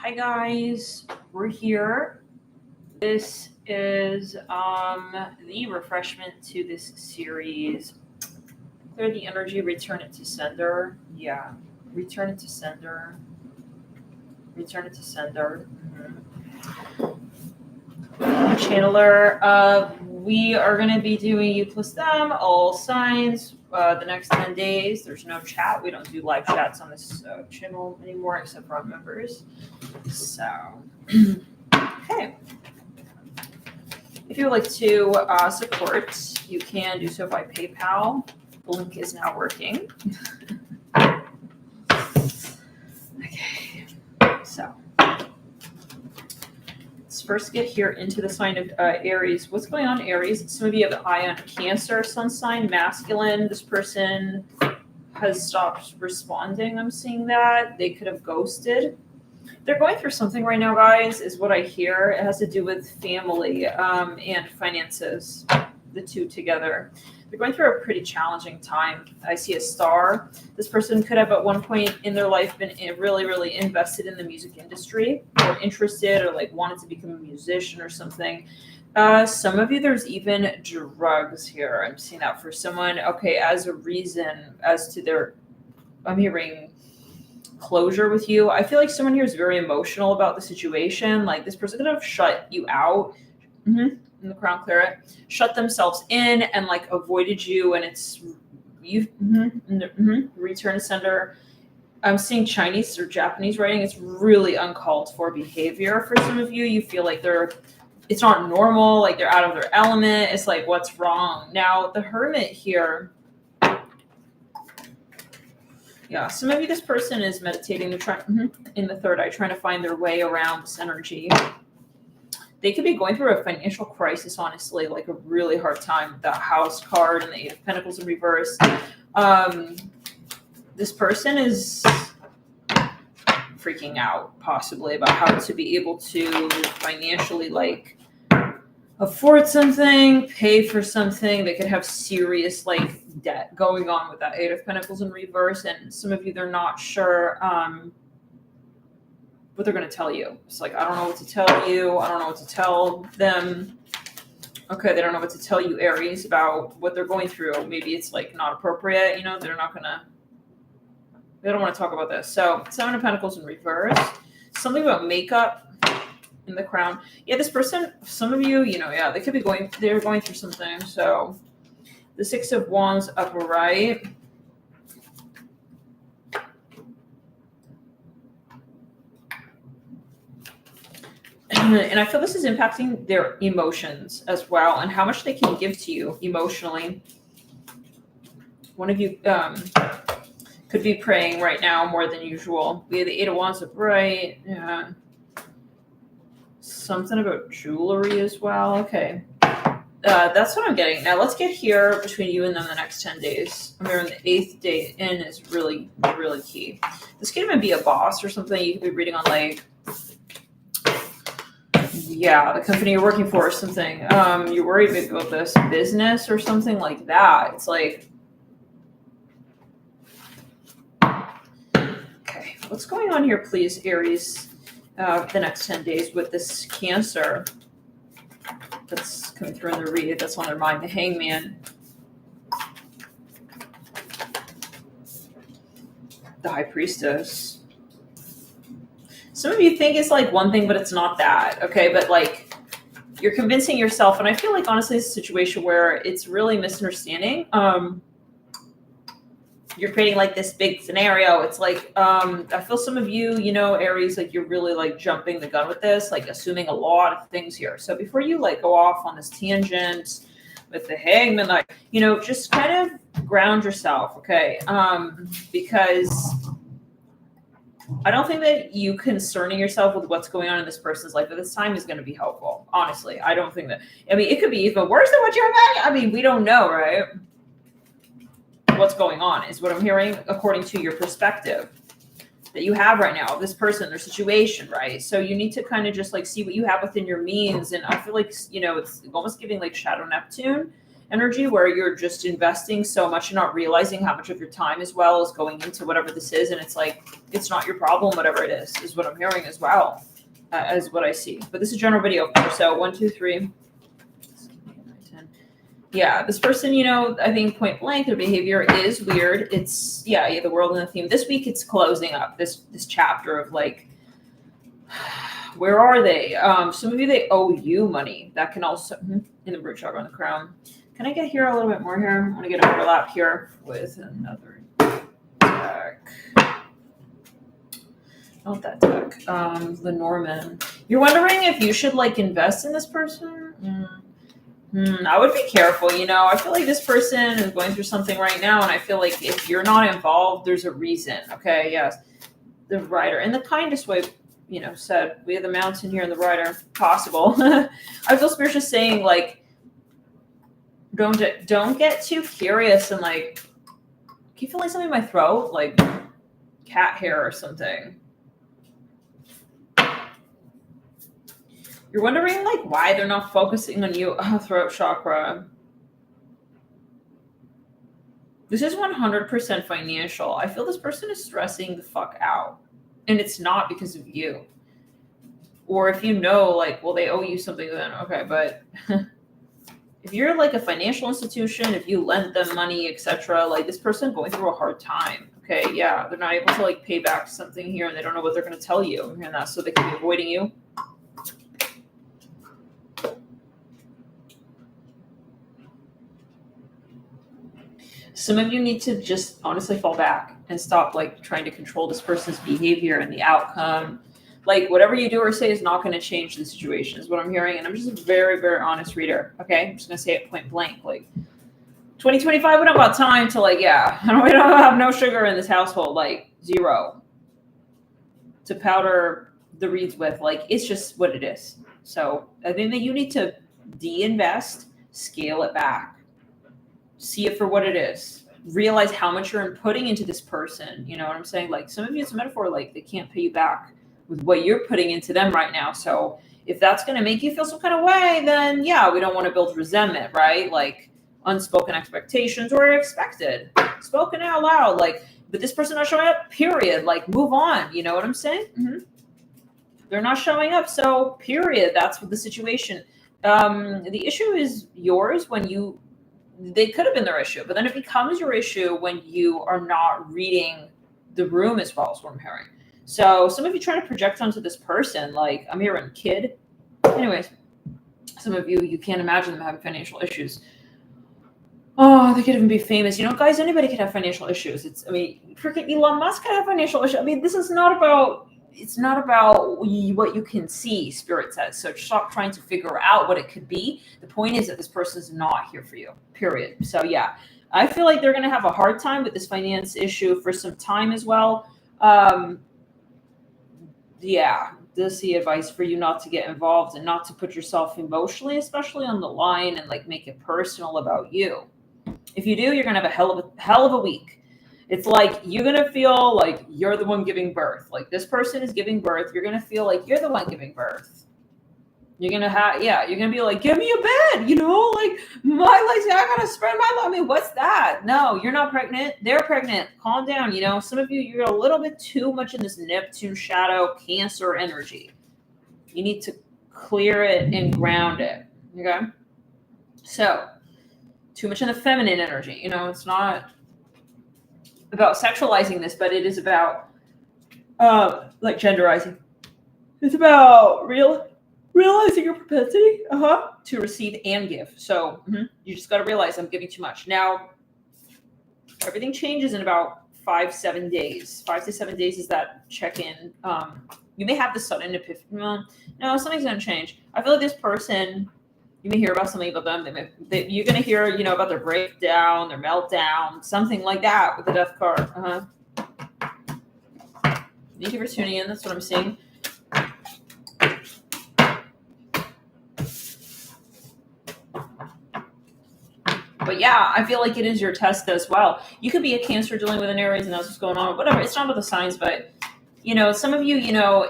Hi guys, we're here. This is the refreshment to this series. Clear the energy, return it to sender. Yeah, return it to sender. Return it to sender. Channeler. We are going to be doing you plus them, all signs, the next 10 days. There's no chat. We don't do live chats on this channel anymore except for our members. So, okay. If you would like to support, you can do so by PayPal. The link is now working. Okay, so let's first get here into the sign of Aries. What's going on, Aries? Some of you have an eye on Cancer, sun sign, masculine. This person has stopped responding. I'm seeing that. They could have ghosted. They're going through something right now, guys, is what I hear. It has to do with family and finances, the two together. They're going through a pretty challenging time. I see a star. This person could have at one point in their life been really, really invested in the music industry or interested or like wanted to become a musician or something. Some of you, there's even drugs here. I'm seeing that for someone. Okay, as a reason as to their, I'm hearing closure with you. I feel like someone here is very emotional about the situation. Like this person could have shut you out. In the crown, clear it. Shut themselves in and like avoided you, and it's you. Return to sender. I'm seeing Chinese or Japanese writing. It's really uncalled for behavior for some of you. You feel like it's not normal. Like they're out of their element. It's like what's wrong now. The Hermit here. Yeah, some of you, this person is meditating. They're in the third eye, trying to find their way around this energy. They could be going through a financial crisis, honestly, like a really hard time with that House card and the Eight of Pentacles in reverse. This person is freaking out, possibly, about how to be able to financially, like, afford something, pay for something. They could have serious like debt going on with that Eight of Pentacles in reverse. And some of you, they're not sure what they're going to tell you. It's like, I don't know what to tell you. I don't know what to tell them. Okay, they don't know what to tell you, Aries, about what they're going through. Maybe it's like not appropriate. You know, they don't want to talk about this. So Seven of Pentacles in reverse. Something about makeup. In the crown. Yeah, this person, some of you, they could be they're going through something. So the Six of Wands upright. And I feel this is impacting their emotions as well and how much they can give to you emotionally. One of you could be praying right now more than usual. We have the Eight of Wands upright. Yeah. Something about jewelry as well. Okay. That's what I'm getting. Now let's get here between you and them the next 10 days. I'm hearing the 8th day in is really, really key. This could even be a boss or something. You could be reading on like, the company you're working for or something. You're worried maybe about this business or something like that. It's like, okay, what's going on here, please, Aries? The next 10 days with this Cancer that's coming through in the read, that's on their mind, the Hangman, the High Priestess. Some of you think it's like one thing, but it's not that, okay? But like you're convincing yourself, and I feel like honestly it's a situation where it's really misunderstanding. You're creating like this big scenario. It's like, I feel some of you, Aries, like you're really like jumping the gun with this, like assuming a lot of things here. So before you like go off on this tangent with the Hangman, like, just kind of ground yourself. Okay. Because I don't think that you concerning yourself with what's going on in this person's life at this time is going to be helpful. Honestly, I don't think that, it could be even worse than what you're imagining. We don't know, right? What's going on is what I'm hearing according to your perspective that you have right now of this person, their situation, right? So you need to kind of just like see what you have within your means. And I feel like, it's almost giving like Shadow Neptune energy where you're just investing so much and not realizing how much of your time as well is going into whatever this is. And it's like, it's not your problem, whatever it is what I'm hearing as well, as what I see. But this is a general video, of course. So 1, 2, 3. Yeah, this person, I think point blank, their behavior is weird. It's, the world and the theme. This week, it's closing up this chapter of like, where are they? Some of you, they owe you money. That can also, in the root chakra on the crown. Can I get here a little bit more here? I want to get an overlap here with another deck. Not that deck. The Norman. You're wondering if you should like invest in this person? I would be careful, I feel like this person is going through something right now, and I feel like if you're not involved, there's a reason, okay? Yes. The Rider, in the kindest way, said, we have the Mountain here and the Rider, possible. I feel Spirit's just saying, like, don't get too curious and, like, can you feel like something in my throat? Like, cat hair or something. You're wondering, like, why they're not focusing on you. Oh, throat chakra. This is 100% financial. I feel this person is stressing the fuck out. And it's not because of you. Or if like, well, they owe you something, then okay. But if you're, like, a financial institution, if you lend them money, etc., like, this person going through a hard time. Okay, yeah. They're not able to, like, pay back something here, and they don't know what they're going to tell you. I'm hearing that, so they could be avoiding you. Some of you need to just honestly fall back and stop like trying to control this person's behavior and the outcome. Like whatever you do or say is not going to change the situation is what I'm hearing. And I'm just a very, very honest reader. Okay. I'm just going to say it point blank. Like 2025, we don't have time to like, we don't have no sugar in this household, like 0 to powder the reeds with. Like, it's just what it is. So I think that you need to de-invest, scale it back. See it for what it is. Realize how much you're putting into this person. You know what I'm saying? Like some of you, it's a metaphor, like they can't pay you back with what you're putting into them right now. So if that's going to make you feel some kind of way, then we don't want to build resentment, right? Like unspoken expectations or expected, spoken out loud. Like, but this person not showing up, period. Like move on. You know what I'm saying? Mm-hmm. They're not showing up. So period. That's what the situation. The issue is yours when they could have been their issue, but then it becomes your issue when you are not reading the room as well as what I'm hearing. So some of you trying to project onto this person, like I'm hearing kid. Anyways, some of you can't imagine them having financial issues. Oh, they could even be famous. Guys, anybody could have financial issues. Freaking Elon Musk could have financial issues. This is not about, it's not about what you can see, Spirit says. So stop trying to figure out what it could be. The point is that this person is not here for you, period. So I feel like they're going to have a hard time with this finance issue for some time as well. This is the advice for you not to get involved and not to put yourself emotionally, especially on the line, and like make it personal about you. If you do, you're going to have a hell of a week. It's like you're going to feel like you're the one giving birth. Like this person is giving birth. You're going to feel like you're the one giving birth. You're going to you're going to be like, give me a bed, like my legs, I got to spread my legs. What's that? No, you're not pregnant. They're pregnant. Calm down. Some of you, you're a little bit too much in this Neptune shadow Cancer energy. You need to clear it and ground it. Okay. So too much in the feminine energy. It's not about sexualizing this, but it is about like genderizing. It's about realizing your propensity to receive and give. So you just got to realize I'm giving too much. Now everything changes in about 5-7 days. 5 to 7 days is that check-in. You may have the sudden epiphany. No, something's going to change. I feel like this person, you may hear about something about them. You're going to hear, about their breakdown, their meltdown, something like that with the death card. Thank you for tuning in. That's what I'm seeing. But I feel like it is your test as well. You could be a Cancer dealing with an Aries and that's what's going on. Whatever. It's not about the signs, but, some of you,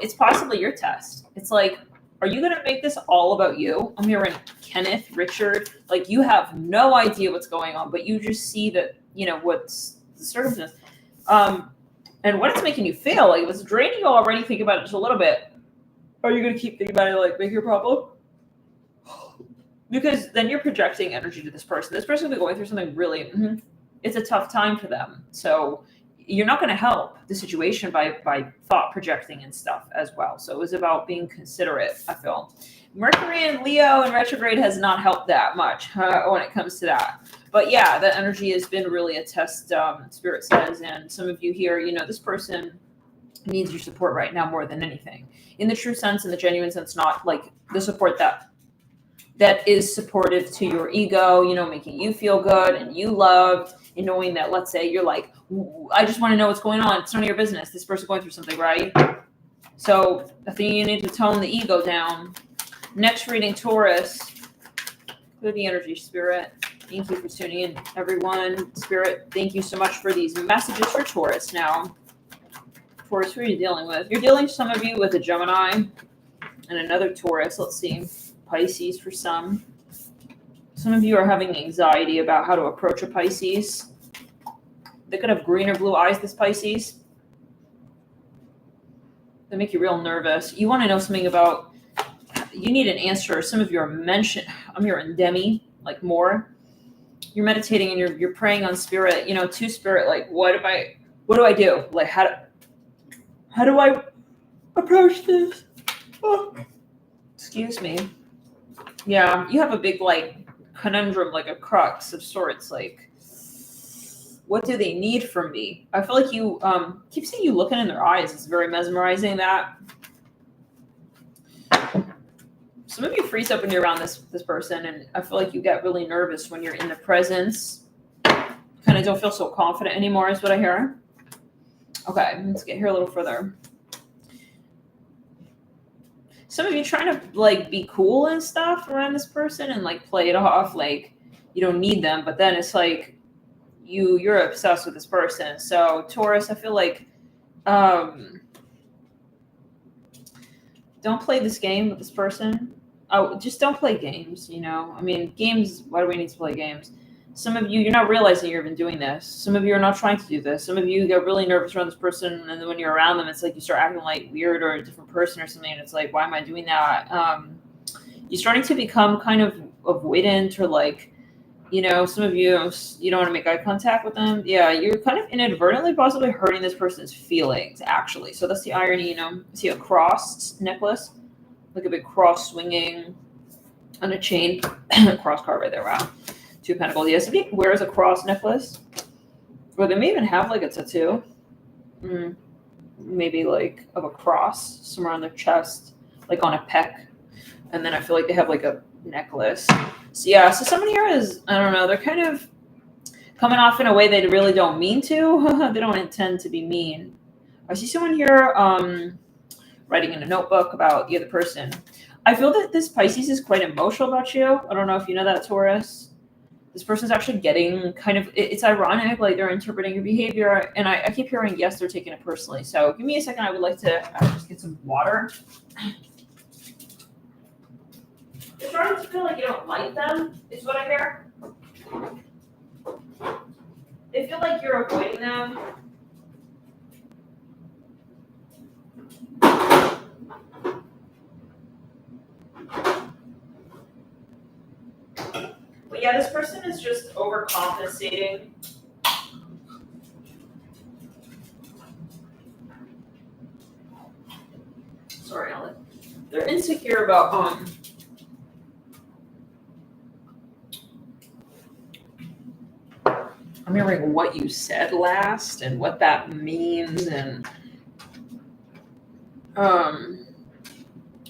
it's possibly your test. It's like, Are you going to make this all about you? I'm hearing Kenneth, Richard, like you have no idea what's going on, but you just see that, you know, what's the circumstance. And what it's making you feel, like if it's draining you already, think about it just a little bit. Are you going to keep thinking about it like make your problem? Because then you're projecting energy to this person. This person will be going through something really, it's a tough time for them. So you're not going to help the situation by thought projecting and stuff as well. So it was about being considerate, I feel. Mercury and Leo in retrograde has not helped that much when it comes to that. But yeah, the energy has been really a test, Spirit says. And some of you here, you know, this person needs your support right now more than anything. In the true sense, in the genuine sense, not like the support that is supportive to your ego, you know, making you feel good and you loved, and knowing that, let's say you're like, I just want to know what's going on. It's none of your business. This person's going through something, right? So I think you need to tone the ego down. Next reading, Taurus. Good energy, Spirit. Thank you for tuning in, everyone. Spirit, thank you so much for these messages for Taurus. Now, Taurus, who are you dealing with? You're dealing, some of you, with a Gemini and another Taurus. Let's see. Pisces for some. Some of you are having anxiety about how to approach a Pisces. They could have green or blue eyes, this Pisces. They make you real nervous. You want to know something about, you need an answer. Some of you are I'm hearing Demi, like more. You're meditating and you're praying on Spirit, you know, to Spirit, like, what do I do? Like, how do I approach this? Oh. Excuse me. Yeah, you have a big, like, conundrum, like a crux of sorts, like, what do they need from me? I feel like you keep seeing you looking in their eyes. It's very mesmerizing, that. Some of you freeze up when you're around this person, and I feel like you get really nervous when you're in the presence. Kind of don't feel so confident anymore is what I hear. Okay, let's get here a little further. Some of you trying to, like, be cool and stuff around this person and, like, play it off like you don't need them, but then it's like you're obsessed with this person. So Taurus, I feel like don't play this game with this person. Oh, just don't play games, you know? I mean, games, why do we need to play games? Some of you, you're not realizing you're even doing this. Some of you are not trying to do this. Some of you get really nervous around this person, and then when you're around them, it's like you start acting like weird or a different person or something, and it's like, why am I doing that? You're starting to become kind of avoidant, or like, you know, some of you don't want to make eye contact with them. Yeah, you're kind of inadvertently possibly hurting this person's feelings, actually. So that's the irony, you know. See a cross necklace? Like a big cross swinging on a chain. Cross card right there, wow. Two of Pentacles. Yeah, somebody wears a cross necklace. Or they may even have like a tattoo. Maybe like of a cross somewhere on their chest, like on a pec. And then I feel like they have like a necklace. So yeah, so someone here is, I don't know, they're kind of coming off in a way they really don't mean to. They don't intend to be mean. I see someone here writing in a notebook about the other person. I feel that this Pisces is quite emotional about you. I don't know if you know that, Taurus. This person's actually getting kind of, it's ironic, like they're interpreting your behavior. And I keep hearing, yes, they're taking it personally. So give me a second. I would like to just get some water. You're starting to feel like you don't like them, is what I hear. They feel like you're avoiding them. But yeah, this person is just overcompensating. Sorry, Ellen. They're insecure about I'm hearing what you said last and what that means, and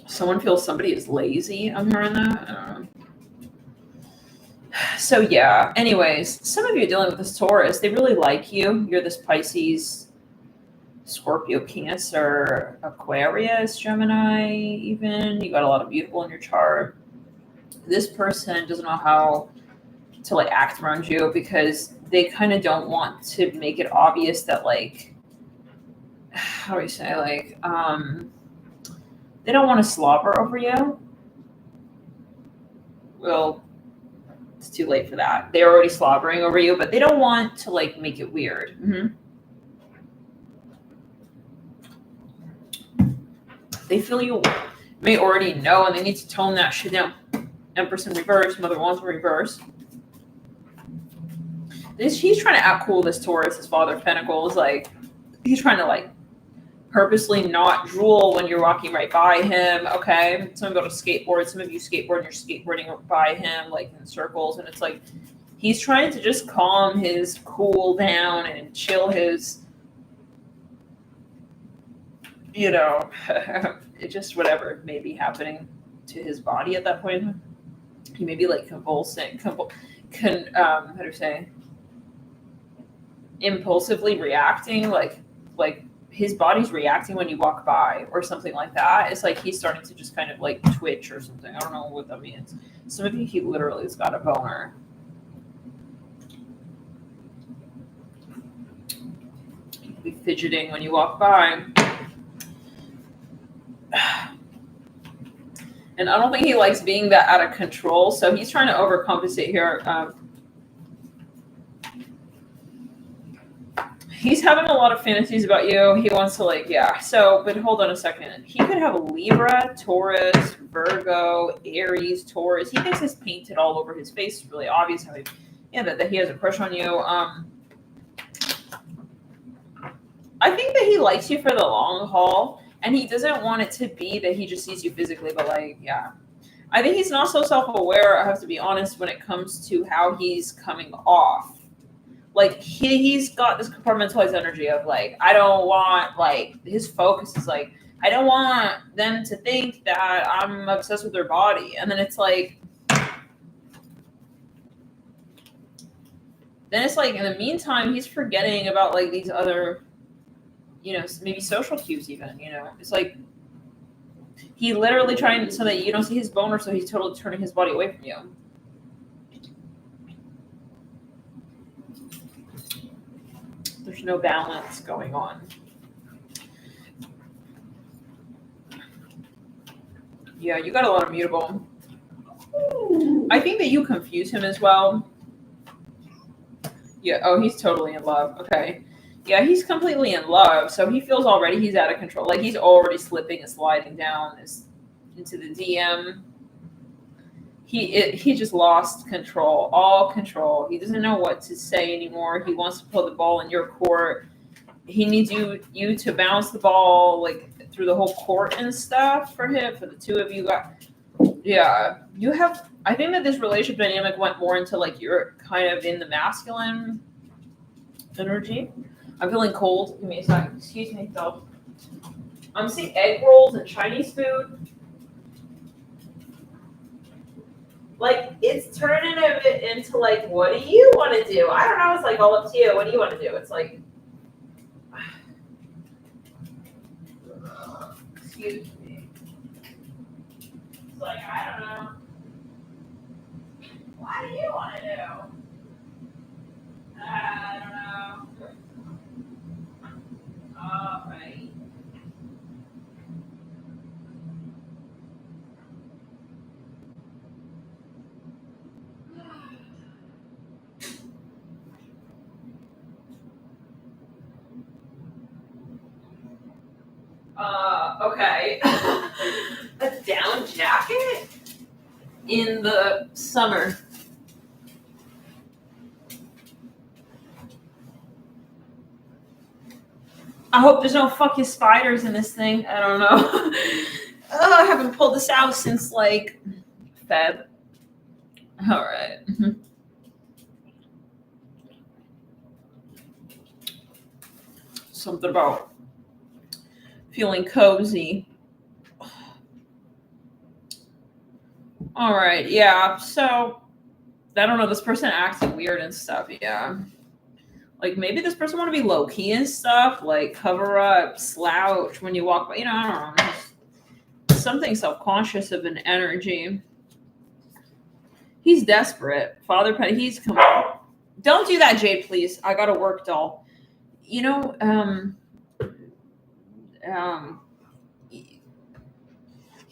someone feels somebody is lazy. I'm hearing that. So yeah, anyways, some of you are dealing with this Taurus. They really like you. You're this Pisces, Scorpio, Cancer, Aquarius, Gemini even. You got a lot of beautiful in your chart. This person doesn't know how to like act around you because they kind of don't want to make it obvious that like, how do you say, like, They don't want to slobber over you. Well, it's too late for that. They're already slobbering over you, but they don't want to like make it weird. They feel you may already know, and they need to tone that shit down. Empress in reverse, Mother Wands in reverse. He's trying to out cool this Taurus, his Father of Pentacles. Like, he's trying to like purposely not drool when you're walking right by him. Okay, some of you go to skateboard. Some of you skateboard and you're skateboarding by him, like in circles, and it's like he's trying to just calm his cool down and chill his, you know, just whatever may be happening to his body at that point. He may be like convulsing, how do you say? Impulsively reacting, like his body's reacting when you walk by or something like that. It's like he's starting to just kind of like twitch or something. I don't know what that means. Some of you, he literally has got a boner. He could be fidgeting when you walk by. And I don't think he likes being that out of control, so he's trying to overcompensate here. He's having a lot of fantasies about you. He wants to like, yeah. So, but hold on a second. He could have a Libra, Taurus, Virgo, Aries, Taurus. He thinks it's painted all over his face. It's really obvious how that he has a crush on you. I think that he likes you for the long haul, and he doesn't want it to be that he just sees you physically, but like, yeah. I think he's not so self-aware, I have to be honest, when it comes to how he's coming off. Like, he's got this compartmentalized energy of, like, I don't want, like, his focus is, like, I don't want them to think that I'm obsessed with their body. And then it's, like, then it's, like, in the meantime, he's forgetting about, like, these other, you know, maybe social cues even, you know. It's, like, he literally trying so that you don't see his boner, so he's totally turning his body away from you. There's no balance going on. Yeah, you got a lot of mutable. I think that you confuse him as well. Yeah, oh, he's totally in love. Okay. Yeah, he's completely in love, so he feels already he's out of control. Like, he's already slipping and sliding down into the DM. He just lost control, all control. He doesn't know what to say anymore. He wants to put the ball in your court. He needs you to bounce the ball like through the whole court and stuff for him. For the two of you, you have. I think that this relationship dynamic went more into like you're kind of in the masculine energy. I'm feeling cold. Give me a second. Excuse me, though. I'm seeing egg rolls and Chinese food. Like, it's turning a bit into, like, what do you want to do? I don't know. It's, like, all up to you. What do you want to do? It's, like, excuse me. It's, like, I don't know. What do you want to do? I don't know. All right. Okay. A down jacket in the summer. I hope there's no fucking spiders in this thing. I don't know. Oh, I haven't pulled this out since like Feb. All right. Something about feeling cozy. All right, yeah. So I don't know. This person acting weird and stuff. Yeah, like maybe this person want to be low key and stuff, like cover up, slouch when you walk by. You know, I don't know. Something self conscious of an energy. He's desperate. Father Petty. He's come on. Don't do that, Jade, please. I got a work doll. You know,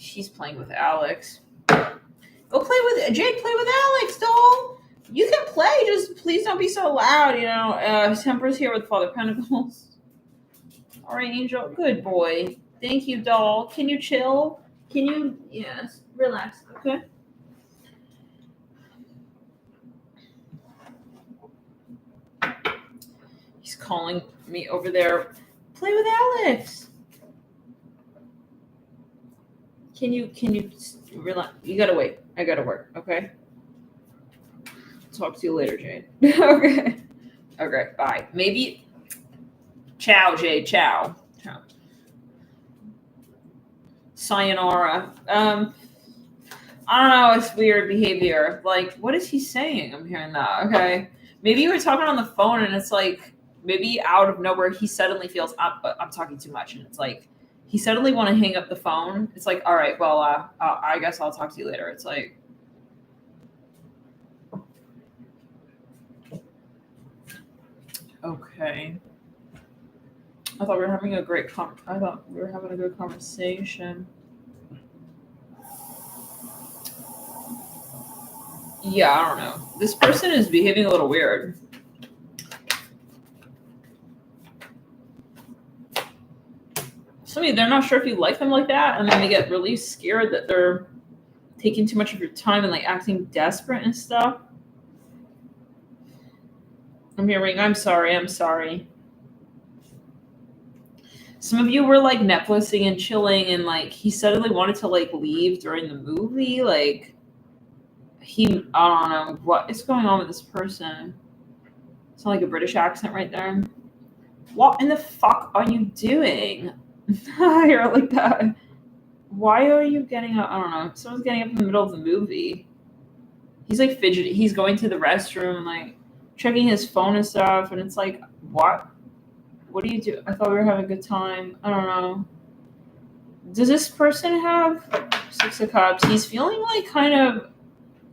She's playing with Alex. Go play with Jade. Play with Alex, doll. You can play. Just please don't be so loud. You know. Temper's here with Father Pentacles. All right, Angel. Good boy. Thank you, doll. Can you chill? Can you? Yes. Relax. Okay. He's calling me over there. Play with Alex. Can you relax? You gotta wait. I gotta work. Okay. Talk to you later, Jade. Okay. Okay. Bye. Maybe. Ciao, Jade. Ciao. Ciao. Sayonara. I don't know. It's weird behavior. Like, what is he saying? I'm hearing that. Okay. Maybe you were talking on the phone, and it's like maybe out of nowhere he suddenly feels I'm talking too much, and it's like he suddenly want to hang up the phone. It's like, all right, well, I guess I'll talk to you later. It's like. Okay. I thought we were having a great conversation. Yeah, I don't know. This person is behaving a little weird. They're not sure if you like them like that, and then they get really scared that they're taking too much of your time and like acting desperate and stuff. I'm hearing, I'm sorry. Some of you were like Netflixing and chilling, and like he suddenly wanted to like leave during the movie. Like I don't know what is going on with this person. It's not like a British accent right there. What in the fuck are you doing? You're like that. Why are you getting up? I don't know. Someone's getting up in the middle of the movie. He's like fidgety. He's going to the restroom, like checking his phone and stuff. And it's like, what? What do you do? I thought we were having a good time. I don't know. Does this person have Six of Cups? He's feeling like kind of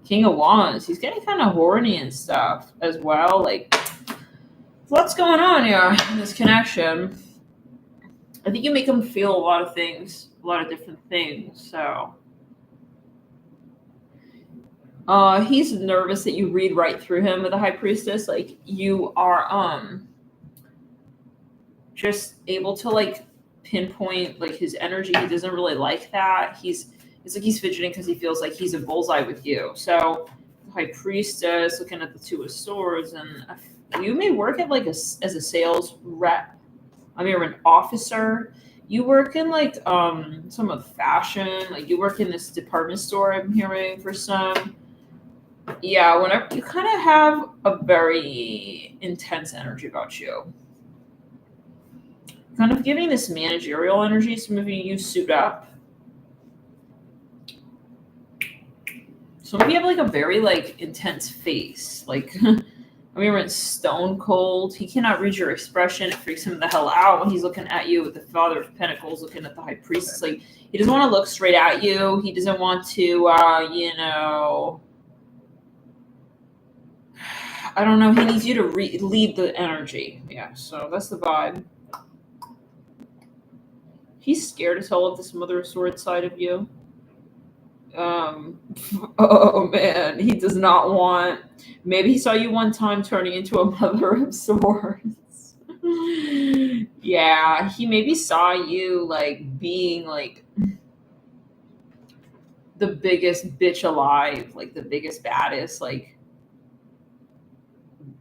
King of Wands. He's getting kind of horny and stuff as well. Like, what's going on here in this connection? I think you make him feel a lot of things, a lot of different things. So he's nervous that you read right through him with the High Priestess. Like you are just able to like pinpoint like his energy. He doesn't really like that. It's like he's fidgeting because he feels like he's a bullseye with you. So the High Priestess looking at the Two of Swords, and you may work at like as a sales rep. I mean, you're an officer. You work in like some of fashion. Like you work in this department store. I'm hearing for some. Yeah, whenever you kind of have a very intense energy about you. Kind of giving this managerial energy. Some of you suit up. Some of you have like a very like intense face. Like I mean, we're stone cold. He cannot read your expression. It freaks him the hell out when he's looking at you with the Father of Pentacles, looking at the High Priestess. Like he doesn't want to look straight at you. He doesn't want to, I don't know. He needs you to lead the energy. Yeah, so that's the vibe. He's scared as hell of this Mother of Swords side of you. Oh man, he does not want. Maybe he saw you one time turning into a Mother of Swords. Yeah, he maybe saw you like being like the biggest bitch alive, like the biggest baddest, like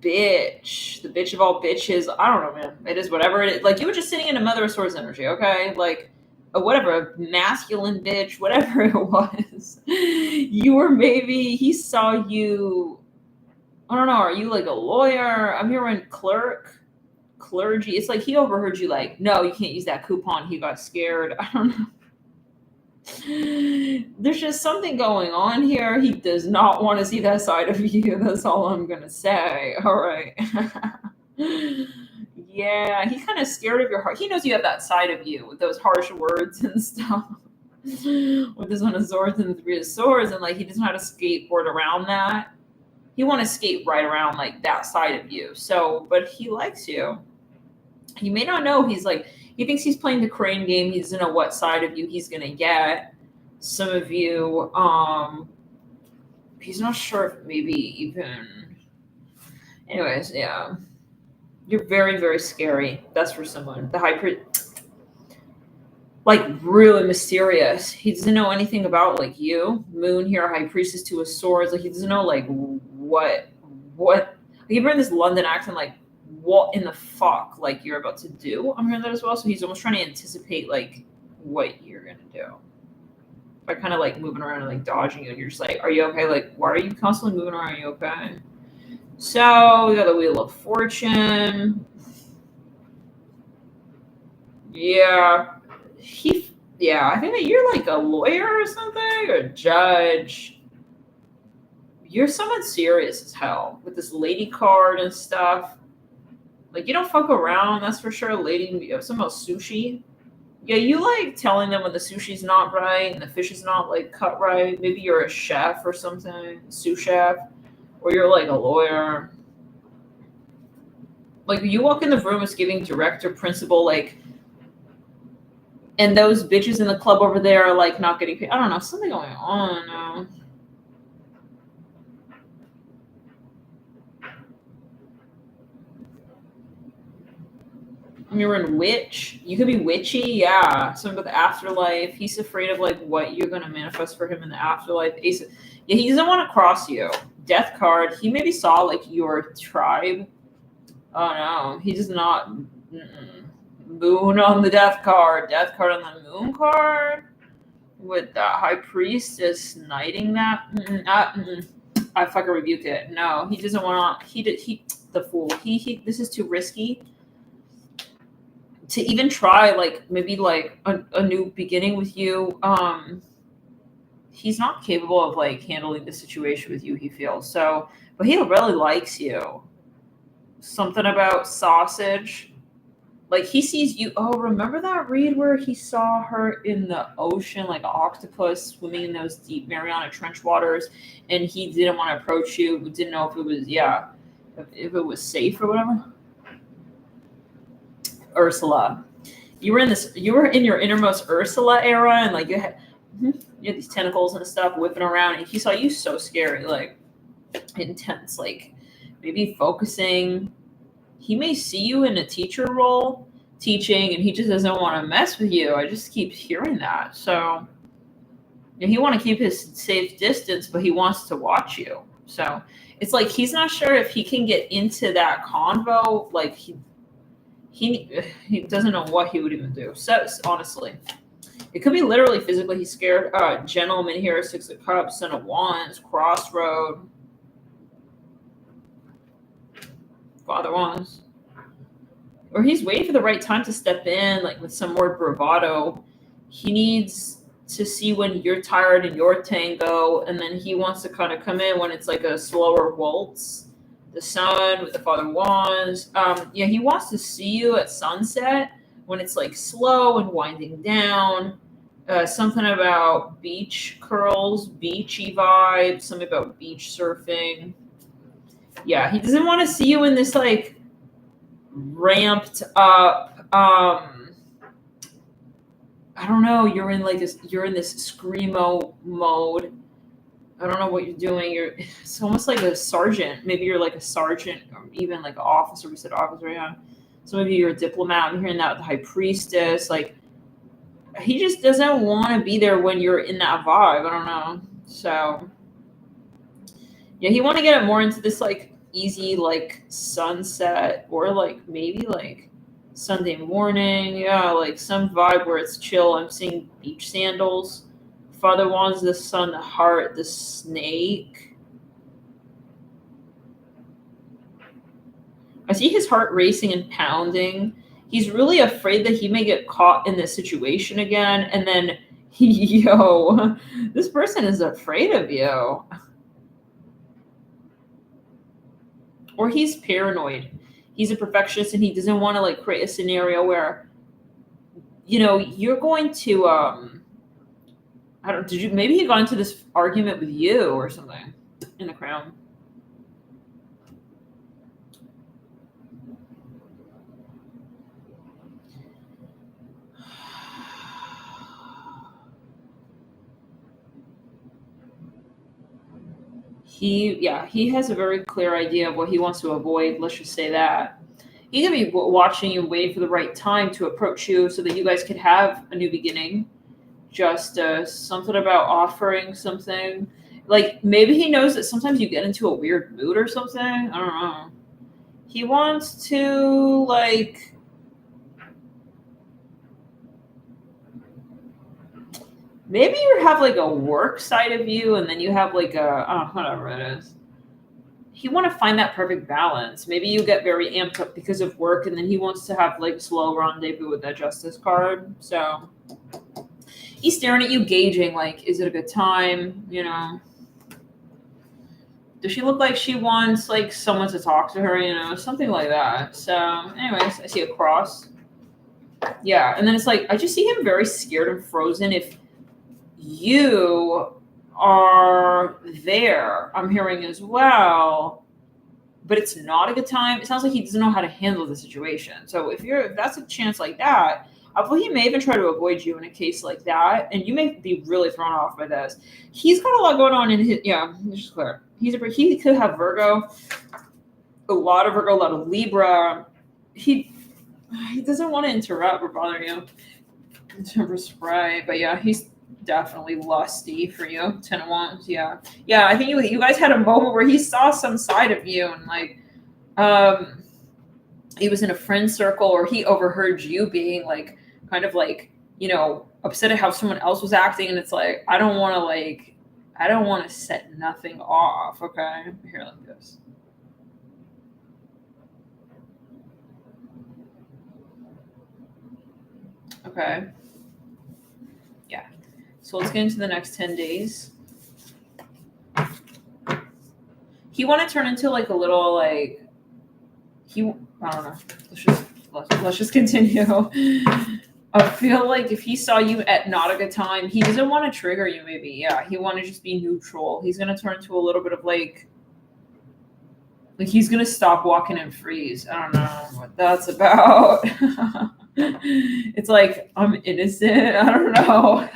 bitch, the bitch of all bitches. I don't know, man. It is whatever it is. Like you were just sitting in a Mother of Swords energy, okay? Like whatever, masculine bitch, whatever it was. You were maybe, he saw you, I don't know, are you like a lawyer? I'm hearing clergy. It's like he overheard you like, no, you can't use that coupon. He got scared. I don't know. There's just something going on here. He does not want to see that side of you. That's all I'm going to say. All right. Yeah, he's kind of scared of your heart. He knows you have that side of you with those harsh words and stuff. With this One of Swords and the Three of Swords, and like he doesn't know how to skateboard around that. He want to skate right around like that side of you. So, but he likes you. He may not know. He's like, he thinks he's playing the crane game. He doesn't know what side of you he's gonna get. some of you, he's not sure if maybe even, anyways, yeah. You're very, very scary. That's for someone. The high priest, like really mysterious. He doesn't know anything about like you. Moon here, high priestess, two of swords. Like he doesn't know like what you bring this London accent, like what in the fuck like you're about to do. I'm hearing that as well. So he's almost trying to anticipate like what you're gonna do. By kind of like moving around and like dodging you, and you're just like, are you okay? Like, why are you constantly moving around? Are you okay? So we got the Wheel of Fortune. Yeah. I think that you're like a lawyer or something, or a judge. You're someone serious as hell with this lady card and stuff. Like you don't fuck around, that's for sure. Lady, you have some about sushi. Yeah, you like telling them when the sushi's not right and the fish is not like cut right. Maybe you're a chef or something, sous chef, or you're like a lawyer. Like you walk in the room as giving director, principal, like, and those bitches in the club over there are like not getting paid. I don't know, something going on now. You're in witch. You could be witchy, yeah. Something about the afterlife. He's afraid of like what you're gonna manifest for him in the afterlife. Yeah, he doesn't want to cross you. Death card. He maybe saw like your tribe. Oh no, he does not. Mm-mm. Moon on the death card. Death card on the moon card. With the high priestess knighting that. I fucking rebuke it. No, he doesn't want to. He the fool. He. This is too risky to even try like maybe like a new beginning with you. He's not capable of like handling the situation with you, he feels. So but he really likes you. Something about sausage, like he sees you. Oh, remember that read where he saw her in the ocean like an octopus swimming in those deep Mariana Trench waters, and he didn't want to approach you, didn't know if it was if it was safe or whatever. Ursula, you were in your innermost Ursula era, and like you had these tentacles and stuff whipping around, and he saw you so scary, like intense, like maybe focusing. He may see you in a teacher role teaching, and he just doesn't want to mess with you. I just keep hearing that. So he want to keep his safe distance, but he wants to watch you. So it's like he's not sure if he can get into that convo. Like he doesn't know what he would even do. So honestly, it could be literally physically he's scared. Gentleman here, Six of Cups, Son of Wands, Crossroad, Father Wands. Or he's waiting for the right time to step in, like with some more bravado. He needs to see when you're tired in your tango, and then he wants to kind of come in when it's like a slower waltz. The Sun with the Father Wands. He wants to see you at sunset when it's like slow and winding down. Something about beach curls, beachy vibes, something about beach surfing. Yeah, he doesn't want to see you in this like ramped up. I don't know. You're in this screamo mode. I don't know what you're doing. It's almost like a sergeant. Maybe you're like a sergeant, or even like an officer. We said officer, yeah. So maybe you're a diplomat. I'm hearing that with the high priestess. Like he just doesn't want to be there when you're in that vibe. I don't know. So yeah, he want to get it more into this like easy like sunset, or like maybe like Sunday morning. Yeah, like some vibe where it's chill. I'm seeing beach sandals. Father Wands, the Sun, the Heart, the Snake. I see his heart racing and pounding. He's really afraid that he may get caught in this situation again, and then yo, this person is afraid of you. Or he's paranoid. He's a perfectionist, and he doesn't want to like create a scenario where you're going to I don't did you maybe he got into this argument with you or something in the Crown. he has a very clear idea of what he wants to avoid. Let's just say that. He's gonna be watching you, waiting for the right time to approach you, so that you guys could have a new beginning. Just something about offering something. Like maybe he knows that sometimes you get into a weird mood or something. I don't know. He wants to like. Maybe you have like a work side of you, and then you have like a whatever it is. You want to find that perfect balance. Maybe you get very amped up because of work, and then he wants to have like slow rendezvous with that Justice card. So he's staring at you, gauging like, is it a good time? You know, does she look like she wants like someone to talk to her? You know, something like that. So, anyways, I see a cross. Yeah, and then it's like I just see him very scared and frozen. If you are there, I'm hearing as well, but it's not a good time. It sounds like he doesn't know how to handle the situation. So if that's a chance like that, I feel he may even try to avoid you in a case like that, and you may be really thrown off by this. He's got a lot going on in his it's just clear. He could have Virgo, a lot of Libra. He doesn't want to interrupt or bother you in terms of spray, but yeah, he's definitely lusty for you. 10 of Wands, yeah. I think you guys had a moment where he saw some side of you, and like, he was in a friend circle, or he overheard you being like, kind of like, you know, upset at how someone else was acting, and it's like, I don't want to set nothing off. Okay, here like this. Okay. Yeah. So let's get into the next 10 days. He want to turn into like a little like I don't know. Let's just continue. I feel like if he saw you at not a good time, he doesn't want to trigger you. Maybe he want to just be neutral. He's gonna turn to a little bit of like he's gonna stop walking and freeze. I don't know what that's about. It's like I'm innocent. I don't know.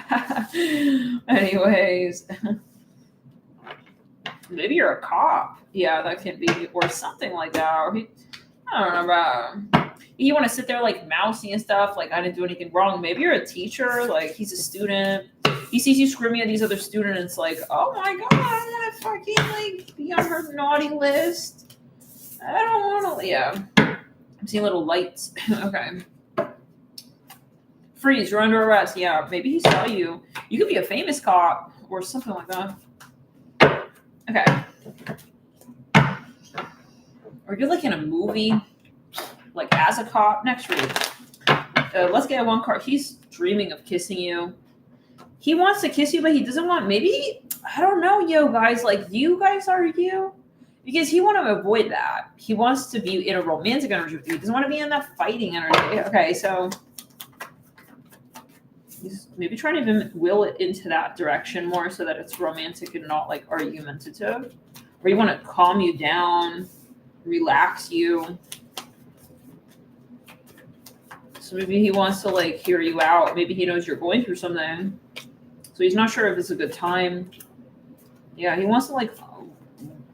Anyways. Maybe you're a cop. Yeah, that can be, or something like that. Or I don't know about. You want to sit there like mousy and stuff. Like I didn't do anything wrong. Maybe you're a teacher. Like he's a student. He sees you screaming at these other students. Like, oh my god, I want to fucking like be on her naughty list. I don't want to. Yeah, I'm seeing little lights. Okay. Freeze. You're under arrest. Yeah, maybe he saw you. You could be a famous cop or something like that. Okay. Or you're like in a movie, like as a cop. Next read. Let's get one card. He's dreaming of kissing you. He wants to kiss you, but he doesn't want. Maybe I don't know, guys. Like you guys are you, because he want to avoid that. He wants to be in a romantic energy with you. He doesn't want to be in that fighting energy. Okay, so he's maybe trying to even will it into that direction more so that it's romantic and not like argumentative. Or you want to calm you down, relax you. So maybe he wants to like hear you out. Maybe he knows you're going through something. So he's not sure if it's a good time. Yeah, he wants to like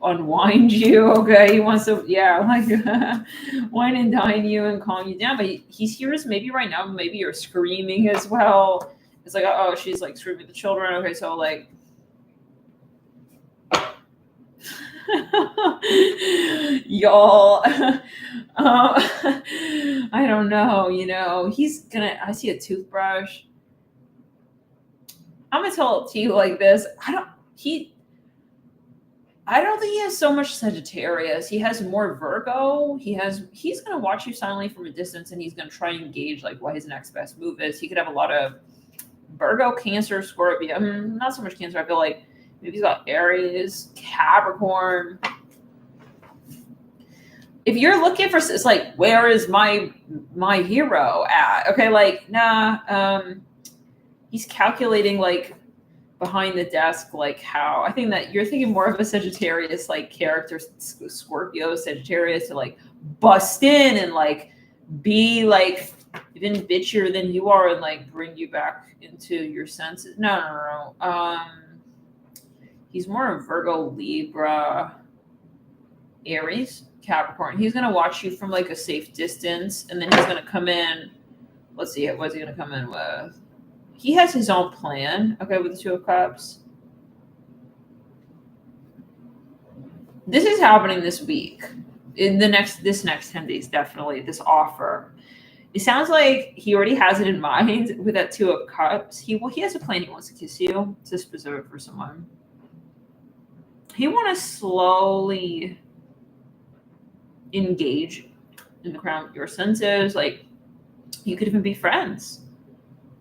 unwind you. Okay, he wants to like wine and dine you and calm you down. But he hears maybe right now, maybe you're screaming as well. It's like, oh, she's like screaming at the children. Okay, so like y'all, I don't know. He's gonna. I see a toothbrush. I'm gonna tell it to you like this. I don't think he has so much Sagittarius. He has more Virgo. He's gonna watch you silently from a distance, and he's gonna try and gauge like what his next best move is. He could have a lot of Virgo, Cancer, Scorpio. Not so much Cancer. I feel like maybe he's got Aries, Capricorn. If you're looking for, it's like, where is my hero at? Okay, like nah. He's calculating like behind the desk, like how I think that you're thinking more of a Sagittarius like character, Scorpio, Sagittarius to like bust in and like be like even bitchier than you are and like bring you back into your senses. No. He's more Virgo, Libra, Aries, Capricorn. He's going to watch you from like a safe distance, and then he's going to come in. Let's see, what's he going to come in with? He has his own plan, okay, with the Two of Cups. This is happening this week. In this next 10 days, definitely, this offer. It sounds like he already has it in mind with that Two of Cups. He has a plan. He wants to kiss you. It's a specific for someone. He wants to slowly engage in the crown your senses. Like, you could even be friends.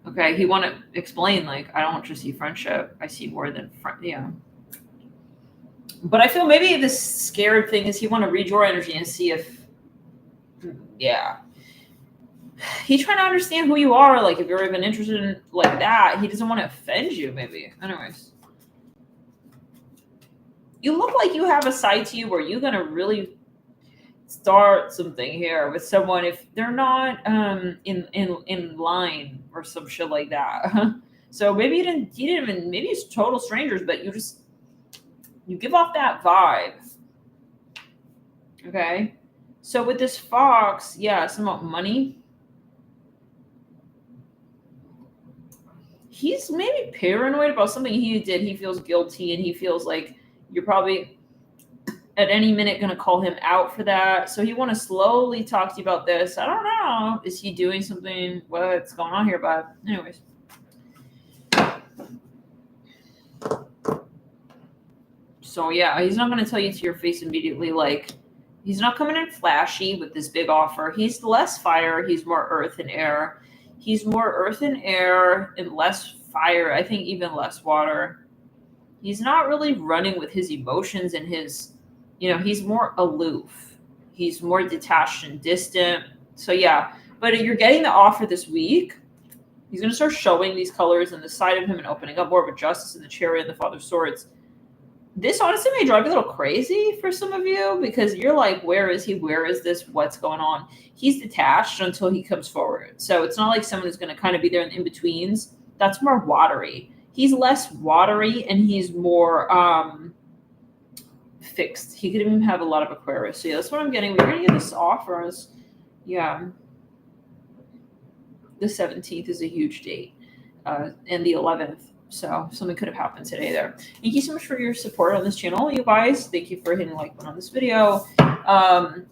Okay, he want to explain, like, I don't just see friendship. I see more than friend. Yeah. But I feel maybe this scared thing is he want to read your energy and see if, yeah. He's trying to understand who you are. Like, if you're even interested in like that, he doesn't want to offend you, maybe. Anyways. You look like you have a side to you where you're going to really start something here with someone if they're not in line or some shit like that. So maybe you didn't even, maybe it's total strangers, but you give off that vibe. Okay. So with this fox, yeah, somewhat money. He's maybe paranoid about something he did. He feels guilty and he feels like you're probably at any minute going to call him out for that. So he want to slowly talk to you about this. I don't know. Is he doing something? What's going on here? But anyways. So yeah, he's not going to tell you to your face immediately. Like, he's not coming in flashy with this big offer. He's less fire. He's more earth and air. He's more earth and air and less fire. I think even less water. He's not really running with his emotions and his, he's more aloof. He's more detached and distant. So yeah, but you're getting the offer this week. He's going to start showing these colors in the side of him and opening up more of a Justice and the Chariot and the Father of Swords. This honestly may drive you a little crazy for some of you because you're like, where is he? Where is this? What's going on? He's detached until he comes forward. So it's not like someone who's going to kind of be there in the in-betweens. That's more watery. He's less watery and he's more fixed. He could even have a lot of Aquarius. So yeah, that's what I'm getting. We're going to get this offer. Yeah. The 17th is a huge date. And the 11th. So something could have happened today there. Thank you so much for your support on this channel, you guys. Thank you for hitting the like button on this video. I'm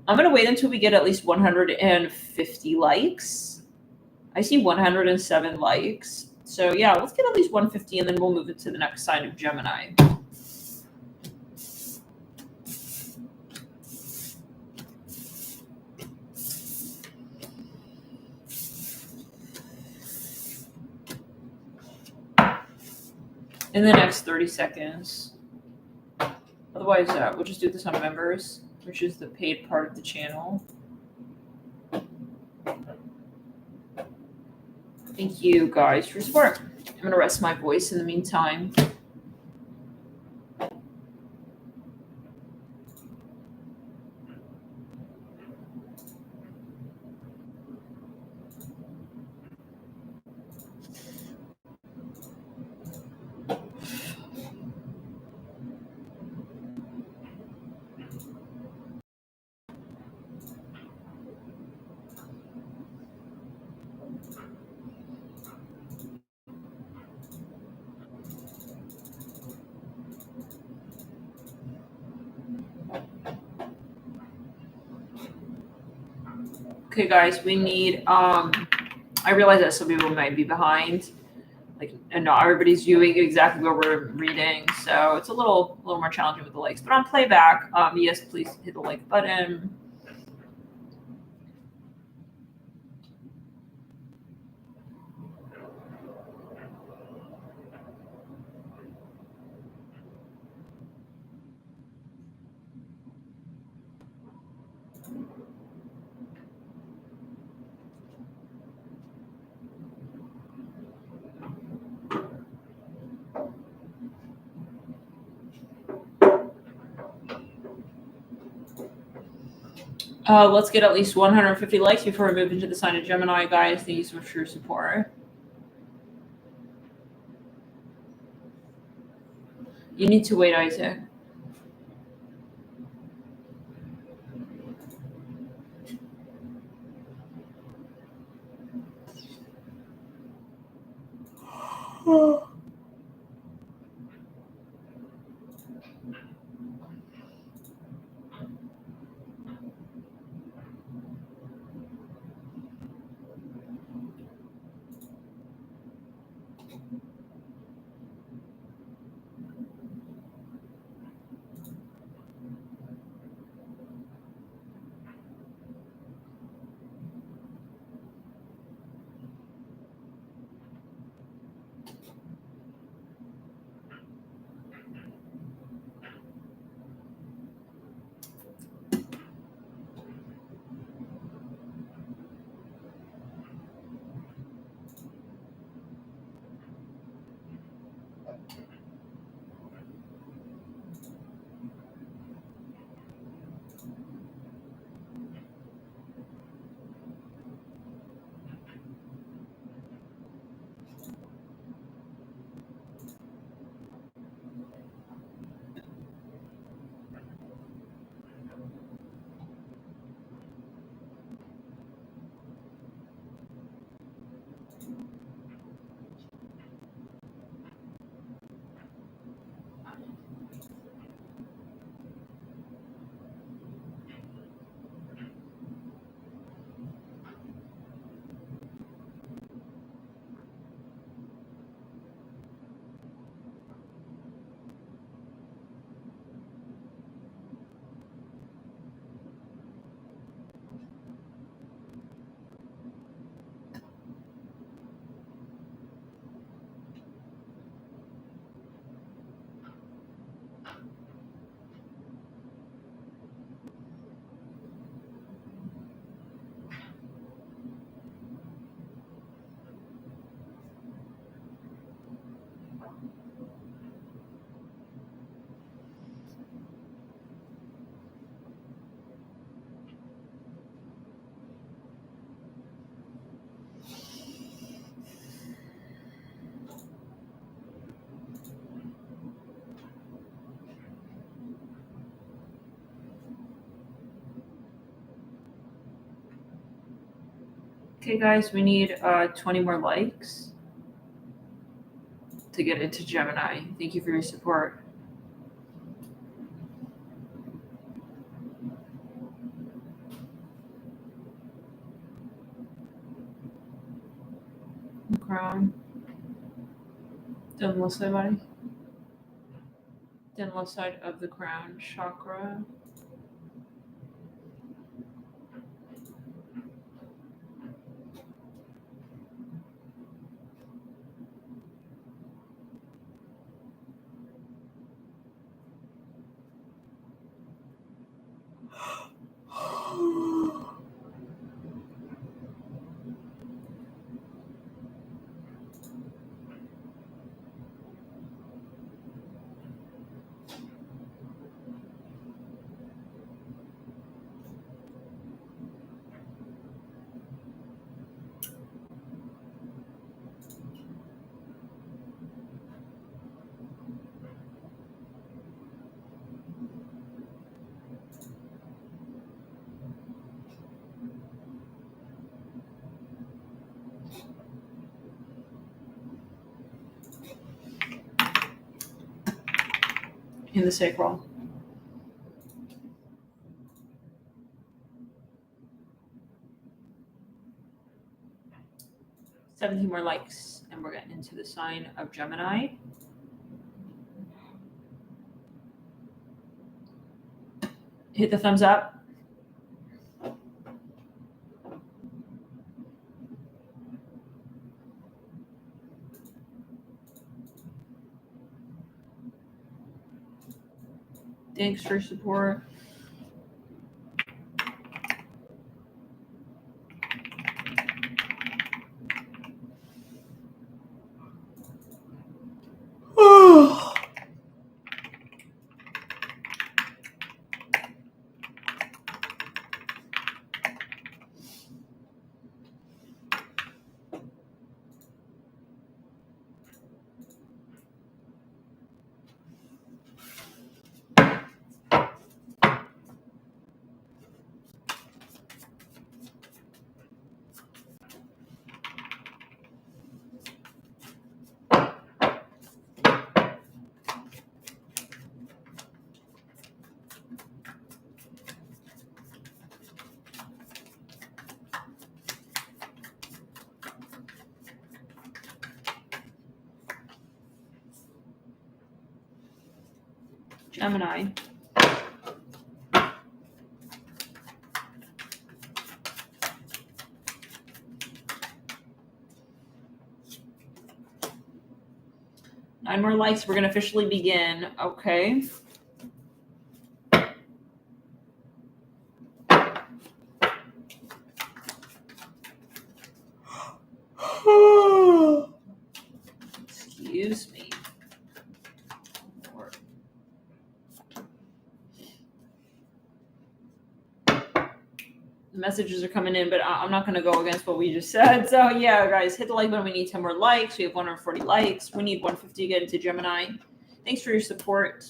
going to wait until we get at least 150 likes. I see 107 likes. So yeah, let's get at least 150 and then we'll move it to the next sign of Gemini. In the next 30 seconds. Otherwise, we'll just do this on members, which is the paid part of the channel. Thank you guys for your support. I'm going to rest my voice in the meantime. Okay, guys, we need, I realize that some people might be behind, like, and not everybody's viewing exactly what we're reading, so it's a little more challenging with the likes. But on playback, yes, please hit the like button. Let's get at least 150 likes before we move into the sign of Gemini, guys. Thank you so much for your support. You need to wait, Isaac. Okay, guys, we need 20 more likes to get into Gemini. Thank you for your support. The crown. Down the left side, buddy. Down the left side of the crown chakra. In the sacral. $17 more likes, and we're getting into the sign of Gemini. Hit the thumbs up. Thanks for support. Gemini. Nine more likes. We're going to officially begin. Okay. Excuse me. Messages are coming in, but I'm not going to go against what we just said. So yeah, guys, hit the like button. We need 10 more likes. We have 140 likes. We need 150 to get into Gemini. Thanks for your support.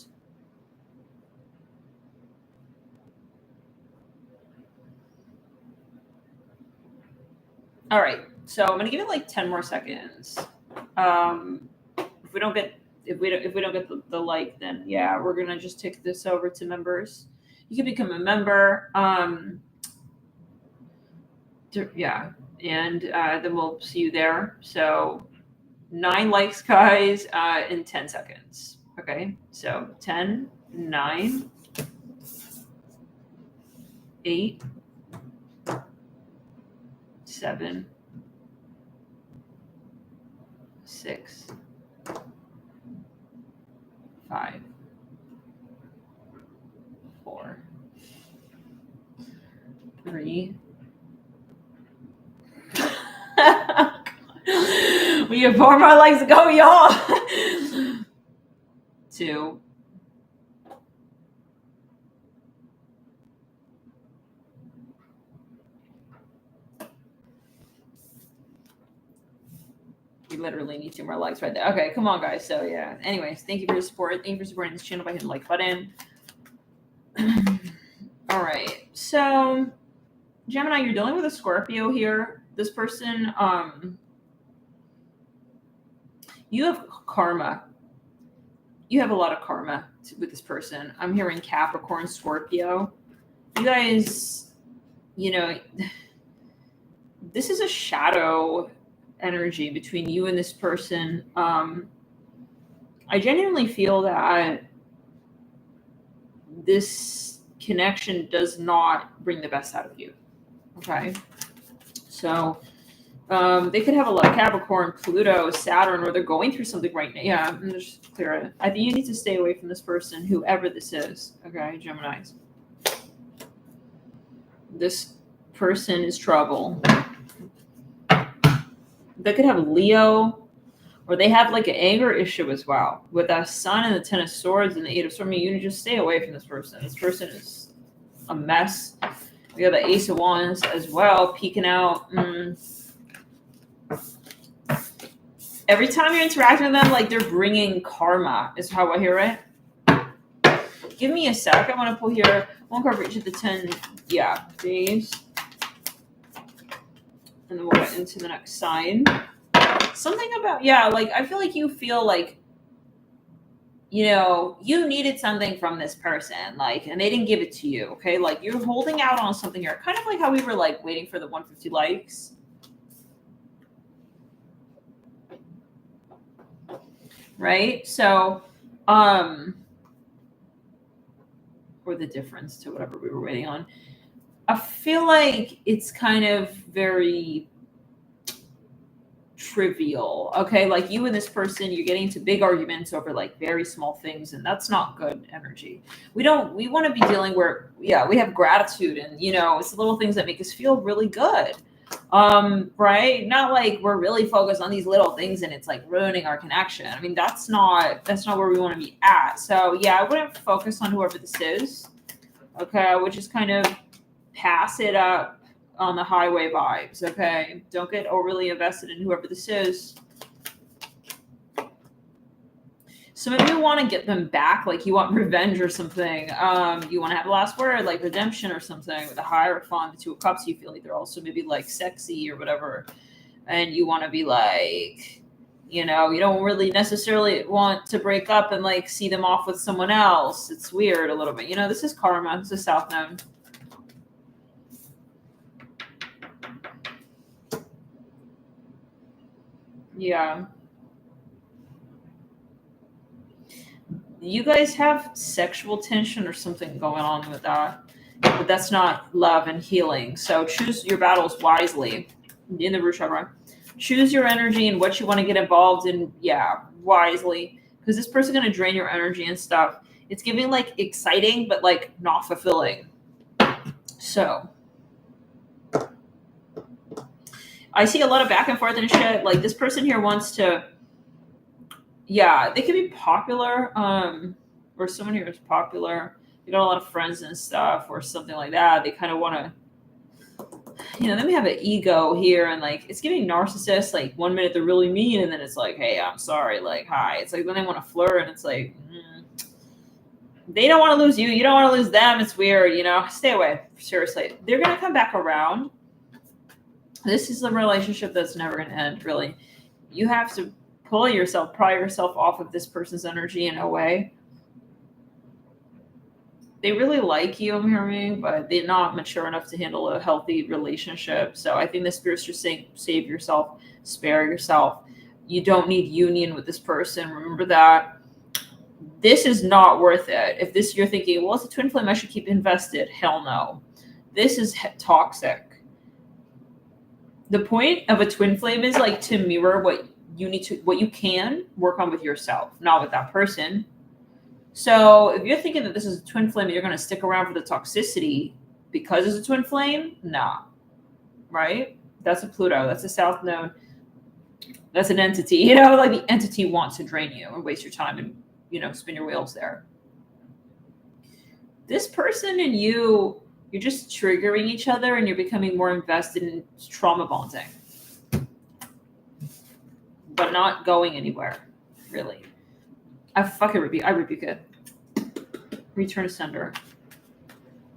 All right, so I'm gonna give it like 10 more seconds. If we don't get the like, then yeah, we're gonna just take this over to members. You can become a member. Yeah, and then we'll see you there. So 9 likes, guys, in 10 seconds. Okay, so 10, 9, 8, 7, 6, 5, 4, 3. We have 4 more likes to go, y'all. 2. We literally need 2 more likes right there. Okay, come on, guys. So yeah. Anyways, thank you for your support. Thank you for supporting this channel by hitting the like button. All right. So Gemini, you're dealing with a Scorpio here. This person, you have karma. You have a lot of karma with this person. I'm hearing Capricorn, Scorpio. You guys, this is a shadow energy between you and this person. I genuinely feel that this connection does not bring the best out of you. Okay. So they could have a lot of Capricorn, Pluto, Saturn, or they're going through something right now. Yeah, I'm just clear it. I think you need to stay away from this person, whoever this is. Okay, Geminis. This person is trouble. They could have Leo, or they have like an anger issue as well. With that Sun and the Ten of Swords and the Eight of Swords, you need to just stay away from this person. This person is a mess. We have the Ace of Wands as well, peeking out. Every time you're interacting with them, like they're bringing karma, is how I hear it. Give me a sec. I want to pull here 1 card for each of the 10, days. And then we'll get into the next sign. Something about, like I feel like you feel like, you needed something from this person, like, and they didn't give it to you, okay? Like you're holding out on something here. Kind of like how we were like waiting for the 150 likes. Right? So, or the difference to whatever we were waiting on. I feel like it's kind of very trivial, okay? Like you and this person, you're getting into big arguments over like very small things, and that's not good energy. We want to be dealing where, we have gratitude, and it's the little things that make us feel really good. Right? Not like we're really focused on these little things and it's like ruining our connection. I mean, that's not where we want to be at. So I wouldn't focus on whoever this is. Okay, I would just kind of pass it up on the highway vibes. Okay, don't get overly invested in whoever this is. So maybe you want to get them back, like you want revenge or something. You want to have the last word, like redemption or something. With the Hierophant, the Two of Cups, you feel like they're also maybe like sexy or whatever. And you want to be like, you don't really necessarily want to break up and like see them off with someone else. It's weird a little bit. This is karma. This is South Node. Yeah. You guys have sexual tension or something going on with that, but that's not love and healing. So choose your battles wisely in the root chakra. Choose your energy and what you want to get involved in, wisely, because this person's going to drain your energy and stuff. It's giving like exciting, but like not fulfilling. So I see a lot of back and forth and shit. Like this person here wants to, they could be popular, or someone here is popular. They got a lot of friends and stuff or something like that. They kind of want to, then we have an ego here, and like it's giving narcissist. Like 1 minute they're really mean, and then it's like, hey, I'm sorry, like hi. It's like when they want to flirt, and it's like they don't want to lose you, you don't want to lose them. It's weird, Stay away. Seriously, they're gonna come back around. This is a relationship that's never gonna end. Really, you have to pry yourself off of this person's energy in a way. They really like you, I'm hearing, but they're not mature enough to handle a healthy relationship. So I think the spirit's just saying, save yourself, spare yourself. You don't need union with this person. Remember that. This is not worth it. If this you're thinking, well, it's a twin flame, I should keep invested. Hell no. This is toxic. The point of a twin flame is like to mirror what you can work on with yourself, not with that person. So if you're thinking that this is a twin flame and you're going to stick around for the toxicity because it's a twin flame, nah, right? That's a Pluto. That's a South Node. That's an entity. Like the entity wants to drain you and waste your time and, spin your wheels there. This person and you're just triggering each other and you're becoming more invested in trauma bonding, but not going anywhere, really. I rebuke it. Return to sender.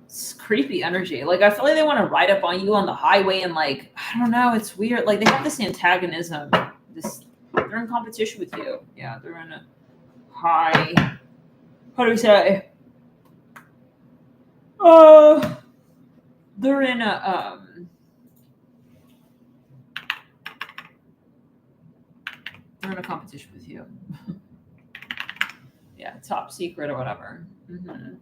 It's creepy energy. Like I feel like they want to ride up on you on the highway and like, I don't know, it's weird. Like they have this antagonism. They're in competition with you. Yeah, they're in a high, how do we say? They're in a they're in a competition with you. Yeah, top secret or whatever. Mm-hmm.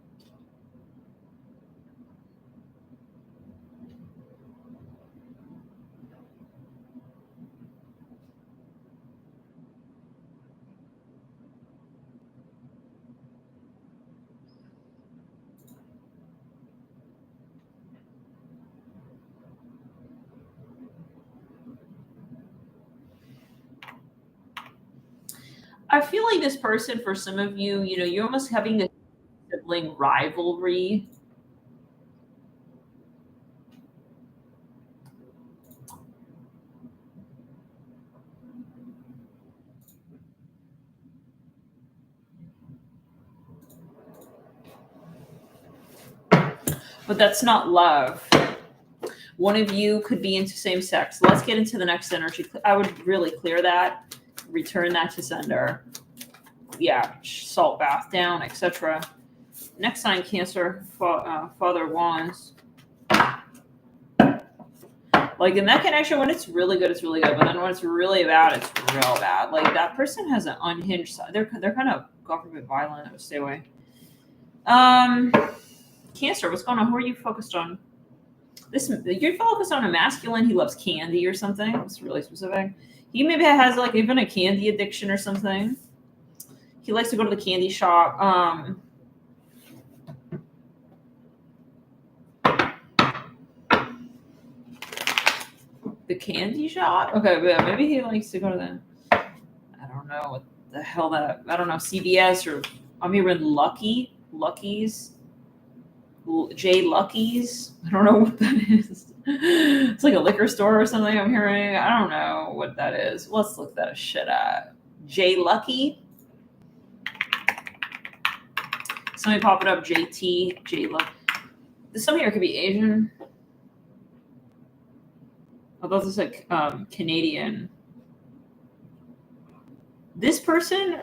I feel like this person, for some of you, you're almost having this sibling rivalry. But that's not love. One of you could be into same sex. Let's get into the next energy. I would really clear that, return that to sender. Yeah, salt bath down, etc. Next sign, Cancer, Father of Wands. Like in that connection, when it's really good, it's really good. But then when it's really bad, it's real bad. Like that person has an unhinged side. They're kind of government violent. Stay away. Cancer, what's going on? Who are you focused on? You're focused on a masculine. He loves candy or something. It's really specific. He maybe has like even a candy addiction or something. He likes to go to the candy shop. The candy shop? Okay, yeah, maybe he likes to go to the, I don't know what the hell that, I don't know, CVS or I'm hearing Lucky's, J Lucky's. I don't know what that is. It's like a liquor store or something I'm hearing. I don't know what that is. Let's look that shit up. J Lucky. Somebody pop it up. JT. J Lucky. Some here could be Asian. Although this is like Canadian. This person,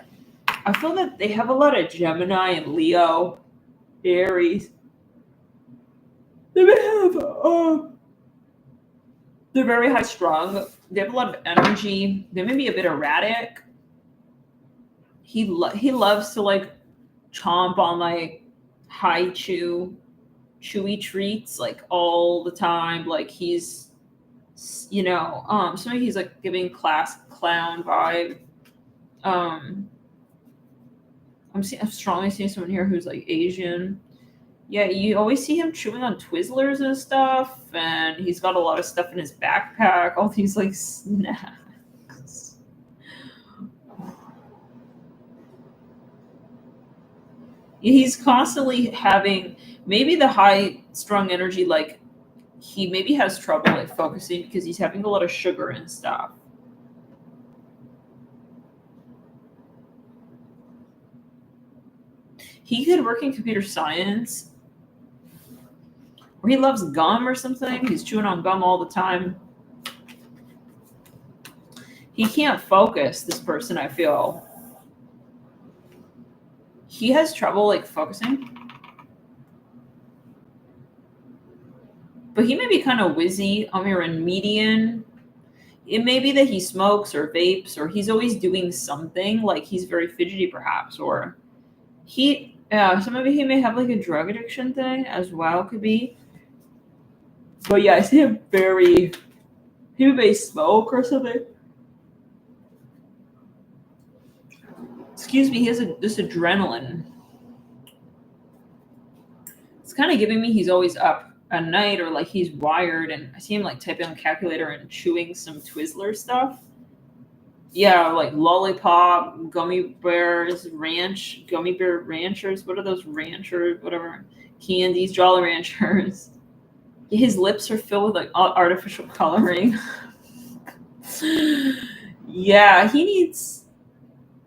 I feel that they have a lot of Gemini and Leo, Aries. They may have, they're very high strung. They have a lot of energy. They may be a bit erratic. He loves to like chomp on like high chewy treats like all the time. Like he's, you know, somebody he's like giving class clown vibe. I'm strongly seeing someone here who's like Asian. Yeah, you always see him chewing on Twizzlers and stuff, and he's got a lot of stuff in his backpack. All these like snacks. He's constantly having maybe the high strung energy, like he maybe has trouble like focusing because he's having a lot of sugar and stuff. He could work in computer science, or he loves gum or something. He's chewing on gum all the time. He can't focus, this person, I feel. He has trouble like focusing. But he may be kind of wizzy. You're in median. It may be that he smokes or vapes, or he's always doing something. Like he's very fidgety, perhaps, or so maybe he may have like a drug addiction thing as well. Could be. But yeah, I see him he may smoke or something. Excuse me, he has this adrenaline. It's kind of giving me he's always up at night, or like he's wired, and I see him like typing on a calculator and chewing some Twizzler stuff. Yeah, like lollipop, gummy bears, gummy bear ranchers. What are those ranchers? Whatever. Candies, Jolly Ranchers. His lips are filled with like artificial coloring. Yeah, he needs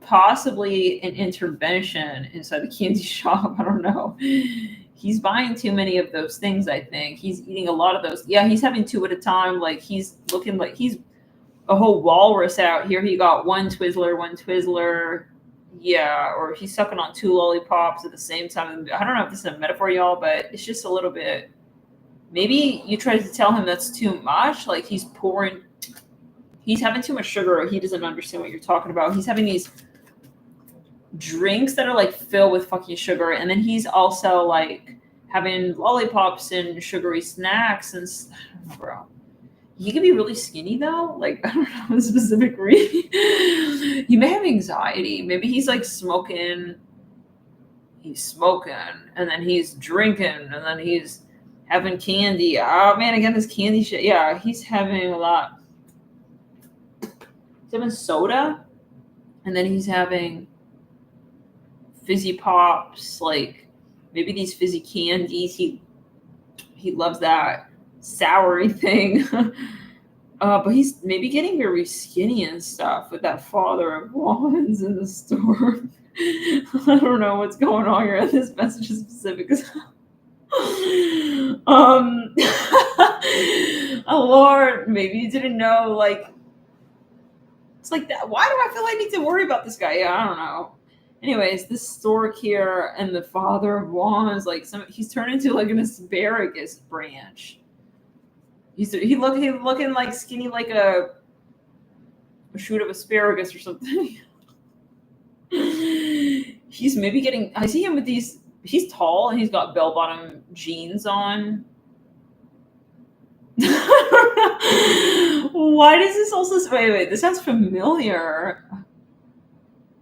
possibly an intervention inside the candy shop. I don't know. He's buying too many of those things, I think. He's eating a lot of those. Yeah, he's having two at a time. Like he's looking like he's a whole walrus out here. He got one Twizzler. Yeah, or he's sucking on two lollipops at the same time. I don't know if this is a metaphor, y'all, but it's just a little bit. Maybe you try to tell him that's too much. Like he's having too much sugar, or he doesn't understand what you're talking about. He's having these drinks that are like filled with fucking sugar, and then he's also like having lollipops and sugary snacks and I don't know, bro. He could be really skinny though. Like I don't know a specific read. He may have anxiety. Maybe he's like smoking. He's smoking, and then he's drinking, and then he's having candy. Oh man, again this candy shit. Yeah, he's having a lot. He's having soda, and then he's having fizzy pops, like maybe these fizzy candies. He loves that soury thing. But he's maybe getting very skinny and stuff with that Father of Wands in the store. I don't know what's going on here. This message is specific as oh Lord, maybe you didn't know, like it's like that. Why do I feel I need to worry about this guy? Yeah, I don't know. Anyways, this stork here and the Father of Wands, like he's turned into like an asparagus branch. He's looking like skinny, like a shoot of asparagus or something. He's maybe getting. I see him with these. He's tall and he's got bell-bottom jeans on. Why does this also? Wait. This sounds familiar.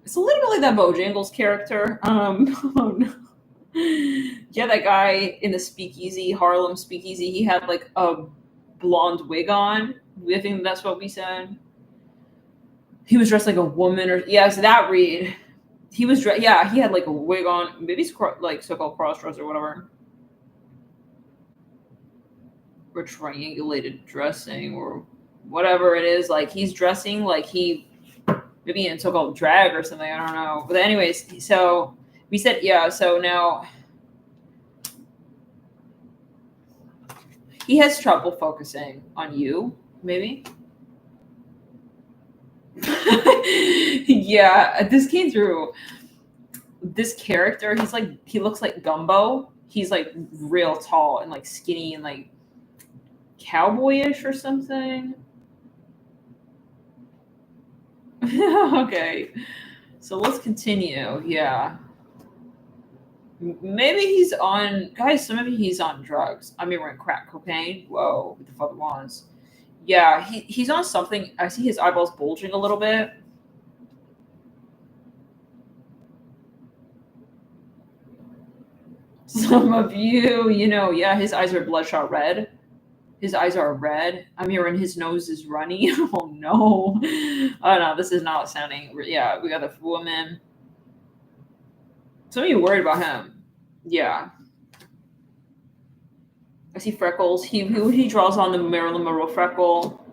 It's a little bit like that Bojangles character. Oh no. Yeah, that guy in the speakeasy, Harlem speakeasy, he had like a blonde wig on. I think that's what we said. He was dressed like a woman, or so that read. He was dressed. Yeah, he had like a wig on. Maybe it's like so-called cross-dress or whatever. Or triangulated dressing or whatever it is. Like he's dressing like he maybe in so-called drag or something. I don't know. But anyways, so we said so now he has trouble focusing on you, maybe. Yeah, this came through. This character, he looks like Gumbo. He's like real tall and like skinny and like cowboyish or something. Okay, so let's continue. Yeah. Maybe he's on, guys, some of you he's on drugs. I mean, we're in crack cocaine. Whoa, with the father wands. Yeah, he's on something. I see his eyeballs bulging a little bit. Some of you, yeah, his eyes are bloodshot red. His eyes are red. I'm hearing his nose is runny. Oh no. Oh no, this is not sounding. Yeah, we got the woman. Some of you worried about him. Yeah. I see freckles. He draws on the Marilyn Monroe freckle.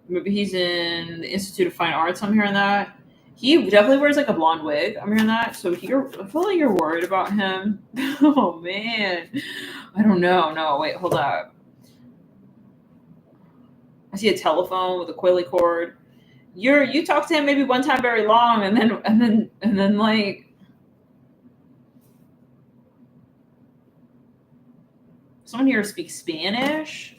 Maybe he's in the Institute of Fine Arts. I'm hearing that. He definitely wears like a blonde wig. I'm hearing that. So I feel like you're worried about him. Oh man, I don't know. No, wait, hold up. I see a telephone with a coily cord. You talk to him maybe one time very long, and then like someone here speaks Spanish.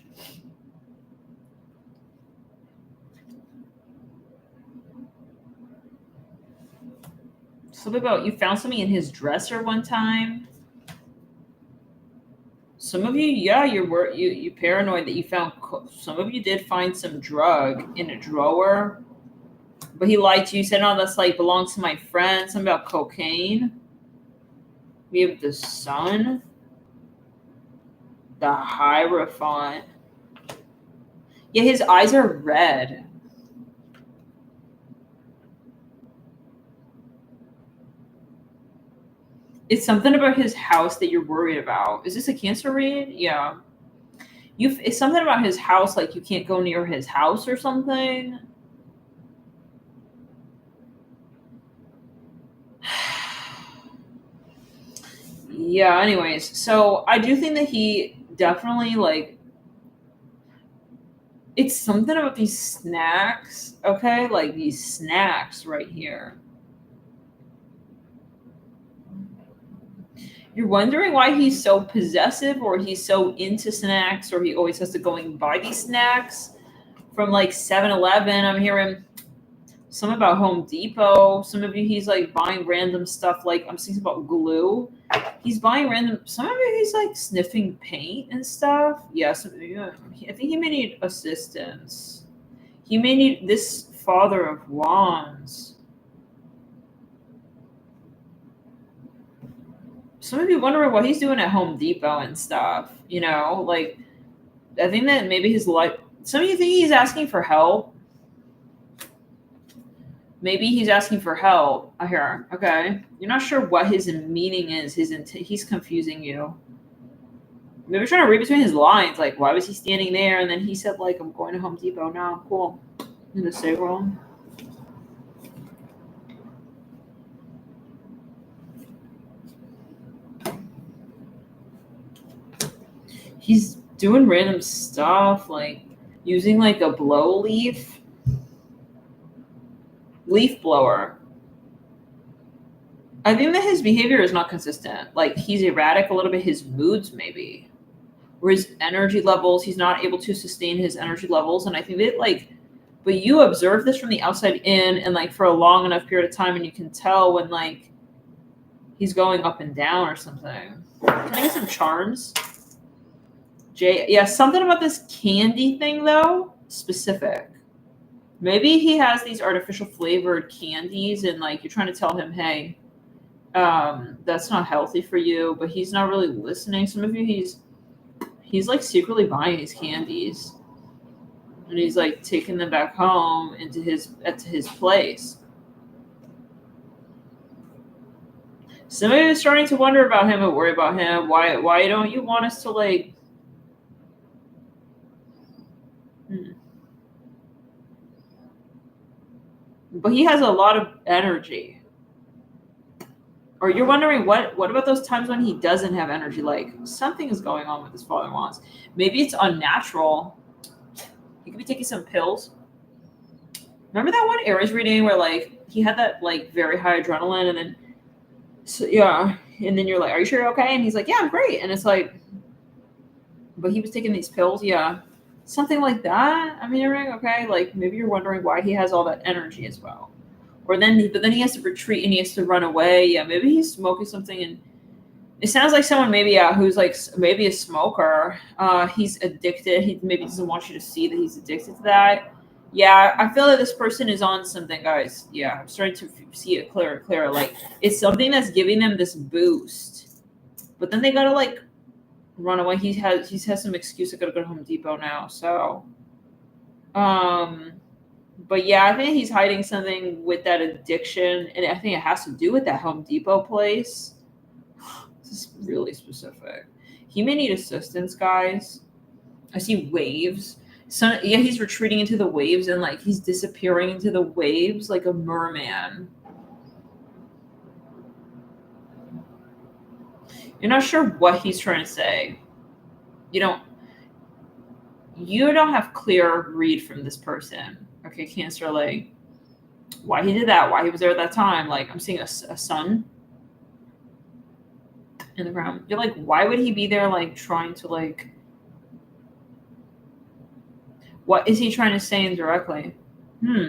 Something about you found something in his dresser one time. Some of you, yeah, you paranoid that you found. Some of you did find some drug in a drawer, but he lied to you. Said, "No, that's like belongs to my friend." Something about cocaine. We have the sun, the Hierophant. Yeah, his eyes are red. It's something about his house that you're worried about. Is this a Cancer read? Yeah. It's something about his house, like you can't go near his house or something. Yeah, anyways, so I do think that he definitely like it's something about these snacks, okay? Like these snacks right here. You're wondering why he's so possessive or he's so into snacks or he always has to go and buy these snacks from like 7-Eleven. I'm hearing some about Home Depot. Some of you, he's like buying random stuff. Like I'm seeing about glue. He's buying random. Some of you, he's like sniffing paint and stuff. Yes, yeah, I think he may need assistance. He may need this Father of Wands. Some of you wondering what he's doing at Home Depot and stuff. Like I think that maybe his life. Some of you think he's asking for help. Maybe he's asking for help. I hear. Okay, you're not sure what his meaning is. He's confusing you. Maybe trying to read between his lines. Like, why was he standing there? And then he said, like, I'm going to Home Depot now. Cool. In the save room. He's doing random stuff, like using like a blow leaf blower. I think that his behavior is not consistent. Like he's erratic a little bit. His moods maybe, or his energy levels. He's not able to sustain his energy levels, and I think that like, but you observe this from the outside in, and like for a long enough period of time, and you can tell when like he's going up and down or something. Can I get some charms? Yeah, something about this candy thing though, specific. Maybe he has these artificial flavored candies and like you're trying to tell him, hey, that's not healthy for you, but he's not really listening. Some of you he's like secretly buying these candies. And he's like taking them back home to his place. Some of you is starting to wonder about him and worry about him. Why don't you want us to like But he has a lot of energy. Or you're wondering what about those times when he doesn't have energy? Like something is going on with his father wants. Maybe it's unnatural. He could be taking some pills. Remember that one Aries reading where like he had that like very high adrenaline and then and then you're like, are you sure you're okay? And he's like, yeah, I'm great. And it's like, but he was taking these pills, yeah. Something like that. I mean, okay, like maybe you're wondering why he has all that energy as well. but then he has to retreat and he has to run away. Yeah, maybe he's smoking something, and it sounds like someone maybe who's like maybe a smoker. He's addicted. He maybe doesn't want you to see that he's addicted to that. Yeah, I feel that this person is on something, guys. Yeah, I'm starting to see it clearer. Like it's something that's giving them this boost, but then they gotta like run away. He has some excuse. I gotta go to Home Depot now. So, but yeah, I think he's hiding something with that addiction, and I think it has to do with that Home Depot place. This is really specific. He may need assistance, guys. I see waves. So yeah, he's retreating into the waves and like he's disappearing into the waves like a merman. You're not sure what he's trying to say. You don't have clear read from this person. Okay, Cancer, like why he did that, why he was there at that time. Like I'm seeing a sun in the ground. You're like, why would he be there like trying to like, what is he trying to say indirectly?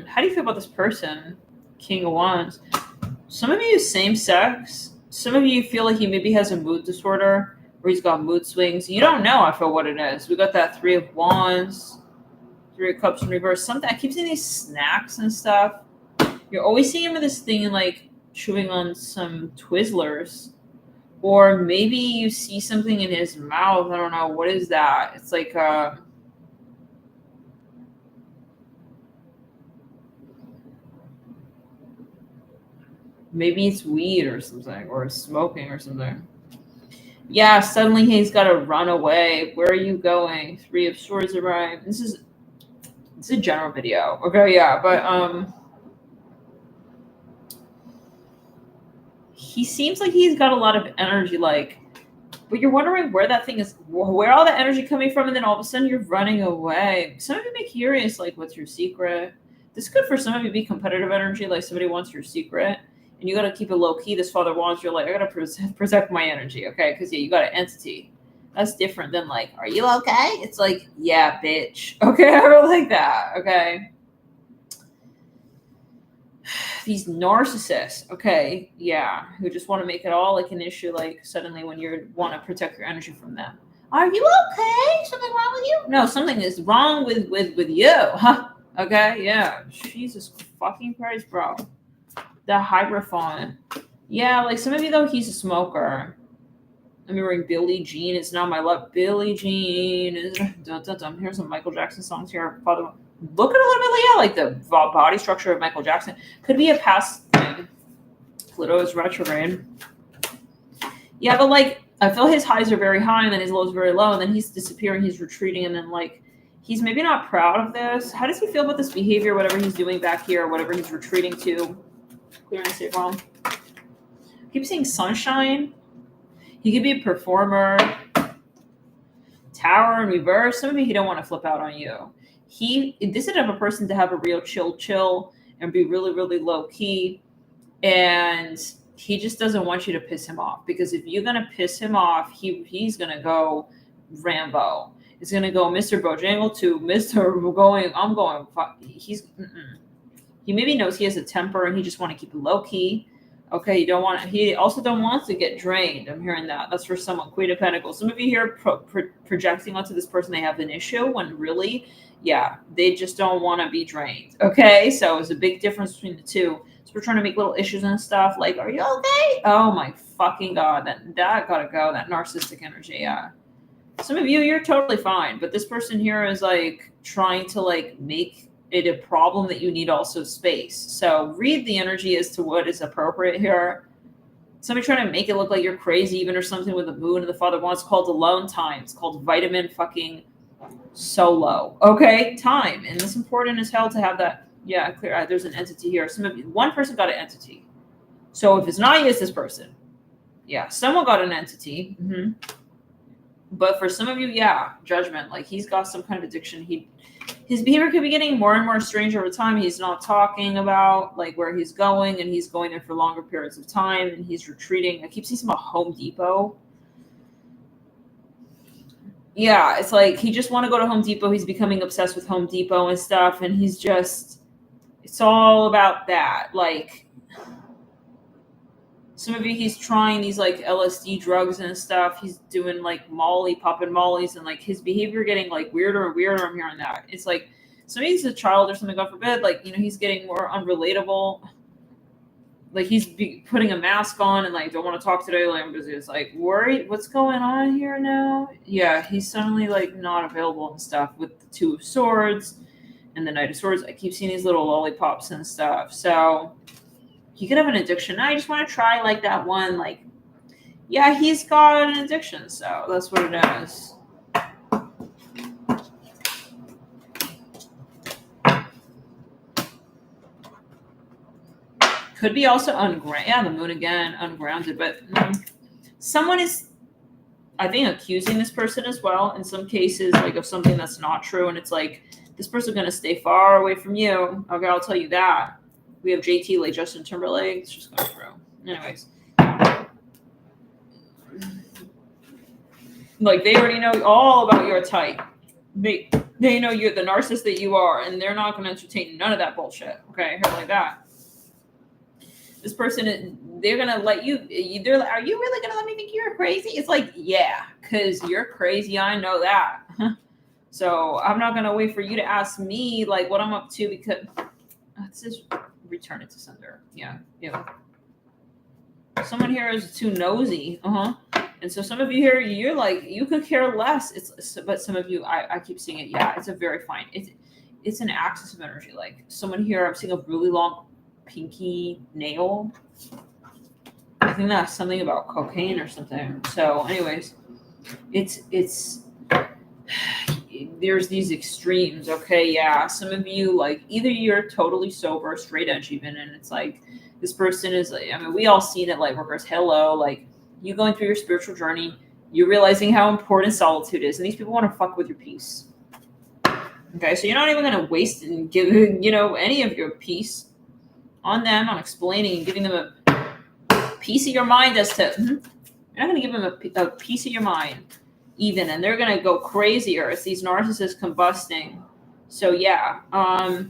How do you feel about this person? King of Wands. Some of you same sex. Some of you feel like he maybe has a mood disorder or he's got mood swings. You don't know, I feel, what it is. We got that 3 of Wands, 3 of Cups in reverse. Something I keep seeing these snacks and stuff. You're always seeing him with this thing like chewing on some Twizzlers. Or maybe you see something in his mouth. I don't know. What is that? It's like maybe it's weed or something, or smoking or something. Yeah, suddenly he's got to run away. Where are you going? 3 of Swords arrive. It's a general video. Okay, yeah, but he seems like he's got a lot of energy, like, but you're wondering where that thing is, where all that energy coming from, and then all of a sudden you're running away. Some of you may be curious, like, what's your secret? This could, for some of you, be competitive energy, like somebody wants your secret. And you got to keep it low key. This Father Wands, you're like, I got to protect my energy, okay? Because, yeah, you got an entity. That's different than, like, are you okay? It's like, yeah, bitch. Okay, I really like that, okay? These narcissists, okay, yeah, who just want to make it all, like, an issue, like, suddenly when you want to protect your energy from them. Are you okay? Something wrong with you? No, something is wrong with you, huh? Okay, yeah. Jesus fucking Christ, bro. The Hierophant. Yeah, like some of you, though, he's a smoker. I'm hearing Billie Jean. It's not my love. Billie Jean is dun, dun, dun. Here's some Michael Jackson songs here. Look at a little bit, yeah, like the body structure of Michael Jackson. Could be a past thing. Pluto is retrograde. Yeah, but like I feel his highs are very high and then his lows are very low, and then he's disappearing, he's retreating, and then like he's maybe not proud of this. How does he feel about this behavior, whatever he's doing back here, whatever he's retreating to? Clear and safe wrong. I keep seeing sunshine. He could be a performer. Tower in reverse. Some of you, he don't want to flip out on you. This is a person to have a real chill and be really, really low key. And he just doesn't want you to piss him off, because if you're gonna piss him off, he's gonna go Rambo. He's gonna go Mr. Bojangle to Mr. Going. I'm going. He maybe knows he has a temper and he just want to keep it low key. Okay, he also don't want to get drained. I'm hearing that. That's for someone. Queen of Pentacles. Some of you here projecting onto this person they have an issue when really, yeah, they just don't want to be drained. Okay, so it's a big difference between the two. So we're trying to make little issues and stuff. Like, are you okay? Oh my fucking God, that gotta go. That narcissistic energy, yeah. Some of you, you're totally fine, but this person here is like trying to like make it a problem that you need also space. So read the energy as to what is appropriate here. Somebody trying to make it look like you're crazy, even or something with the moon and the Father Wands. Called alone time. It's called vitamin fucking solo. Okay, time, and it's important as hell to have that. Yeah, clear. There's an entity here. One person got an entity. So if it's not you, it's this person. Yeah, someone got an entity. Mm-hmm. But for some of you, yeah, judgment. Like he's got some kind of addiction. His behavior could be getting more and more strange over time. He's not talking about like where he's going, and he's going there for longer periods of time, and he's retreating. I keep seeing some about Home Depot. Yeah, it's like he just want to go to Home Depot. He's becoming obsessed with Home Depot and stuff, and he's just It's all about that. Like, some of you, he's trying these like LSD drugs and stuff. He's doing like popping mollies, and like his behavior getting like weirder and weirder. I'm hearing that. It's like, so maybe he's a child or something, God forbid. Like, he's getting more unrelatable. Like, he's putting a mask on and like, don't want to talk today. Like, I'm busy. It's like, worried. What's going on here now? Yeah, he's suddenly like not available and stuff with the Two of Swords and the Knight of Swords. I keep seeing these little lollipops and stuff. So he could have an addiction. I just want to try like that one. Like, yeah, he's got an addiction. So that's what it is. Could be also ungrounded. Yeah, the moon again, ungrounded. But someone is, I think, accusing this person as well in some cases, like of something that's not true. And it's like, this person's going to stay far away from you. Okay, I'll tell you that. We have JT, like Justin Timberlake. It's just going through. Anyways. Like, they already know all about your type. They know you're the narcissist that you are, and they're not going to entertain none of that bullshit. Okay, I heard like that. This person, they're going to let you, they're like, are you really going to let me think you're crazy? It's like, yeah, because you're crazy. I know that. So I'm not going to wait for you to ask me, like, what I'm up to, because this is return it to sender. Yeah. Someone here is too nosy. And so some of you here, you're like, you could care less. But some of you, I keep seeing it. Yeah, it's a very fine. It's an axis of energy. Like, someone here, I'm seeing a really long pinky nail. I think that's something about cocaine or something. So anyways, it's there's these extremes. Okay, yeah, some of you, like, either you're totally sober, straight edge even, and it's like, this person is like, I mean, we all seen it, like, workers, hello, like, you going through your spiritual journey, you're realizing how important solitude is, and these people want to fuck with your peace. Okay, so you're not even going to waste and give any of your peace on them, on explaining and giving them a piece of your mind as to, you're not going to give them a piece of your mind even, and they're going to go crazier as these narcissists combusting. So yeah, let's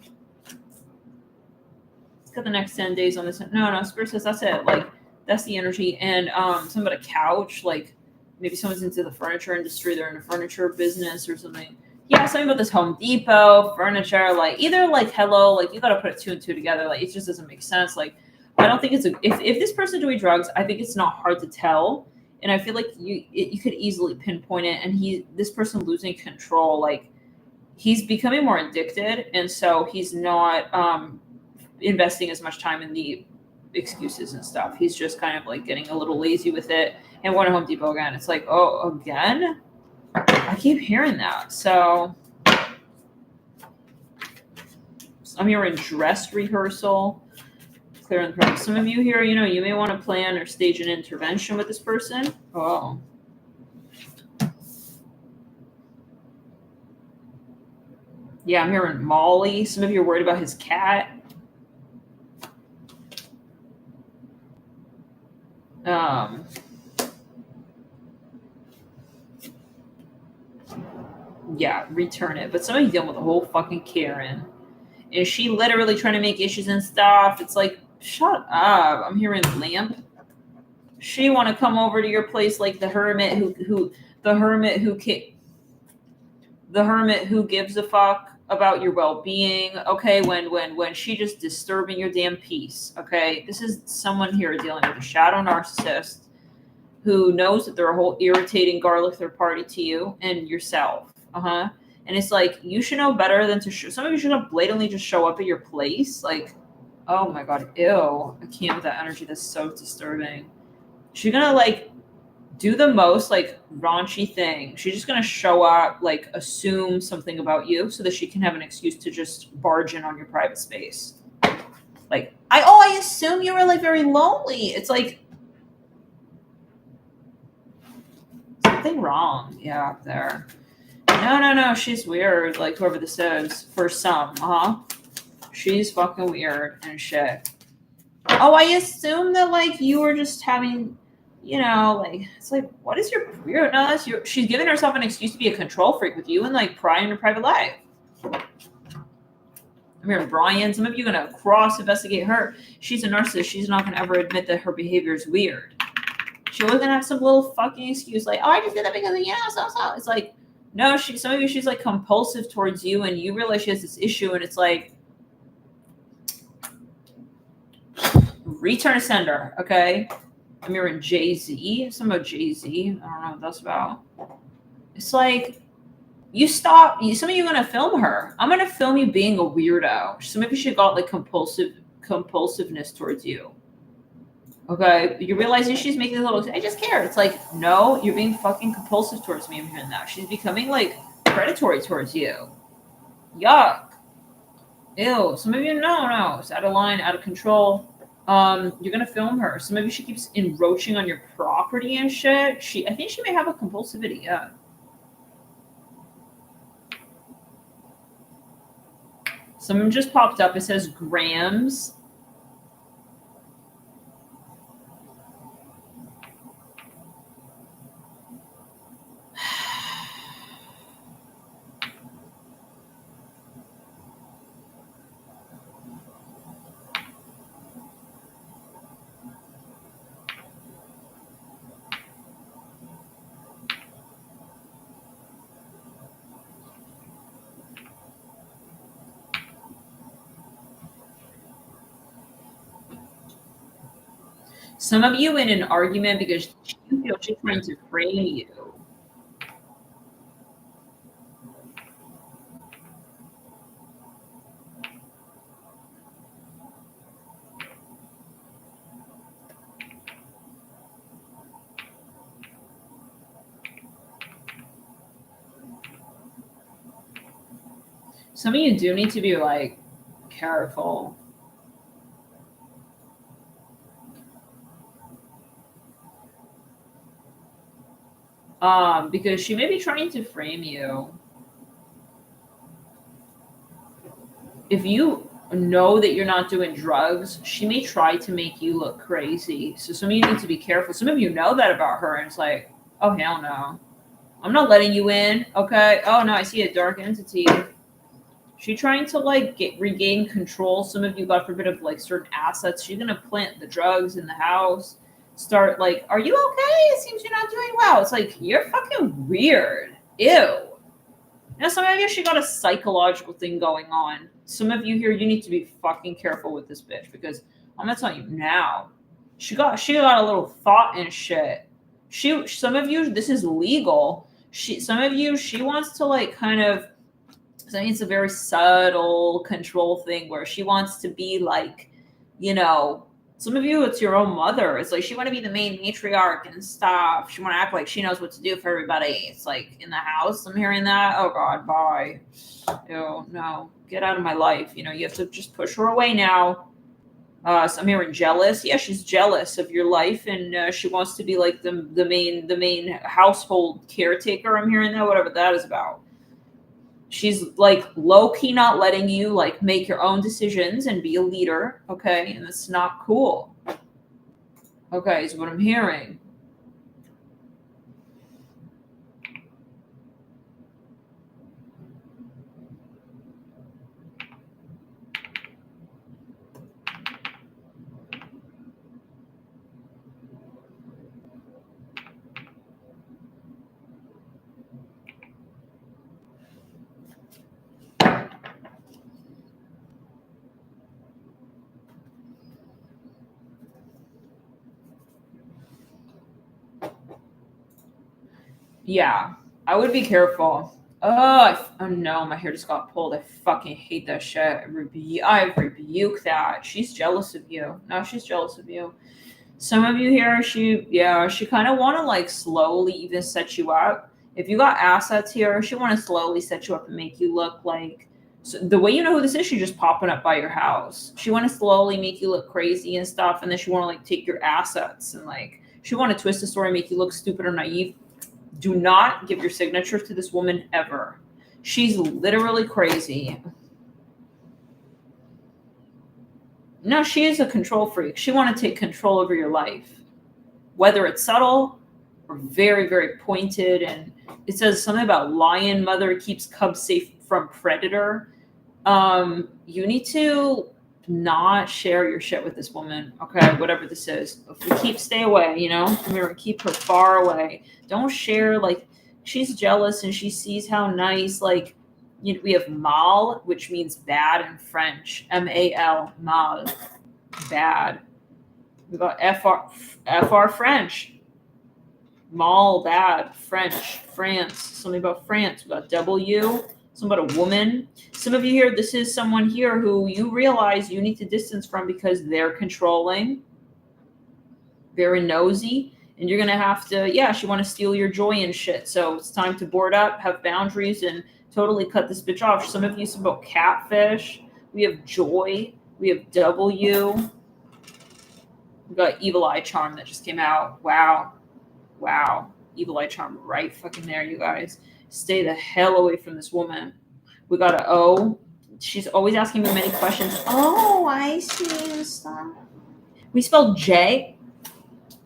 get the next 10 days on this. No, Spirit says that's it. Like, that's the energy. And something about a couch, like maybe someone's into the furniture industry, they're in a furniture business or something. Yeah, something about this Home Depot, furniture, like, either like, hello, like, you got to put 2 and 2 together. Like, it just doesn't make sense. Like, I don't think if this person doing drugs, I think it's not hard to tell. And I feel like you could easily pinpoint it. And this person losing control, like, he's becoming more addicted. And so he's not investing as much time in the excuses and stuff. He's just kind of like getting a little lazy with it. And going to Home Depot again. It's like, oh, again? I keep hearing that. So I'm hearing dress rehearsal, clearing the throat. Some of you here, you may want to plan or stage an intervention with this person. Oh. Yeah, I'm hearing Molly. Some of you are worried about his cat. Yeah, return it. But somebody's dealing with a whole fucking Karen. Is she literally trying to make issues and stuff? It's like, shut up. I'm hearing lamp. She want to come over to your place like the hermit who gives a fuck about your well-being. Okay, when she just disturbing your damn peace. Okay, this is someone here dealing with a shadow narcissist who knows that they're a whole irritating garlic third party to you and yourself. And it's like, you should know better than to some of you should have blatantly just show up at your place. Like, oh my god, ew, I can't with that energy. That's so disturbing. She's gonna like do the most like raunchy thing. She's just gonna show up, like assume something about you so that she can have an excuse to just barge in on your private space. Like, I assume you were like very lonely. It's like something wrong. Yeah, up there. No, she's weird. Like, whoever this is, for some, she's fucking weird and shit. Oh, I assume that like you were just having, like, it's like, what is your weird? No, that's your. She's giving herself an excuse to be a control freak with you and like pry in your private life. I'm hearing Brian. Some of you are going to cross-investigate her. She's a narcissist. She's not going to ever admit that her behavior is weird. She's always going to have some little fucking excuse like, oh, I just did that because of, so. It's like, no, some of you, she's like compulsive towards you, and you realize she has this issue, and it's like, return to sender, okay? I'm hearing Jay-Z. Something about Jay-Z. I don't know what that's about. It's like, you stop. Some of you are going to film her. I'm going to film you being a weirdo. Some of you should got like compulsiveness towards you. Okay? You're realizing she's making a little, I just care. It's like, no, you're being fucking compulsive towards me. I'm hearing that. She's becoming like predatory towards you. Yuck. Ew. Some of you, no. It's out of line, out of control. You're gonna film her. Some of you, she keeps encroaching on your property and shit. I think she may have a compulsivity, yeah. Someone just popped up. It says grams. Some of you in an argument because you feel she's trying to frame you. Some of you do need to be like careful. Because she may be trying to frame you. If you know that you're not doing drugs, she may try to make you look crazy. So some of you need to be careful. Some of you know that about her, and it's like, oh, hell no. I'm not letting you in, okay? Oh, no, I see a dark entity. She's trying to, like, regain control. Some of you, God forbid, of, like, certain assets. She's going to plant the drugs in the house. Start, like, are you okay? It seems you're not doing well. It's like, you're fucking weird. Ew. Now, some of you, she got a psychological thing going on. Some of you here, you need to be fucking careful with this bitch, because I'm gonna tell you now, she got a little thought and shit. Some of you, this is legal. Some of you, she wants to like kind of. I mean, it's a very subtle control thing where she wants to be like, you know. Some of you, it's your own mother. It's like she want to be the main matriarch and stuff. She want to act like she knows what to do for everybody. It's like in the house. I'm hearing that. Oh God, bye. Ew, no, get out of my life. You know, you have to just push her away now. So I'm hearing jealous. Yeah, she's jealous of your life, and she wants to be like the main household caretaker. I'm hearing that. Whatever that is about. She's like low-key not letting you like make your own decisions and be a leader, okay? And that's not cool. Okay, is what I'm hearing. Yeah, I would be careful. Oh no, my hair just got pulled. I fucking hate that shit. I rebuke that. She's jealous of you. No, she's jealous of you. Some of you here, she kind of want to like slowly even set you up. If you got assets here, she want to slowly set you up and make you look like. So the way you know who this is, she's just popping up by your house. She want to slowly make you look crazy and stuff, and then she want to like take your assets and like she want to twist the story, make you look stupid or naive. Do not give your signature to this woman ever. She's literally crazy. No, she is a control freak. She want to take control over your life, whether it's subtle or very, very pointed. And it says something about lion mother keeps cubs safe from predator. You need to not share your shit with this woman, okay? Whatever this is. If we stay away, you know? We're keep her far away. Don't share, like, she's jealous and she sees how nice, like, we have mal, which means bad in French. M-A-L, mal, bad. We got FR French. Mal, bad, French, France. Something about France. We got W, something about a woman. Some of you here, this is someone here who you realize you need to distance from because they're controlling, very nosy, and you're going to have to, yeah, she want to steal your joy and shit. So it's time to board up, have boundaries, and totally cut this bitch off. Some of you, some about catfish. We have joy. We have W. We got evil eye charm that just came out. Wow. Wow. Evil eye charm right fucking there, you guys. Stay the hell away from this woman. We got an O. She's always asking me many questions. Oh, I see stuff. We spelled J.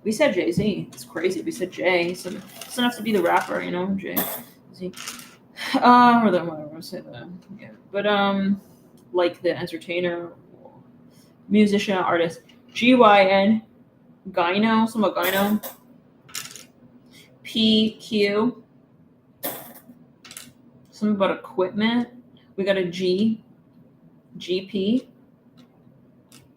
We said Jay-Z. It's crazy. We said J. So it doesn't have to be the rapper, you know, Jay-Z. Or the whatever, say that. Yeah. But like the entertainer, musician, artist. G-Y-N. Gyno. Some about gyno. PQ. Something about equipment. We got a G. GP.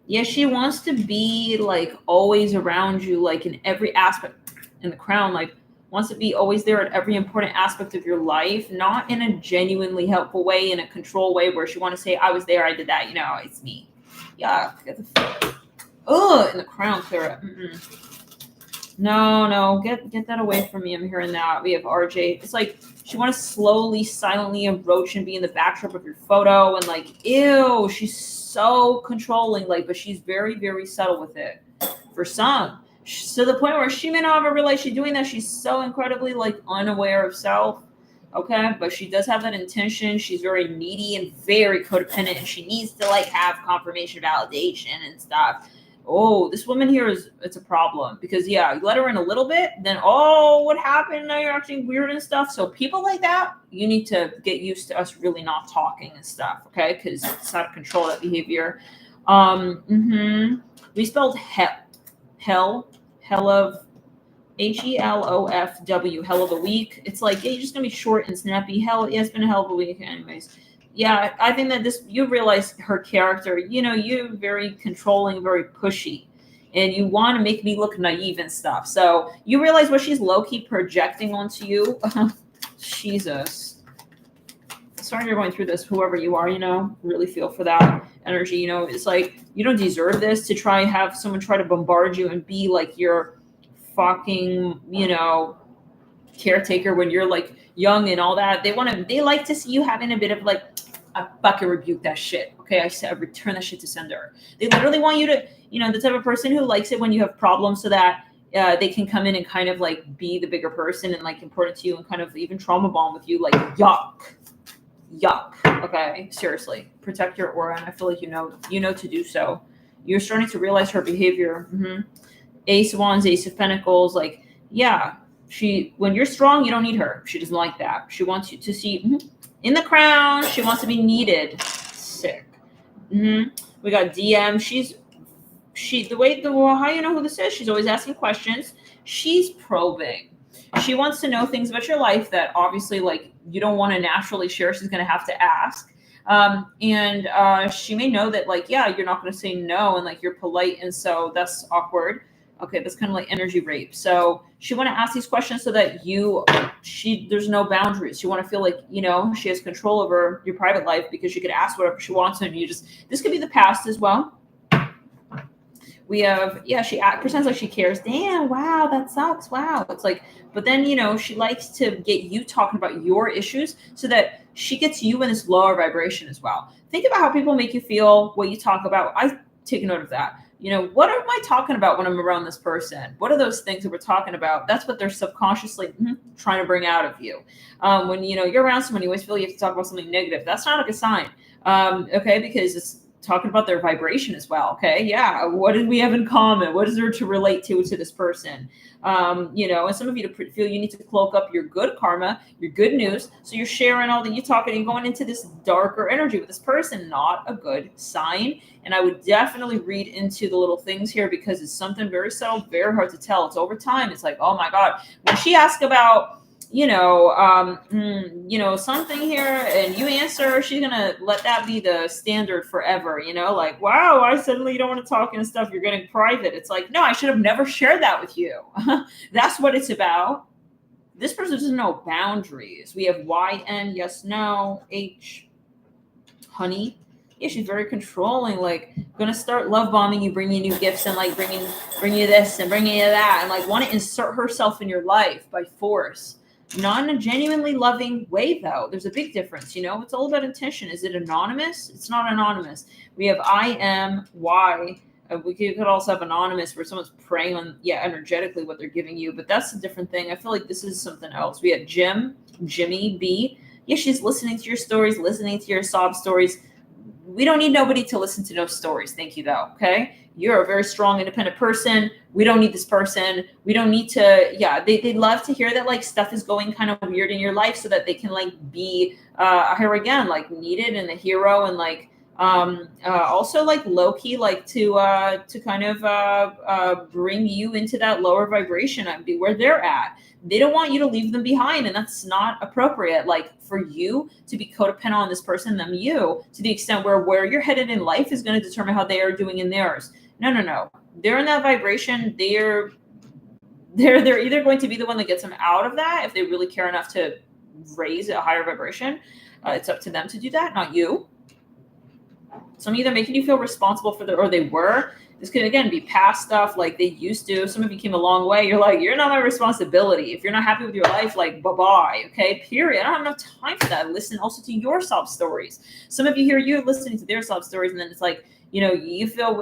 Yeah, she wants to be like always around you, like in every aspect. In the crown, like wants to be always there at every important aspect of your life, not in a genuinely helpful way, in a control way where she want to say, I was there, I did that, you know, it's me. Yeah, get the fuck. Ugh, in the crown, Clara. No, get that away from me. I'm hearing that. We have RJ. It's like she want to slowly, silently approach and be in the backdrop of your photo, and like, ew, she's so controlling, like, but she's very, very subtle with it. For some, to the point where she may not ever realize she's doing that. She's so incredibly like unaware of self. Okay, but she does have that intention. She's very needy and very codependent, and she needs to like have confirmation, validation, and stuff. Oh, this woman here it's a problem because yeah, you let her in a little bit, then oh, what happened? Now you're acting weird and stuff. So people like that, you need to get used to us really not talking and stuff, okay? Because it's out of control, that behavior. We spelled hell of HELOFW, hell of a week. It's like, yeah, you're just gonna be short and snappy. Hell, yeah, it's been a hell of a week, anyways. Yeah, I think that you realize her character, you know, you're very controlling, very pushy, and you want to make me look naive and stuff. So you realize what she's low-key projecting onto you. Jesus. Sorry you're going through this, whoever you are, you know, really feel for that energy. You know, it's like, you don't deserve this to try and have someone try to bombard you and be like your fucking, you know, caretaker when you're like young and all that. They like to see you having a bit of like, I fucking rebuke that shit. Okay, I said return that shit to sender. They literally want you to, you know, the type of person who likes it when you have problems so that they can come in and kind of like be the bigger person and like important to you and kind of even trauma bond with you. Like yuck. Okay, seriously, protect your aura, and I feel like you know to do so. You're starting to realize her behavior. Ace of Wands, Ace of Pentacles, like yeah. When you're strong, you don't need her. She doesn't like that. She wants you to see in the crown. She wants to be needed. Sick. We got DM. How you know who this is? She's always asking questions. She's probing. She wants to know things about your life that obviously like you don't want to naturally share. She's going to have to ask. And she may know that like, yeah, you're not going to say no. And like, you're polite. And so that's awkward. Okay, that's kind of like energy rape. So she want to ask these questions so that there's no boundaries. She want to feel like, you know, she has control over your private life because she could ask whatever she wants and this could be the past as well. We have, yeah, she pretends like she cares. Damn, wow, that sucks. Wow. It's like, but then, you know, she likes to get you talking about your issues so that she gets you in this lower vibration as well. Think about how people make you feel, what you talk about. I take note of that. You know, what am I talking about when I'm around this person? What are those things that we're talking about? That's what they're subconsciously trying to bring out of you. When, you know, you're around someone, you always feel you have to talk about something negative. That's not like a sign. Okay, because talking about their vibration as well. Okay. Yeah. What did we have in common? What is there to relate to this person? And some of you feel you need to cloak up your good karma, your good news. So you're sharing all that you're talking and going into this darker energy with this person, not a good sign. And I would definitely read into the little things here because it's something very subtle, very hard to tell. It's over time. It's like, oh my God, when she asked about, something here and you answer, she's going to let that be the standard forever, like, wow, I suddenly don't want to talk and stuff. You're getting private. It's like, no, I should have never shared that with you. That's what it's about. This person doesn't know boundaries. We have YN, yes, no, H, honey. Yeah, she's very controlling, like gonna start love bombing you, bring you new gifts and like bring you this and bring you that and like want to insert herself in your life by force. Not in a genuinely loving way, though. There's a big difference, It's all about intention. Is it anonymous? It's not anonymous. We have IMY. We could also have anonymous where someone's preying on, energetically what they're giving you. But that's a different thing. I feel like this is something else. We have Jimmy, B. Yeah, she's listening to your stories, listening to your sob stories. We don't need nobody to listen to those stories. Thank you, though. Okay. You're a very strong, independent person. We don't need this person. We don't need to, they love to hear that like stuff is going kind of weird in your life so that they can like be here again, like needed and the hero and like also like low key, like to kind of bring you into that lower vibration and be where they're at. They don't want you to leave them behind, and that's not appropriate. Like for you to be codependent on this person, them you, to the extent where you're headed in life is going to determine how they are doing in theirs. No. They're in that vibration. They're either going to be the one that gets them out of that if they really care enough to raise a higher vibration. It's up to them to do that, not you. Some of you, they're making you feel responsible for or they were. This could, again, be past stuff like they used to. Some of you came a long way. You're like, you're not my responsibility. If you're not happy with your life, like, bye-bye, okay? Period. I don't have enough time for that. Listen also to your sob stories. Some of you here, you're listening to their sob stories, and then it's like, you feel,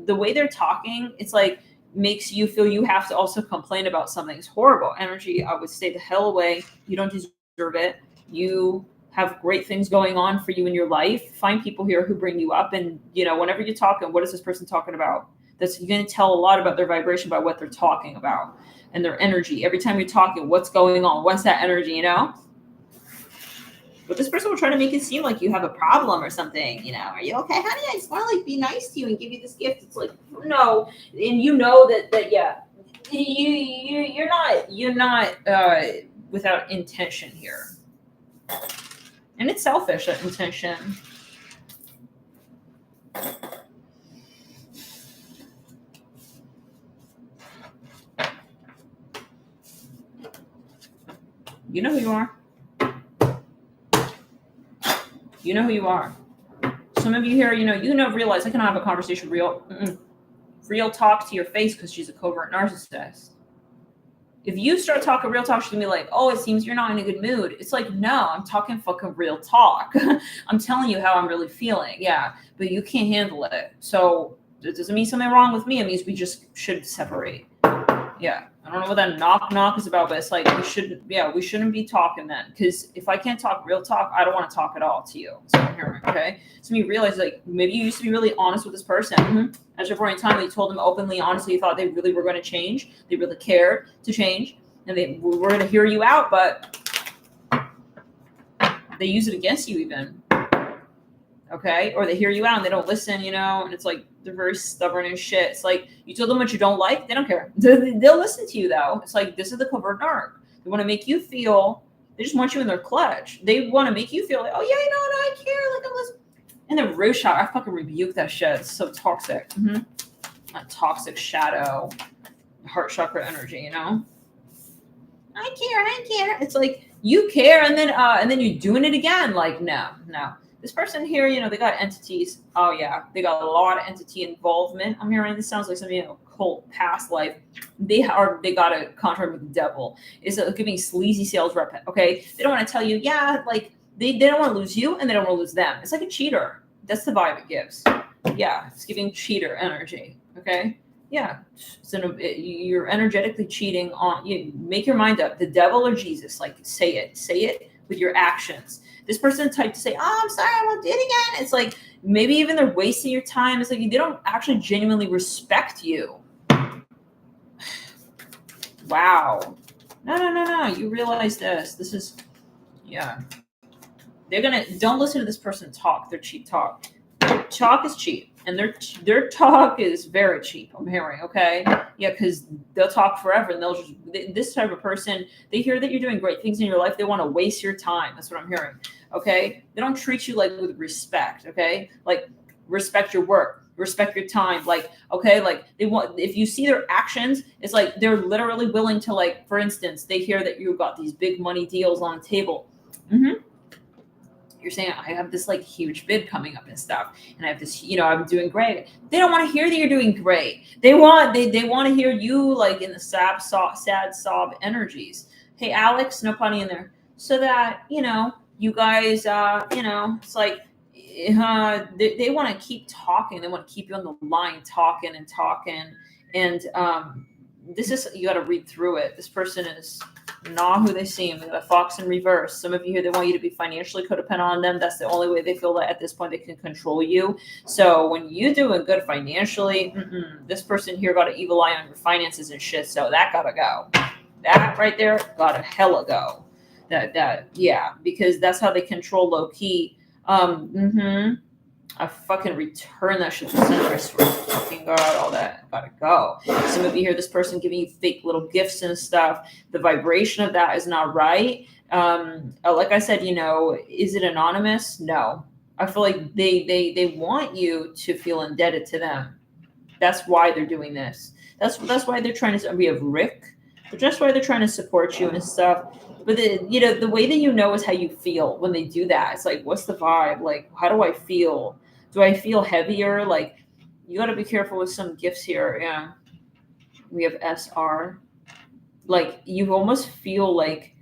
the way they're talking, it's like, makes you feel you have to also complain about something. It's horrible energy. I would stay the hell away. You don't deserve it. You have great things going on for you in your life. Find people here who bring you up, and whenever you're talking, what is this person talking about? You're going to tell a lot about their vibration by what they're talking about and their energy. Every time you're talking, what's going on? What's that energy? But this person will try to make it seem like you have a problem or something. Are you okay, honey? I just want to like be nice to you and give you this gift. It's like, no, and you're not without intention here. And it's selfish, that intention. You know who you are. You know who you are. Some of you here, realize I cannot have a conversation real talk to your face because she's a covert narcissist. If you start talking real talk, she's going to be like, oh, it seems you're not in a good mood. It's like, no, I'm talking fucking real talk. I'm telling you how I'm really feeling. Yeah, but you can't handle it. So it doesn't mean something wrong with me. It means we just should separate. Yeah, I don't know what that knock is about, but it's like we shouldn't be talking then. Because if I can't talk real talk, I don't want to talk at all to you. So I'm hearing, okay? So you realize like maybe you used to be really honest with this person. Mm-hmm. At your point in time, you told them openly, honestly, you thought they really were going to change. They really cared to change, and they were going to hear you out, but they use it against you even. Okay, or they hear you out and they don't listen, and it's like they're very stubborn and shit. It's like you told them what you don't like, they don't care. They'll listen to you though. It's like this is the covert narc. They want to make you feel. They just want you in their clutch. They want to make you feel like, oh yeah, I care. Like I'm listening. And the root shot, I fucking rebuke that shit. It's so toxic. Mm-hmm. That toxic shadow, heart chakra energy. I care. It's like you care, and then you're doing it again. Like no. This person here, they got entities. Oh yeah, they got a lot of entity involvement. I'm hearing this sounds like some cult past life. They got a contract with the devil. It's giving sleazy sales rep. Okay, they don't want to tell you. Yeah, like they don't want to lose you, and they don't want to lose them. It's like a cheater. That's the vibe it gives. Yeah, it's giving cheater energy. Okay. Yeah, so you're energetically cheating on. You make your mind up. The devil or Jesus. Like say it with your actions. This person type to say, oh, I'm sorry, I won't do it again. It's like, maybe even they're wasting your time. It's like, they don't actually genuinely respect you. Wow. No. You realize this. This is, yeah. Don't listen to this person talk. They're cheap talk. Talk is cheap. And their talk is very cheap, I'm hearing, okay? Yeah, because they'll talk forever, and this type of person, they hear that you're doing great things in your life, they want to waste your time. That's what I'm hearing, okay? They don't treat you like with respect, okay? Like, respect your work, respect your time, like, okay, like, they want, if you see their actions, it's like they're literally willing to, like, for instance, they hear that you've got these big money deals on the table. You're saying, I have this like huge bid coming up and stuff, and I have this, I'm doing great. They don't want to hear that you're doing great. They want to hear you like in the sad sob energies. Hey, Alex, no punny in there. So that, you guys, it's like, they want to keep talking. They want to keep you on the line talking. And this is, you got to read through it. This person is not who they seem. They got a fox in reverse. Some of you here, they want you to be financially codependent on them. That's the only way they feel that at this point they can control you. So when you're doing good financially, this person here got an evil eye on your finances and shit. So that gotta go. That right there gotta hella go. Yeah, because that's how they control low key. I fucking return that shit to center. I swear to fucking God, all that gotta go. Some of you hear this person giving you fake little gifts and stuff. The vibration of that is not right. Like I said, is it anonymous? No. I feel like they want you to feel indebted to them. That's why they're doing this. That's why they're trying to. We have Rick. But just why they're trying to support you and stuff. But the way that is how you feel when they do that. It's like, what's the vibe? Like, how do I feel? Do I feel heavier? Like, you got to be careful with some gifts here. Yeah. We have SR. Like, you almost feel like,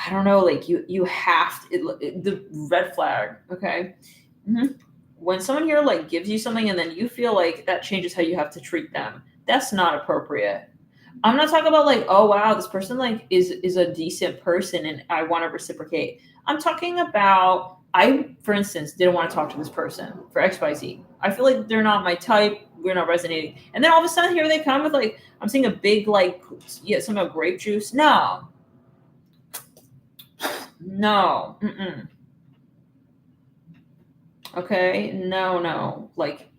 I don't know, like you have to, the red flag. Okay. When someone here like gives you something and then you feel like that changes how you have to treat them, that's not appropriate. I'm not talking about like, oh wow, this person like is a decent person and I want to reciprocate. I'm talking about, I, for instance, didn't want to talk to this person for XYZ. I feel like they're not my type. We're not resonating. And then all of a sudden here they come with like, I'm seeing a big like, some of grape juice. No. Okay. No. Like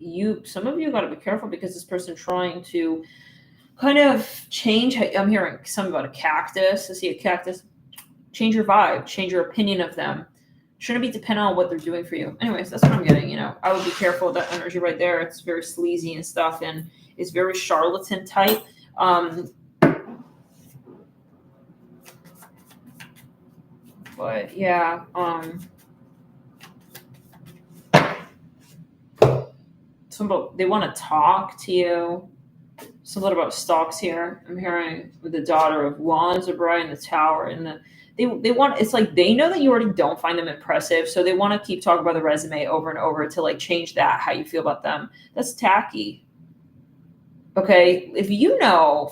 some of you got to be careful because this person trying to kind of change. I'm hearing something about a cactus. I see a cactus. Change your vibe, change your opinion of them. Shouldn't be dependent on what they're doing for you. Anyways, that's what I'm getting. I would be careful with that energy right there. It's very sleazy and stuff, and it's very charlatan type. But yeah, they want to talk to you. Something about stocks here. I'm hearing with the Daughter of Wands, Abra, in the Tower, and they want. It's like they know that you already don't find them impressive, so they want to keep talking about the resume over and over to like change that how you feel about them. That's tacky. Okay, if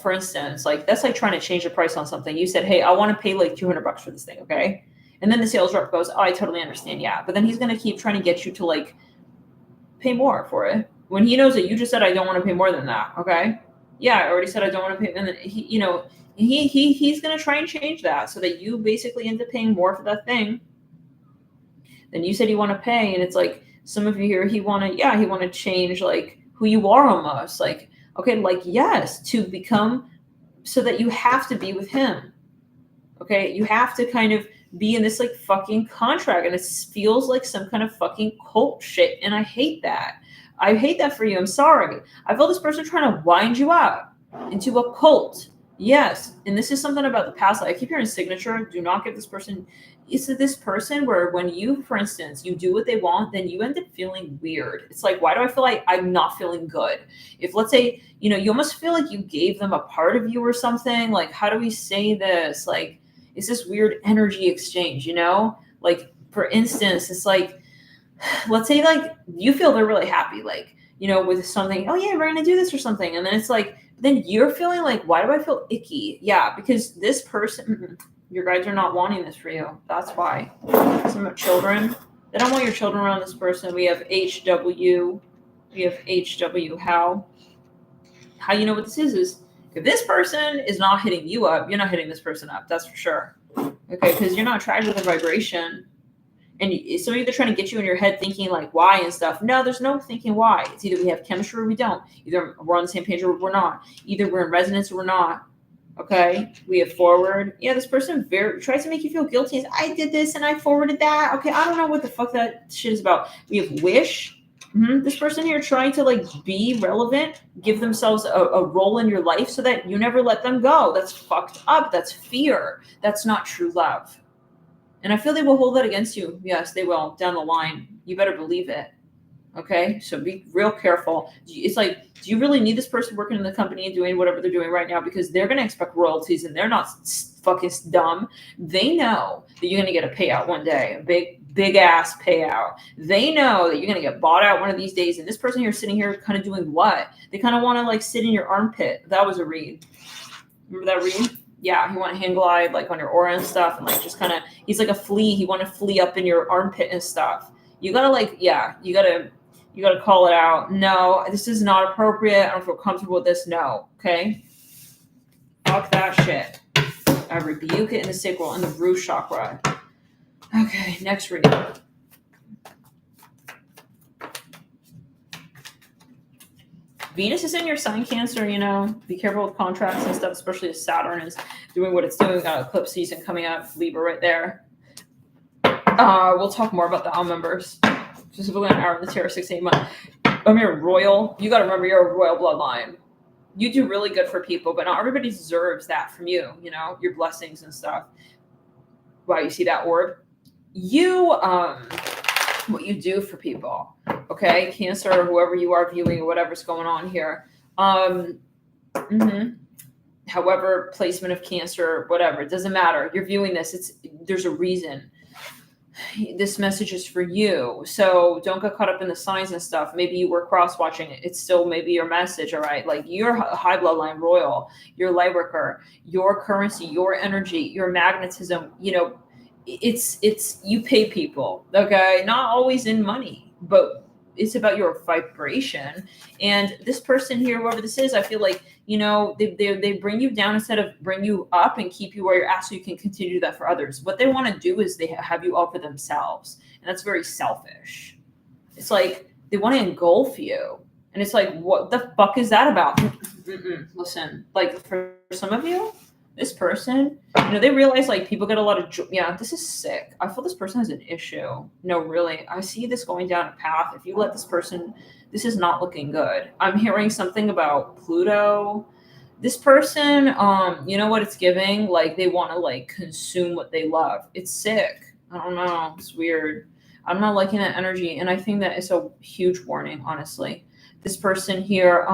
for instance, like that's like trying to change the price on something. You said, hey, I want to pay like $200 for this thing, okay? And then the sales rep goes, oh, I totally understand, yeah. But then he's gonna keep trying to get you to like pay more for it when he knows that you just said I don't want to pay more than that, okay? Yeah, I already said I don't want to pay. And then he's going to try and change that so that you basically end up paying more for that thing than you said you want to pay. And it's like some of you here, he want to change like who you are almost like, okay, like, yes, to become so that you have to be with him. Okay. You have to kind of be in this like fucking contract, and it feels like some kind of fucking cult shit. And I hate that. I hate that for you. I'm sorry. I feel this person trying to wind you up into a cult. Yes. And this is something about the past. I keep hearing signature. Do not give this person. It's this person where when you, for instance, you do what they want, then you end up feeling weird. It's like, why do I feel like I'm not feeling good? If let's say, you almost feel like you gave them a part of you or something. Like, how do we say this? Like, it's this weird energy exchange, Like, for instance, it's like, let's say like you feel they're really happy, like, with something, oh yeah, we're going to do this or something. And then it's like, then you're feeling like, why do I feel icky? Yeah, because this person, Your guides are not wanting this for you. That's why. Some children. They don't want your children around this person. We have HW. We have HW. How you know what this is if this person is not hitting you up, you're not hitting this person up. That's for sure. Okay, because you're not attracted to the vibration. And some of you, they're trying to get you in your head thinking like why and stuff. No, there's no thinking why. It's either we have chemistry or we don't. Either we're on the same page or we're not. Either we're in resonance or we're not. Okay, we have forward. Yeah, this person tries to make you feel guilty. I did this and I forwarded that. Okay, I don't know what the fuck that shit is about. We have wish. This person here trying to like be relevant, give themselves a role in your life so that you never let them go. That's fucked up. That's fear. That's not true love. And I feel they will hold that against you. Yes, they will down the line. You better believe it. Okay, so be real careful. It's like, do you really need this person working in the company and doing whatever they're doing right now? Because they're going to expect royalties and they're not fucking dumb. They know that you're going to get a payout one day, a big ass payout. They know that you're going to get bought out one of these days. And this person here sitting here kind of doing what? They kind of want to like sit in your armpit. That was a read. Remember that read? Yeah, he want to hand glide like on your aura and stuff. And like just kind of, he's like a flea. He want to flee up in your armpit and stuff. You got to like, yeah, you got to call it out. No, this is not appropriate. I don't feel comfortable with this. No. Okay. Fuck that shit. I rebuke it in the sacral and the root chakra. Okay. Next reading. Venus is in your sign, Cancer, you know, be careful with contracts and stuff, especially if Saturn is doing what it's doing. Got eclipse season coming up, Libra right there. We'll talk more about the owl members, specifically on our in the Tarot 6-8 month. You're royal. You got to remember you're a royal bloodline. You do really good for people, but not everybody deserves that from you, you know, your blessings and stuff. Wow, you see that orb? You, what you do for people, okay? Cancer, or whoever you are viewing or whatever's going on here. However, placement of Cancer, whatever, it doesn't matter. You're viewing this. There's a reason. This message is for you. So don't get caught up in the signs and stuff. Maybe you were cross-watching it. It's still maybe your message, all right? Like you're a high bloodline royal, your light worker, your currency, your energy, your magnetism, you know, it's you pay people, okay? Not always in money, but it's about your vibration. And this person here, whoever this is, I feel like, you know, they bring you down instead of bring you up and keep you where you're at so you can continue to do that for others. What they want to do is they have you all for themselves. And that's very selfish. It's like they want to engulf you. And it's like, what the fuck is that about? Listen, like for some of you, this person, you know, they realize like people get a lot of yeah, this is sick. I feel this person has an issue. No, really. I see this going down a path. If you let this person, this is not looking good. I'm hearing something about Pluto. This person, you know what it's giving? Like they want to like consume what they love. It's sick. I don't know. It's weird. I'm not liking that energy. And I think that it's a huge warning, honestly. This person here,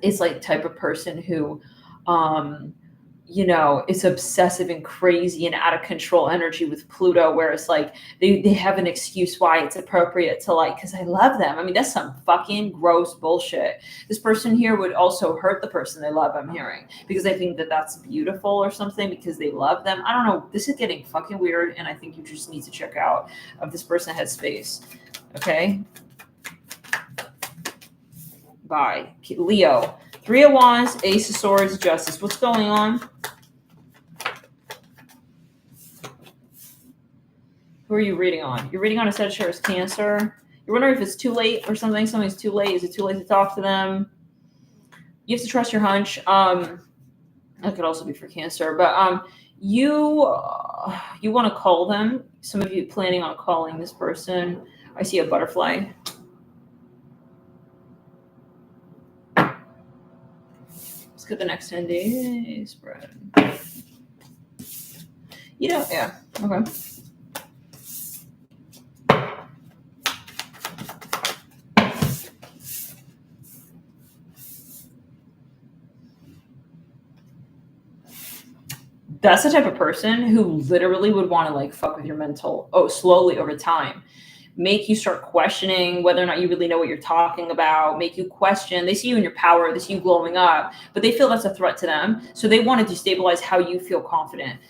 is like type of person who, you know, it's obsessive and crazy and out of control energy with Pluto, where it's like they have an excuse why it's appropriate to like, because I love them. I mean, that's some fucking gross bullshit. This person here would also hurt the person they love, I'm hearing, because I think that that's beautiful or something because they love them. I don't know. This is getting fucking weird, and I think you just need to check out if this person has space. Okay? Bye. Leo. 3 of Wands, Ace of Swords, Justice. What's going on? Who are you reading on? You're reading on a Sagittarius, Cancer. You're wondering if it's too late or something. Something's too late. Is it too late to talk to them? You have to trust your hunch. That could also be for Cancer. But you want to call them. Some of you planning on calling this person. I see a butterfly. Let's get the next 10 days spread. You know, yeah. Okay. That's the type of person who literally would want to like fuck with your mental slowly over time. make you start questioning whether or not you really know what you're talking about, make you question. They see you in your power, they see you glowing up, but they feel that's a threat to them. So they want to destabilize how you feel confident.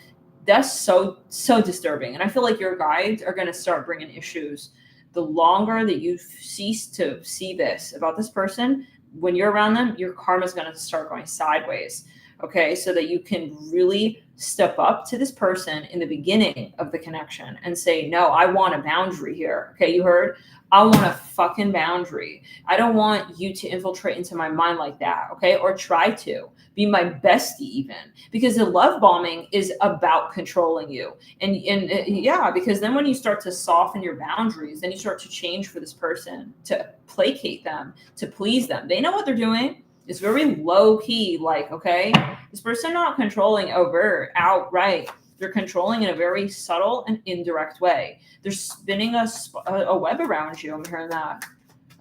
That's so disturbing. And I feel like your guides are going to start bringing issues. The longer that you cease to see this about this person, when you're around them, your karma is going to start going sideways. Okay, so that you can really step up to this person in the beginning of the connection and say, no, I want a boundary here. Okay, you heard? I want a fucking boundary. I don't want you to infiltrate into my mind like that. Okay, or try to be my bestie even, because the love bombing is about controlling you. And yeah, because then when you start to soften your boundaries, then you start to change for this person, to placate them, to please them. They know what they're doing. It's very low key, like, okay, this person not controlling overt, outright. They're controlling in a very subtle and indirect way. They're spinning a web around you. I'm hearing that.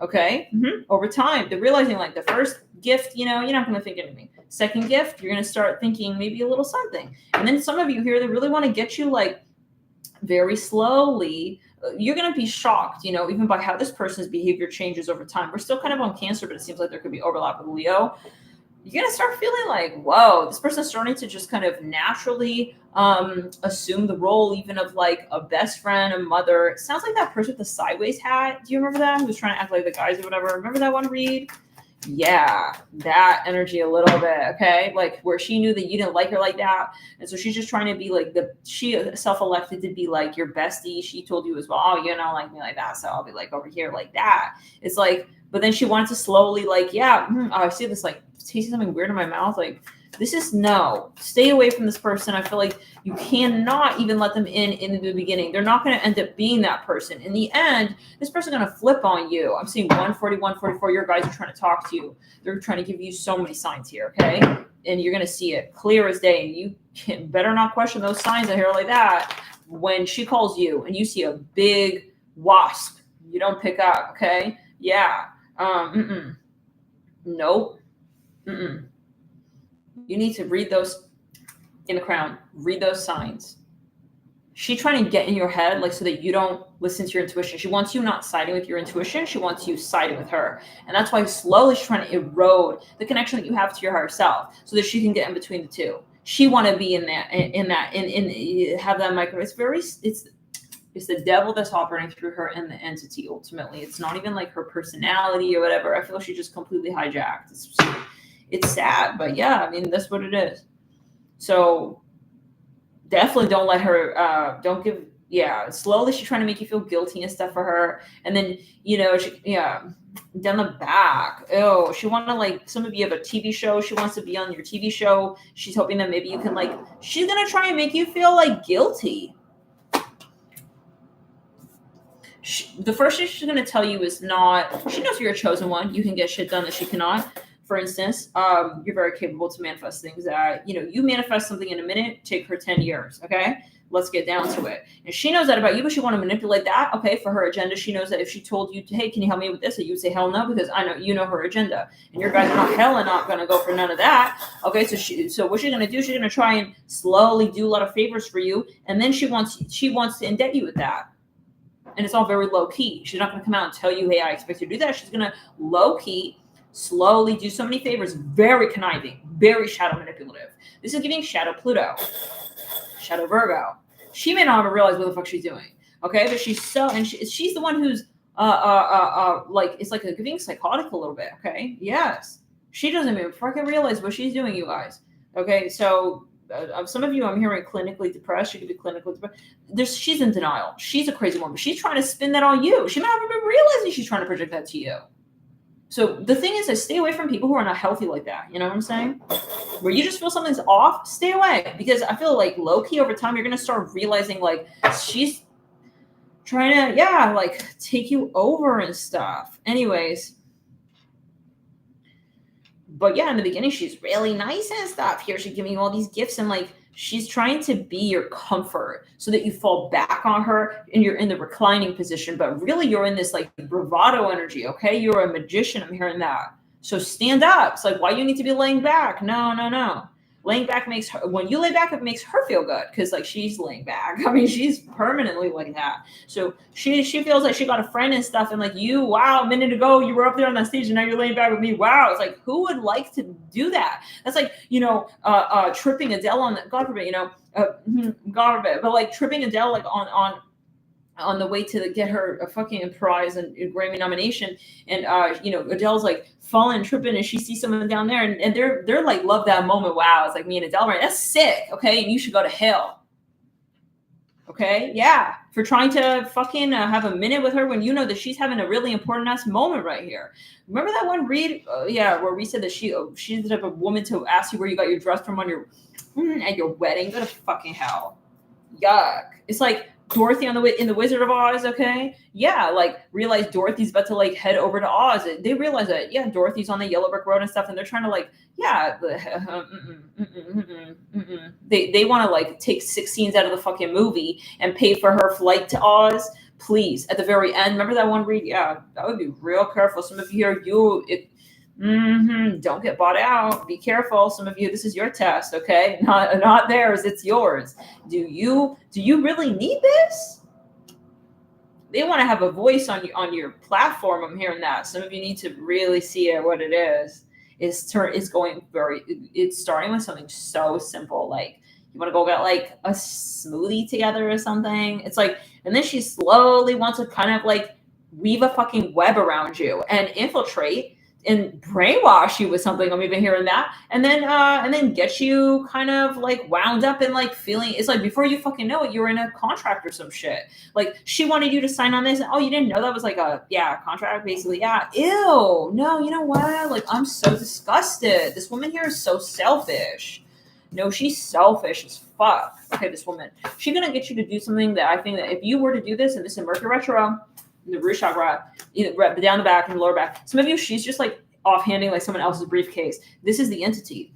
Okay. Over time, they're realizing like the first gift, you're not going to think anything. Second gift, you're going to start thinking maybe a little something. And then some of you here, they really want to get you like very slowly. You're going to be shocked, even by how this person's behavior changes over time. We're still kind of on Cancer, but it seems like there could be overlap with Leo. You're going to start feeling like, whoa, this person's starting to just kind of naturally assume the role even of like a best friend, a mother. It sounds like that person with the sideways hat. Do you remember that? Who was trying to act like the guys or whatever? Remember that one read? Yeah, that energy a little bit, okay? Like where she knew that you didn't like her like that. And so she's just trying to be like she self-elected to be like your bestie. She told you as well, oh, you don't like me like that, so I'll be like over here like that. It's like, but then she wanted to slowly like, yeah, I see this like tasting something weird in my mouth. Like, this is no, stay away from this person. I feel like you cannot even let them in the beginning. They're not going to end up being that person. In the end, this person's going to flip on you. I'm seeing 140, 144. Your guys are trying to talk to you. They're trying to give you so many signs here, okay? And you're going to see it clear as day. And you better not question those signs I hear like that. When she calls you and you see a big wasp, you don't pick up, okay? Yeah. Nope. You need to read those in the crown. Read those signs. She's trying to get in your head, like, so that you don't listen to your intuition. She wants you not siding with your intuition. She wants you siding with her. And that's why slowly she's trying to erode the connection that you have to your higher self so that she can get in between the two. She want to be in have that micro. It's the devil that's operating through her and the entity ultimately. It's not even like her personality or whatever. I feel she's just completely hijacked. It's sad, but yeah, I mean, that's what it is. So definitely don't let her, slowly she's trying to make you feel guilty and stuff for her. And then, down the back, she want to like, some of you have a TV show. She wants to be on your TV show. She's hoping that maybe you can like, she's going to try and make you feel like guilty. The first thing she's going to tell you is not, she knows you're a chosen one. You can get shit done that she cannot. For instance, you're very capable to manifest things that, you manifest something in a minute, take her 10 years. Okay. Let's get down to it. And she knows that about you, but she want to manipulate that. Okay. For her agenda. She knows that if she told you, hey, can you help me with this? That you would say, hell no, because I know, her agenda, and your guys are not hell and not going to go for none of that. Okay. So what she's going to do, she's going to try and slowly do a lot of favors for you. And then she wants to indebt you with that. And it's all very low key. She's not going to come out and tell you, hey, I expect you to do that. She's going to low key slowly do so many favors, very conniving, very shadow manipulative. This is giving shadow Pluto, shadow Virgo. She may not even realize what the fuck she's doing. Okay, but she's she's the one who's like, it's like giving psychotic a little bit. Okay, yes, she doesn't even fucking realize what she's doing, you guys. Okay, so some of you I'm hearing clinically depressed. She could be clinically depressed. She's in denial. She's a crazy woman. She's trying to spin that on you. She might not even realizing she's trying to project that to you. So the thing is, I stay away from people who are not healthy like that. You know what I'm saying? Where you just feel something's off, stay away. Because I feel like low-key over time, you're going to start realizing like she's trying to, like take you over and stuff. Anyways. But yeah, in the beginning, she's really nice and stuff. Here, she's giving you all these gifts and like, she's trying to be your comfort so that you fall back on her and you're in the reclining position. But really, you're in this like bravado energy, okay? You're a magician. I'm hearing that. So stand up. It's like, why do you need to be laying back? No. Laying back makes her, when you lay back, it makes her feel good because like she's laying back. I mean, she's permanently like that. So she feels like she got a friend and stuff. And like you, wow, a minute ago you were up there on that stage and now you're laying back with me. Wow, it's like who would like to do that? That's like tripping Adele on that. God forbid, God forbid, but like tripping Adele like on the way to get her a fucking prize and Grammy nomination, and Adele's like falling, tripping, and she sees someone down there, and they're like love that moment. Wow, it's like me and Adele, right? That's sick, okay? And you should go to hell, okay? Yeah, for trying to fucking have a minute with her when you know that she's having a really important ass moment right here. Remember that one read? Where we said that she's the type of woman to ask you where you got your dress from on your at your wedding. Go to fucking hell. Yuck. It's like Dorothy in the Wizard of Oz, okay? Yeah, like realize Dorothy's about to like head over to Oz. They realize that, yeah, Dorothy's on the yellow brick road and stuff, and they're trying to like, yeah, they want to like take 6 scenes out of the fucking movie and pay for her flight to Oz. Please, at the very end, remember that one read? Yeah, that would be real careful. Some of you here, don't get bought out. Be careful. Some of you, this is your test, okay? Not theirs, it's yours. Do you really need this? They want to have a voice on your platform. I'm hearing that. Some of you need to really see it, what it is. It's starting with something so simple, like you want to go get like a smoothie together or something. It's like, and then she slowly wants to kind of like weave a fucking web around you and infiltrate and brainwash you with something. I'm even hearing that, and then get you kind of like wound up and like feeling. It's like before you fucking know it, you're in a contract or some shit. Like she wanted you to sign on this. And, oh, you didn't know that was like a contract, basically. Yeah, ew. No, you know what? Like I'm so disgusted. This woman here is so selfish. No, she's selfish as fuck. Okay, this woman. She's gonna get you to do something that I think that if you were to do this, and this is Mercury retro. The root chakra, down the back and lower back. Some of you, she's just like offhanding like someone else's briefcase. This is the entity.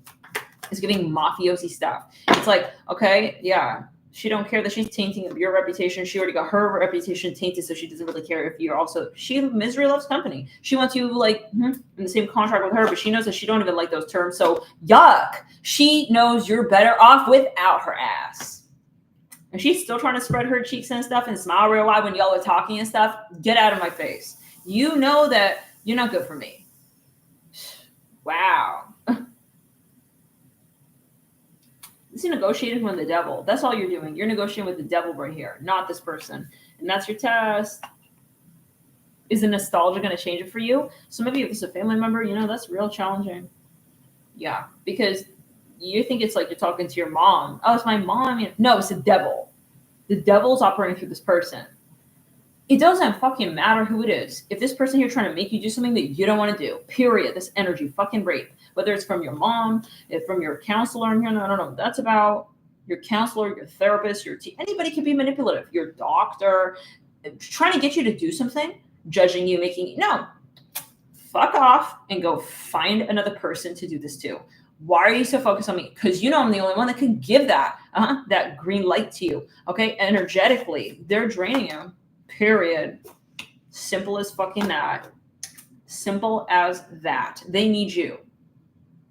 It's giving mafiosi stuff. It's like, okay, yeah, she don't care that she's tainting your reputation. She already got her reputation tainted, so she doesn't really care if you're also. Misery loves company. She wants you like in the same contract with her, but she knows that she don't even like those terms. So yuck. She knows you're better off without her ass. And she's still trying to spread her cheeks and stuff and smile real wide when y'all are talking and stuff. Get out of my face. You know that you're not good for me. Wow. This is negotiating with the devil. That's all you're doing. You're negotiating with the devil right here, not this person. And that's your test. Is the nostalgia going to change it for you? Some of you, if it's a family member, that's real challenging. Yeah, because you think it's like you're talking to your mom. Oh, it's my mom. No, it's the devil. The devil's operating through this person. It doesn't fucking matter who it is. If this person here trying to make you do something that you don't want to do, period, this energy, fucking rape. Whether it's from your mom, from your counselor in here, I don't know what that's about. Your counselor, your therapist, anybody can be manipulative. Your doctor, trying to get you to do something, judging you, no. Fuck off and go find another person to do this to. Why are you so focused on me? Because I'm the only one that can give that green light to you. Okay, energetically, they're draining you. Period. Simple as fucking that. Simple as that. They need you.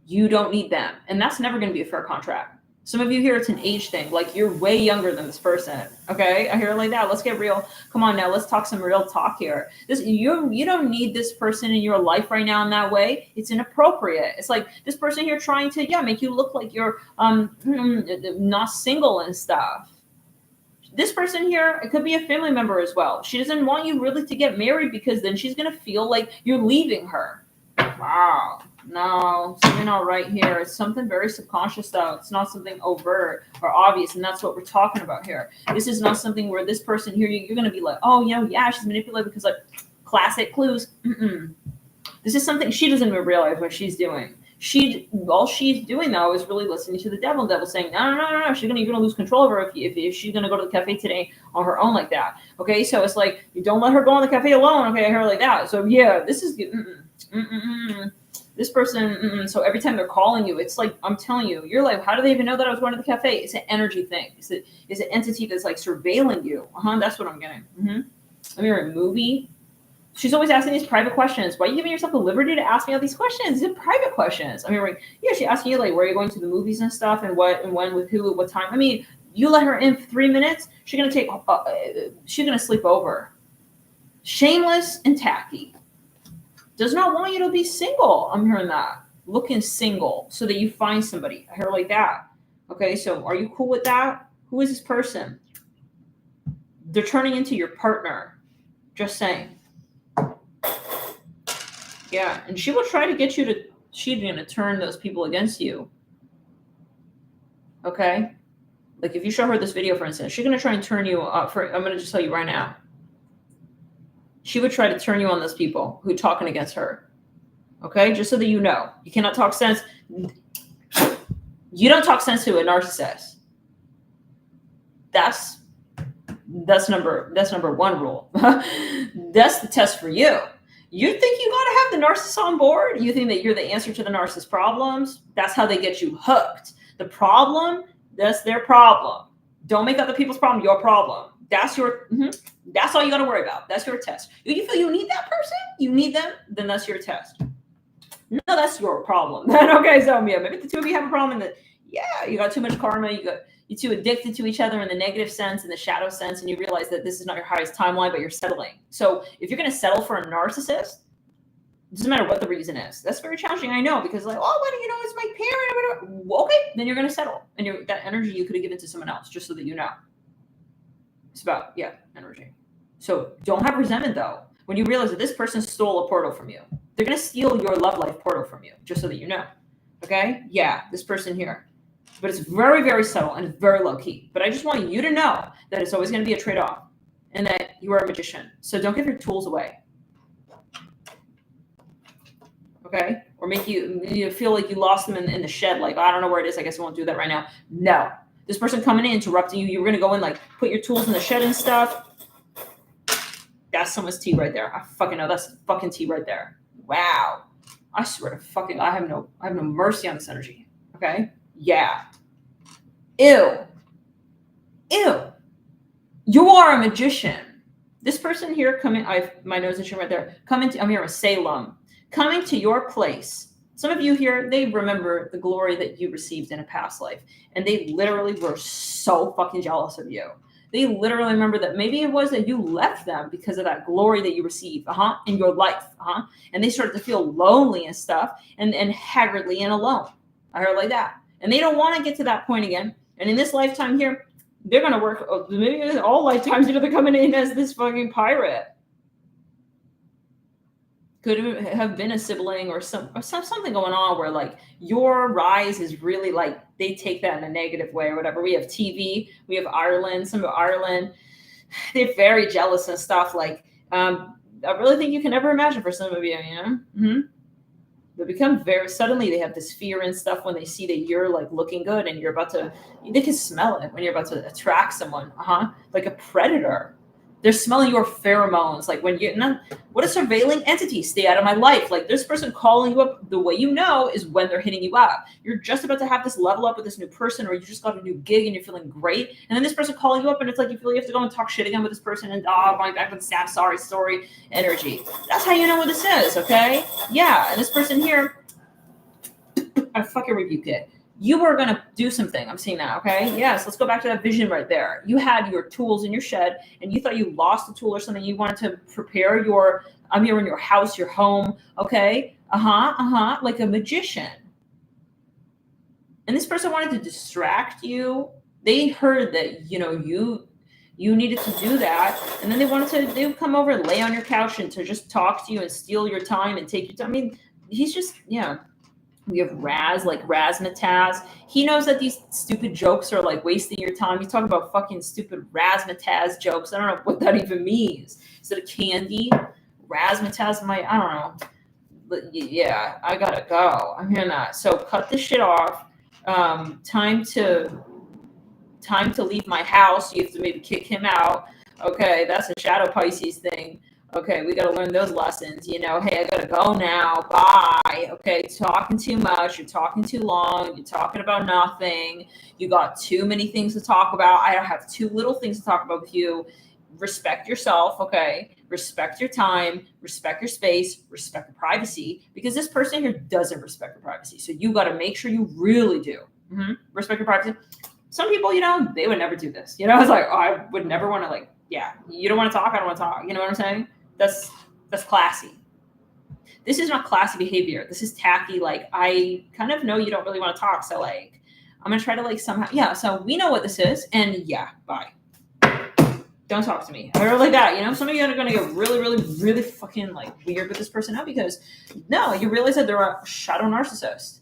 You don't need them, and that's never going to be a fair contract. Some of you here, it's an age thing. Like you're way younger than this person. Okay, I hear it like that. Let's get real. Come on now, let's talk some real talk here. You don't need this person in your life right now in that way. It's inappropriate. It's like this person here trying to make you look like you're not single and stuff. This person here, it could be a family member as well. She doesn't want you really to get married because then she's gonna feel like you're leaving her. Wow. No, something not right here. It's something very subconscious though. It's not something overt or obvious, and that's what we're talking about here. This is not something where this person here, you're going to be like, oh, she's manipulated because like classic clues. This is something she doesn't even realize what she's doing. All she's doing though is really listening to the devil. The devil saying, no. You're gonna lose control of her if she's gonna go to the cafe today on her own like that. Okay, so it's like you don't let her go on the cafe alone. Okay, I hear like that. So yeah, this is this person, so every time they're calling you, it's like, I'm telling you, you're like, how do they even know that I was going to the cafe? It's an energy thing. It's an entity that's like surveilling you. That's what I'm getting. I'm hearing movie. She's always asking these private questions. Why are you giving yourself the liberty to ask me all these questions? These are private questions. I mean, like, yeah, she asking you like, where are you going to the movies and stuff, and what, and when, with who, what time. I mean, you let her in for 3 minutes, she's gonna sleep over. Shameless and tacky. Does not want you to be single. I'm hearing that. Looking single so that you find somebody. I hear like that. Okay, so are you cool with that? Who is this person? They're turning into your partner. Just saying. Yeah, and she will try to get you to, she's going to turn those people against you. Okay? Like if you show her this video, for instance, she's going to try and turn you up I'm going to just tell you right now. She would try to turn you on those people who are talking against her. Okay? Just so that you know. You cannot talk sense. You don't talk sense to a narcissist. That's number one rule. That's the test for you. You think you gotta have the narcissist on board? You think that you're the answer to the narcissist problems? That's how they get you hooked. The problem, that's their problem. Don't make other people's problem your problem. That's your, that's all you gotta worry about. That's your test. You feel you need that person? You need them? Then that's your test. No, that's your problem. Okay, so yeah, maybe the two of you have a problem that, yeah, you got too much karma, you're too addicted to each other in the negative sense, in the shadow sense, and you realize that this is not your highest timeline, but you're settling. So if you're going to settle for a narcissist, it doesn't matter what the reason is. That's very challenging, I know, because like, oh, well, you know, it's my parent. Okay, then you're going to settle. And that energy you could have given to someone else, just so that you know. It's about, yeah, energy. So don't have resentment, though. When you realize that this person stole a portal from you, they're going to steal your love life portal from you, just so that you know. Okay? Yeah, this person here. But it's very, very subtle and very low key. But I just want you to know that it's always going to be a trade-off and that you are a magician. So don't give your tools away. Okay? Or make you feel like you lost them in the shed. Like, I don't know where it is. I guess I won't do that right now. No. This person coming in, interrupting you. You're going to go in, like, put your tools in the shed and stuff. That's someone's tea right there. I fucking know. That's fucking tea right there. Wow. I swear to fucking, I have no mercy on this energy. Okay? Yeah. Ew. You are a magician. This person here coming, my nose is right there. I'm here with Salem. Coming to your place. Some of you here, they remember the glory that you received in a past life. And they literally were so fucking jealous of you. They literally remember that maybe it was that you left them because of that glory that you received in your life. And they started to feel lonely and stuff and haggardly and alone. I heard like that. And they don't want to get to that point again. And in this lifetime here, they're going to work, maybe all lifetimes, they're coming in as this fucking pirate. Could have been a sibling or something going on where like your rise is really like, they take that in a negative way or whatever. We have TV, we have Ireland, some of Ireland. They're very jealous and stuff. Like, I really think you can never imagine for some of you, you know? Mm-hmm. They become suddenly they have this fear and stuff when they see that you're like looking good and you're about to, they can smell it when you're about to attract someone, like a predator. They're smelling your pheromones. Like when what a surveilling entity, stay out of my life. Like this person calling you up, the way you know is when they're hitting you up. You're just about to have this level up with this new person, or you just got a new gig and you're feeling great. And then this person calling you up and it's like you feel you have to go and talk shit again with this person and going back with the sad, sorry story energy. That's how you know what this is, okay? Yeah, and this person here, I fucking rebuke it. You were going to do something. I'm seeing that, okay? Yes, let's go back to that vision right there. You had your tools in your shed, and you thought you lost a tool or something. You wanted to prepare I'm here in your house, your home, okay? Like a magician. And this person wanted to distract you. They heard that, you needed to do that. And then they would come over and lay on your couch and to just talk to you and steal your time and take your time. I mean, he's just, We have Raz, like razzmatazz. He knows that these stupid jokes are like wasting your time. He's talking about fucking stupid razzmatazz jokes. I don't know what that even means. Is it a candy? Razzmatazz? I don't know. But yeah, I gotta go. I'm hearing that. So cut this shit off. Time to leave my house. You have to maybe kick him out. Okay, that's a shadow Pisces thing. Okay, we got to learn those lessons, hey, I got to go now. Bye. Okay, talking too much. You're talking too long. You're talking about nothing. You got too many things to talk about. I have too little things to talk about with you. respect yourself, okay? Respect your time, respect your space, respect your privacy, because this person here doesn't respect your privacy. So you got to make sure you really do. Respect your privacy. Some people, they would never do this. It's like, oh, I would never want to, you don't want to talk, I don't want to talk. You know what I'm saying? That's classy. This is not classy behavior. This is tacky. Like, I kind of know you don't really want to talk. So, like, I'm going to try to, somehow. Yeah, so we know what this is. And, yeah, bye. Don't talk to me. Or like that. Some of you are going to get really, really, really fucking, weird with this person now because, no, you realize that they're a shadow narcissist.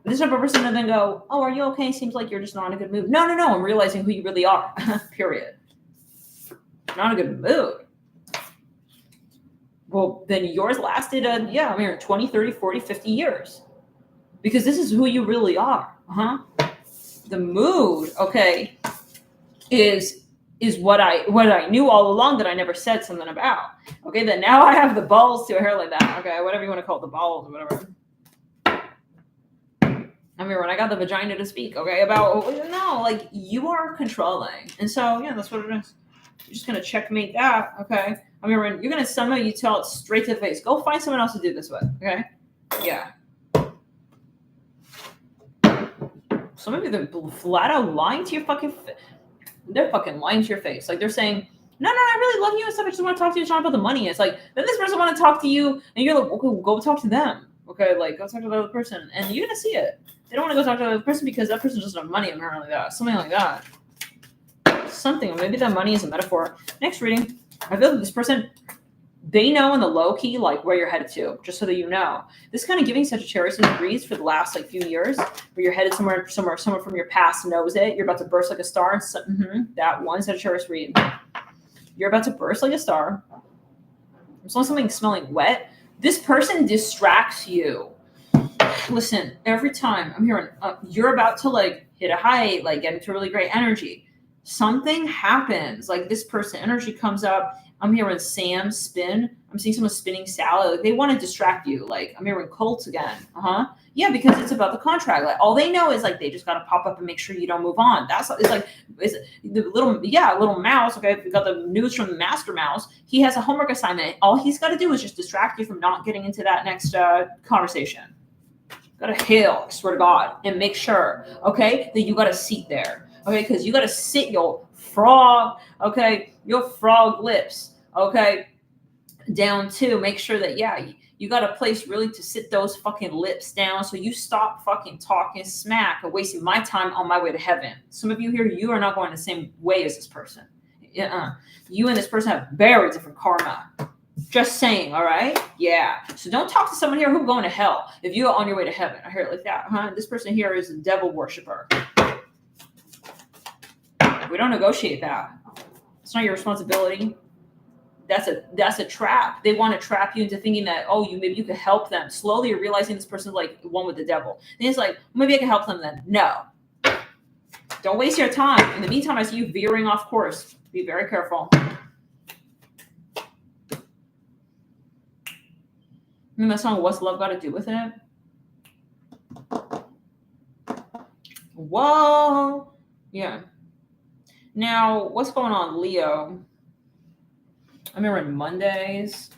This type of person and then go, oh, are you okay? Seems like you're just not in a good mood. No. I'm realizing who you really are. Period. Not in a good mood. Well, then yours lasted, 20, 30, 40, 50 years. Because this is who you really are. The mood, okay, is what I knew all along that I never said something about. Okay, then now I have the balls to a hair like that. Okay, whatever you want to call it, the balls or whatever. I mean, when I got the vagina to speak, okay, about, no, you are controlling. And so, yeah, that's what it is. You're just going to checkmate that, okay? I mean, you're going to somehow you tell it straight to the face. Go find someone else to do this with, okay? Yeah. Some of you, they're flat out lying to your fucking they're fucking lying to your face. They're saying, no, I really love you and stuff. I just want to talk to you. It's not about the money. It's then this person want to talk to you and you're like, okay, go talk to them. Okay, go talk to the other person. And you're going to see it. They don't want to go talk to the other person because that person doesn't have money, apparently. Something like that. Something. Maybe that money is a metaphor. Next reading. I feel that this person, they know in the low key, where you're headed to, just so that you know. This is kind of giving Sagittarius some degrees for the last, few years, where you're headed somewhere, someone from your past knows it. You're about to burst like a star. That one Sagittarius read. You're about to burst like a star. There's also something smelling wet. This person distracts you. Listen, every time I'm hearing, you're about to, hit a height, get into really great energy. Something happens. This person, energy comes up. I'm hearing Sam spin. I'm seeing someone spinning salad. They want to distract you. I'm hearing cults again. Yeah, because it's about the contract. All they know is they just got to pop up and make sure you don't move on. It's the little mouse. Okay, we got the news from the master mouse. He has a homework assignment. All he's got to do is just distract you from not getting into that next conversation. Got to hail, I swear to God, and make sure, okay, that you got a seat there. Okay, because you got to sit your frog, okay, your frog lips, okay, down too. Make sure that, you got a place really to sit those fucking lips down so you stop fucking talking smack and wasting my time on my way to heaven. Some of you here, you are not going the same way as this person. You and this person have very different karma. Just saying, all right? Yeah. So don't talk to someone here who's going to hell if you're on your way to heaven. I hear it like that, This person here is a devil worshiper. We don't negotiate that. It's not your responsibility. That's a trap. They want to trap you into thinking that, maybe you could help them. Slowly you're realizing this person's one with the devil. And it's maybe I can help them then. No. Don't waste your time. In the meantime, I see you veering off course. Be very careful. And that song, What's Love Got to Do with It? Whoa. Yeah. Now, what's going on, Leo? I'm hearing Mondays.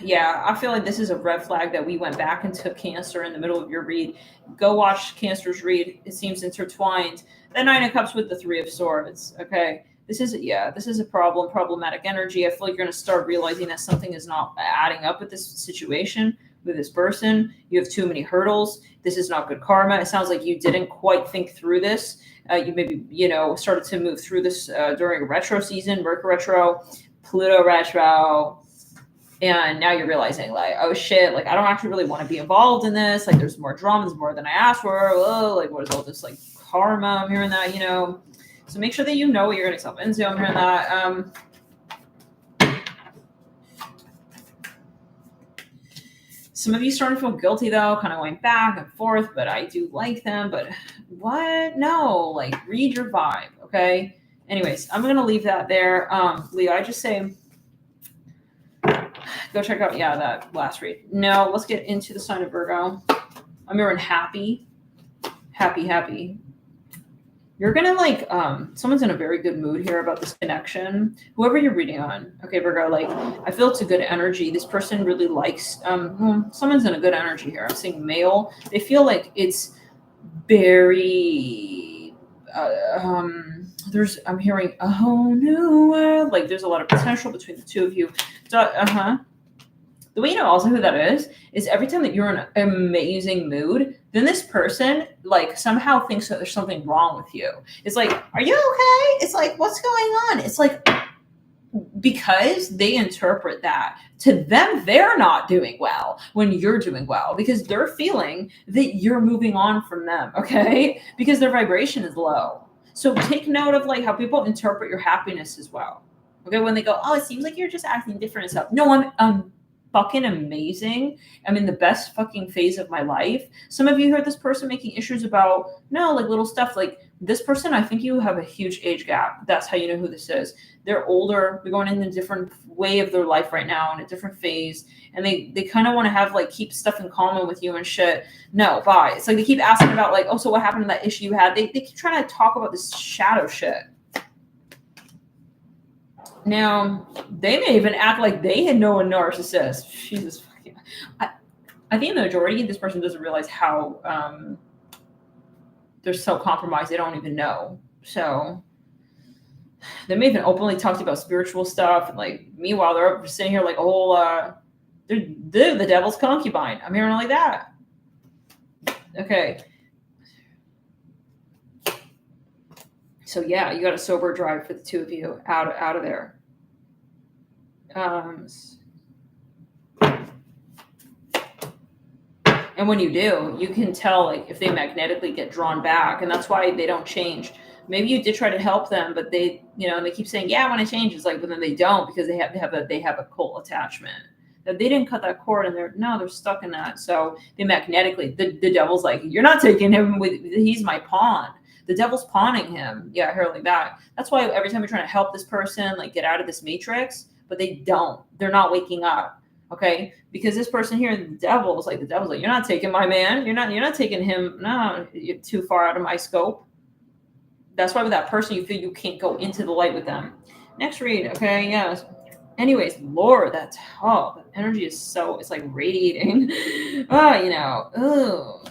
Yeah, I feel like this is a red flag that we went back and took Cancer in the middle of your read. Go watch Cancer's read. It seems intertwined. The Nine of Cups with the Three of Swords. Okay. This is a problematic energy. I feel like you're going to start realizing that something is not adding up with this situation, with this person. You have too many hurdles. This is not good karma. It sounds like you didn't quite think through this. You maybe, started to move through this during a retro season, Mercury retro, Pluto retro. And now you're realizing oh shit, I don't actually really want to be involved in this. There's more drama, there's more than I asked for. Oh, what is all this karma? I'm hearing that, So make sure that you know what you're getting yourself into. I'm hearing that. Some of you starting to feel guilty though, kind of going back and forth, but I do like them. But what? No, read your vibe, okay? Anyways, I'm going to leave that there. Leo, I just say, go check out, that last read. Now, let's get into the sign of Virgo. I'm hearing happy. You're You're gonna like someone's in a very good mood here about this connection. Whoever you're reading on, okay, Virgo, like I feel it's a good energy. This person really likes someone's in a good energy here. I'm seeing male. They feel like it's very I'm hearing a whole new world. Like there's a lot of potential between the two of you. The way you know also who that is every time that you're in an amazing mood, then this person like somehow thinks that there's something wrong with you. It's like, are you okay? It's like, what's going on? It's like, because they interpret that to them, they're not doing well when you're doing well because they're feeling that you're moving on from them, okay? Because their vibration is low. So take note of like how people interpret your happiness as well. Okay, when they go, oh, it seems like you're just acting different and stuff. No, I'm fucking amazing. I'm in the best fucking phase of my life. Some of you heard this person making issues about like little stuff. Like this person, I think you have a huge age gap. That's how you know who this is. They're older. They're going in a different way of their life right now in a different phase. And they kind of want to have like keep stuff in common with you and shit. No, bye. It's like they keep asking about like, oh, so what happened to that issue you had? They keep trying to talk about this shadow shit. Now, they may even act like they had know a narcissist. Jesus fucking. I think the majority of this person doesn't realize how they're so compromised they don't even know. So they may even openly talk about spiritual stuff. And like, meanwhile, they're sitting here like a whole, they're the devil's concubine. I'm hearing like that. Okay. So yeah, you got a sober drive for the two of you out of there. And when you do, you can tell like if they magnetically get drawn back, and that's why they don't change. Maybe you did try to help them, but they, and they keep saying, "Yeah, I want to change." It's like, but then they don't because they have a cult attachment. That they didn't cut that cord, and they're stuck in that. So they magnetically, the devil's like, "You're not taking him with. He's my pawn." The devil's pawning him. Yeah, I heard like that. That's why every time you're trying to help this person, like get out of this matrix, but they don't. They're not waking up. Okay, because this person here, the devil's like, you're not taking my man. You're not taking him. No, you're too far out of my scope. That's why with that person, you feel you can't go into the light with them. Next read. Okay, yes. Anyways, Lord, that energy is so, it's like radiating. Oh.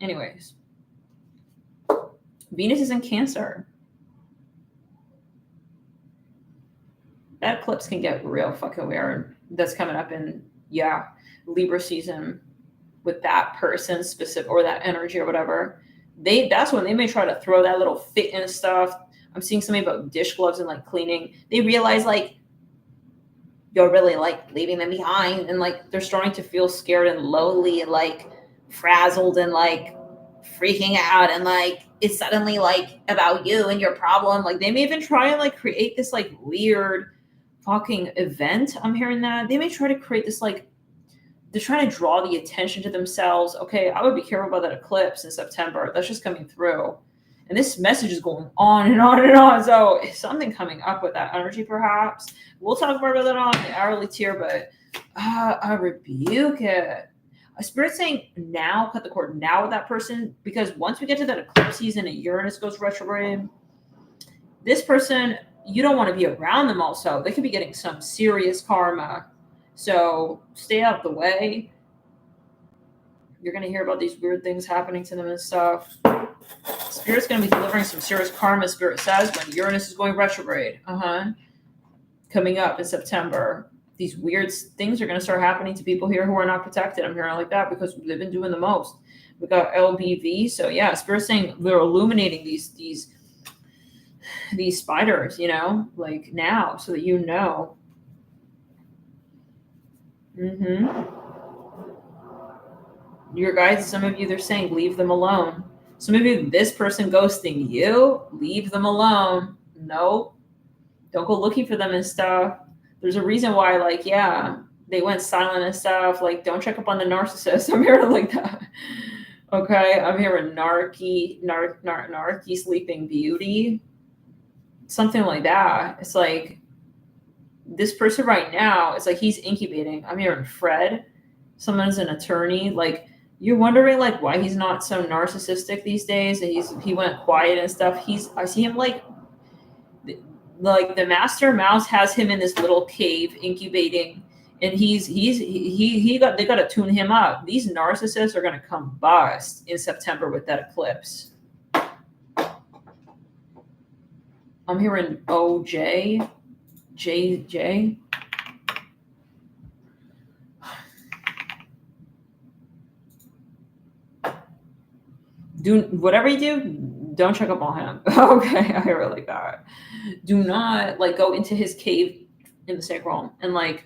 Anyways. Venus is in Cancer. That eclipse can get real fucking weird. That's coming up in, Libra season with that person specific or that energy or whatever. That's when they may try to throw that little fit in stuff. I'm seeing something about dish gloves and like cleaning. They realize like you're really like leaving them behind and like they're starting to feel scared and lonely and like frazzled and like freaking out and like it's suddenly like about you and your problem. Like they may even try and like create this like weird fucking event. I'm hearing that. They may try to create this like, they're trying to draw the attention to themselves. Okay, I would be careful about that eclipse in September. That's just coming through. And this message is going on and on and on. So something coming up with that energy perhaps. We'll talk more about that on the hourly tier, but I rebuke it. A spirit saying now, cut the cord now with that person, because once we get to that eclipse season and Uranus goes retrograde, this person, you don't want to be around them also. They could be getting some serious karma. So stay out of the way. You're going to hear about these weird things happening to them and stuff. Spirit's going to be delivering some serious karma, Spirit says, when Uranus is going retrograde. Coming up in September. These weird things are going to start happening to people here who are not protected. I'm hearing like that because they've been doing the most. We got LBV. So yeah, Spirit's saying they're illuminating these spiders, like now, so that you know. Your guides, some of you, they're saying leave them alone. Some of you, this person ghosting you, leave them alone. Nope. Don't go looking for them and stuff. There's a reason why, like, they went silent and stuff. Like, don't check up on the narcissist. I'm hearing like that. Okay, I'm hearing narky sleeping beauty. Something like that. It's like this person right now, it's like he's incubating. I'm hearing Fred. Someone's an attorney. Like You're wondering like why he's not so narcissistic these days, and he went quiet and stuff. I see him like the master mouse has him in this little cave incubating, and he got they got to tune him up. These narcissists are going to come bust in September with that eclipse. I'm hearing OJ, JJ. Do whatever you do, don't check up on him. Okay, I hear it like that. Do not like go into his cave in the sacral and like,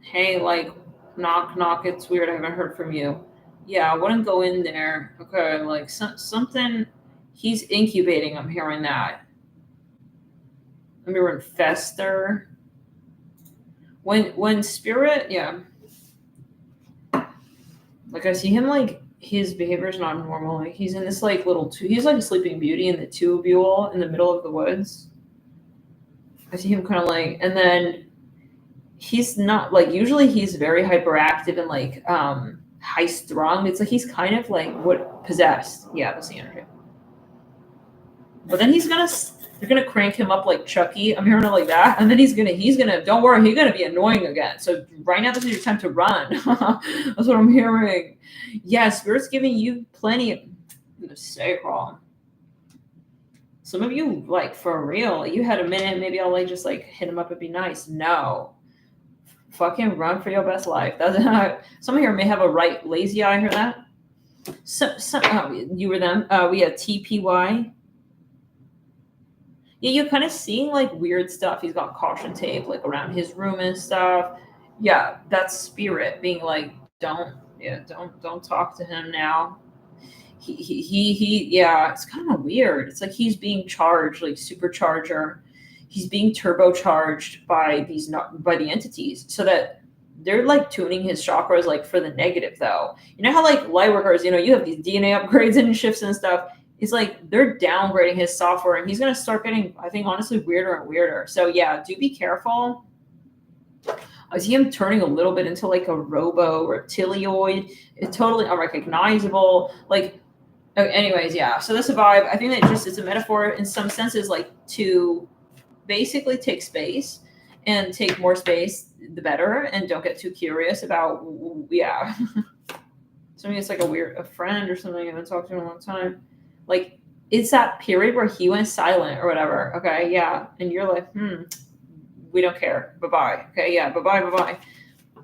hey, like knock knock. It's weird. I haven't heard from you. Yeah, I wouldn't go in there. Okay, like something. He's incubating. I'm hearing that. I'm hearing fester. When spirit, yeah. Like I see him like his behavior is not normal. Like he's in this like he's like a sleeping beauty in the tubule in the middle of the woods. I see him kind of like, and then he's not like, usually he's very hyperactive and like high strung. It's like he's kind of like what possessed. Yeah, that's the energy. But then they're gonna crank him up like Chucky. I'm hearing it like that, and then he's gonna. Don't worry, he's gonna be annoying again. So right now, this is your time to run. That's what I'm hearing. Yeah, Spirit's giving you plenty of the sacral. Some of you, like for real, you had a minute. Maybe I'll like just like hit him up and be nice. No, fucking run for your best life. That's not. Some here may have a right lazy eye. Hear that? You were them. We had TPY. Yeah, you're kind of seeing like weird stuff. He's got caution tape like around his room and stuff. Yeah, that's Spirit being like, don't talk to him now. He yeah, it's kind of weird. It's like he's being charged, like supercharger. He's being turbocharged by the entities, so that they're like tuning his chakras like for the negative though. You know how like light workers, you have these DNA upgrades and shifts and stuff. It's like they're downgrading his software, and he's going to start getting, I think, honestly, weirder and weirder. So yeah, do be careful. I see him turning a little bit into like a robo-reptilioid. It's totally unrecognizable. Like, anyways, yeah. So that's a vibe. I think that it's a metaphor in some senses, like to basically take space and take more space, the better, and don't get too curious about, yeah. Something that's like a friend or something I haven't talked to in a long time. Like, it's that period where he went silent or whatever. Okay, yeah. And you're like, we don't care. Bye-bye. Okay, yeah, bye-bye.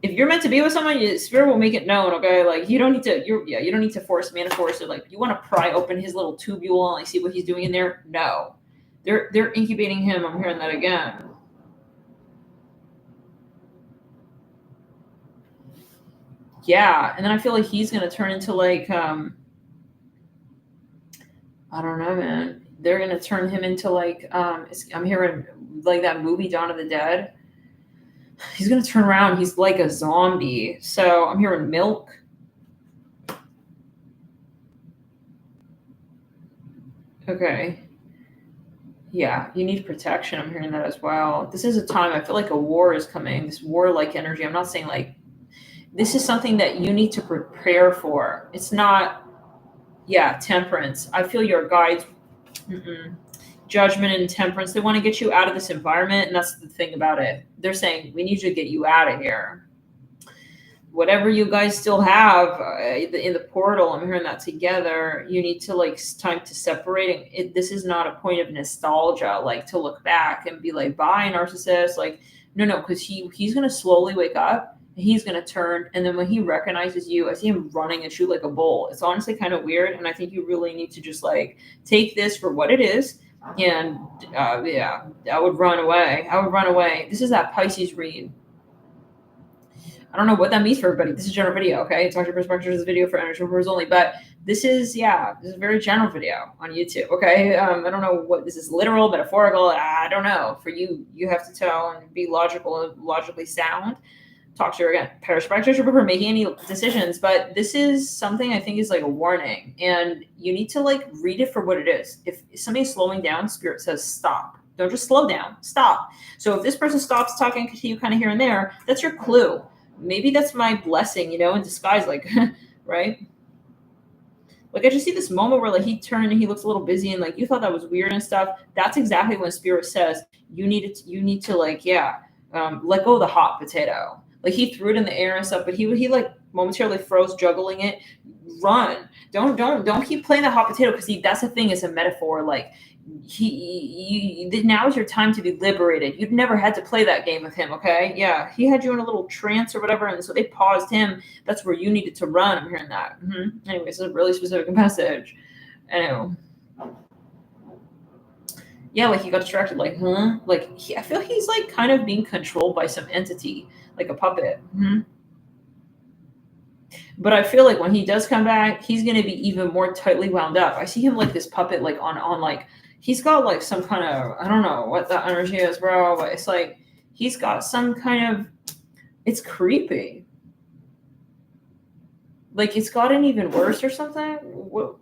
If you're meant to be with someone, Spirit will make it known, okay? Like, you don't need to force it. Like, you want to pry open his little tubule and like see what he's doing in there? No. They're incubating him. I'm hearing that again. Yeah, and then I feel like he's gonna turn into like I don't know, man. They're gonna turn him into like I'm hearing like that movie Dawn of the Dead. He's gonna turn around. He's like a zombie. So I'm hearing milk. Okay. Yeah, you need protection. I'm hearing that as well. This is a time I feel like a war is coming. This war-like energy. I'm not saying like this is something that you need to prepare for. It's not. Yeah, temperance. I feel your guides, judgment and temperance. They want to get you out of this environment, and that's the thing about it. They're saying, we need you to get you out of here. Whatever you guys still have in the portal, I'm hearing that together, you need to like, it's time to separate. This is not a point of nostalgia, like to look back and be like, bye, narcissist. Like, no, because he's going to slowly wake up. He's going to turn, and then when he recognizes you, I see him running and shoot like a bull. It's honestly kind of weird, and I think you really need to just like take this for what it is, and yeah, I would run away. This is that Pisces read. I don't know what that means for everybody. This is a general video, okay? Talk to your perspective. This is a video for energy readers only, but this is a very general video on YouTube, okay? I don't know what this is, literal, metaphorical. I don't know. For you, you have to tell and be logical and logically sound. Talk to her again. Parish practitioner for making any decisions, but this is something I think is like a warning, and you need to like read it for what it is. If somebody's slowing down, Spirit says stop. Don't just slow down. Stop. So if this person stops talking to you kind of here and there, that's your clue. Maybe that's my blessing, in disguise. Like, right? Like I just see this moment where like he turned and he looks a little busy and like you thought that was weird and stuff. That's exactly when spirit says you need to like let go of the hot potato. Like he threw it in the air and stuff, but he like momentarily froze juggling it. Run! Don't keep playing the hot potato because that's the thing. It's a metaphor. Like now is your time to be liberated. You've never had to play that game with him. Okay, yeah, he had you in a little trance or whatever, and so they paused him. That's where you needed to run. I'm hearing that. Anyways, it's a really specific message. Anyway. Yeah, like he got distracted, like, huh? Like, I feel he's like kind of being controlled by some entity, like a puppet. But I feel like when he does come back, he's going to be even more tightly wound up. I see him like this puppet, like on like, he's got like some kind of, I don't know what that energy is, bro, but it's like, he's got some kind of, it's creepy. Like it's gotten even worse or something. What?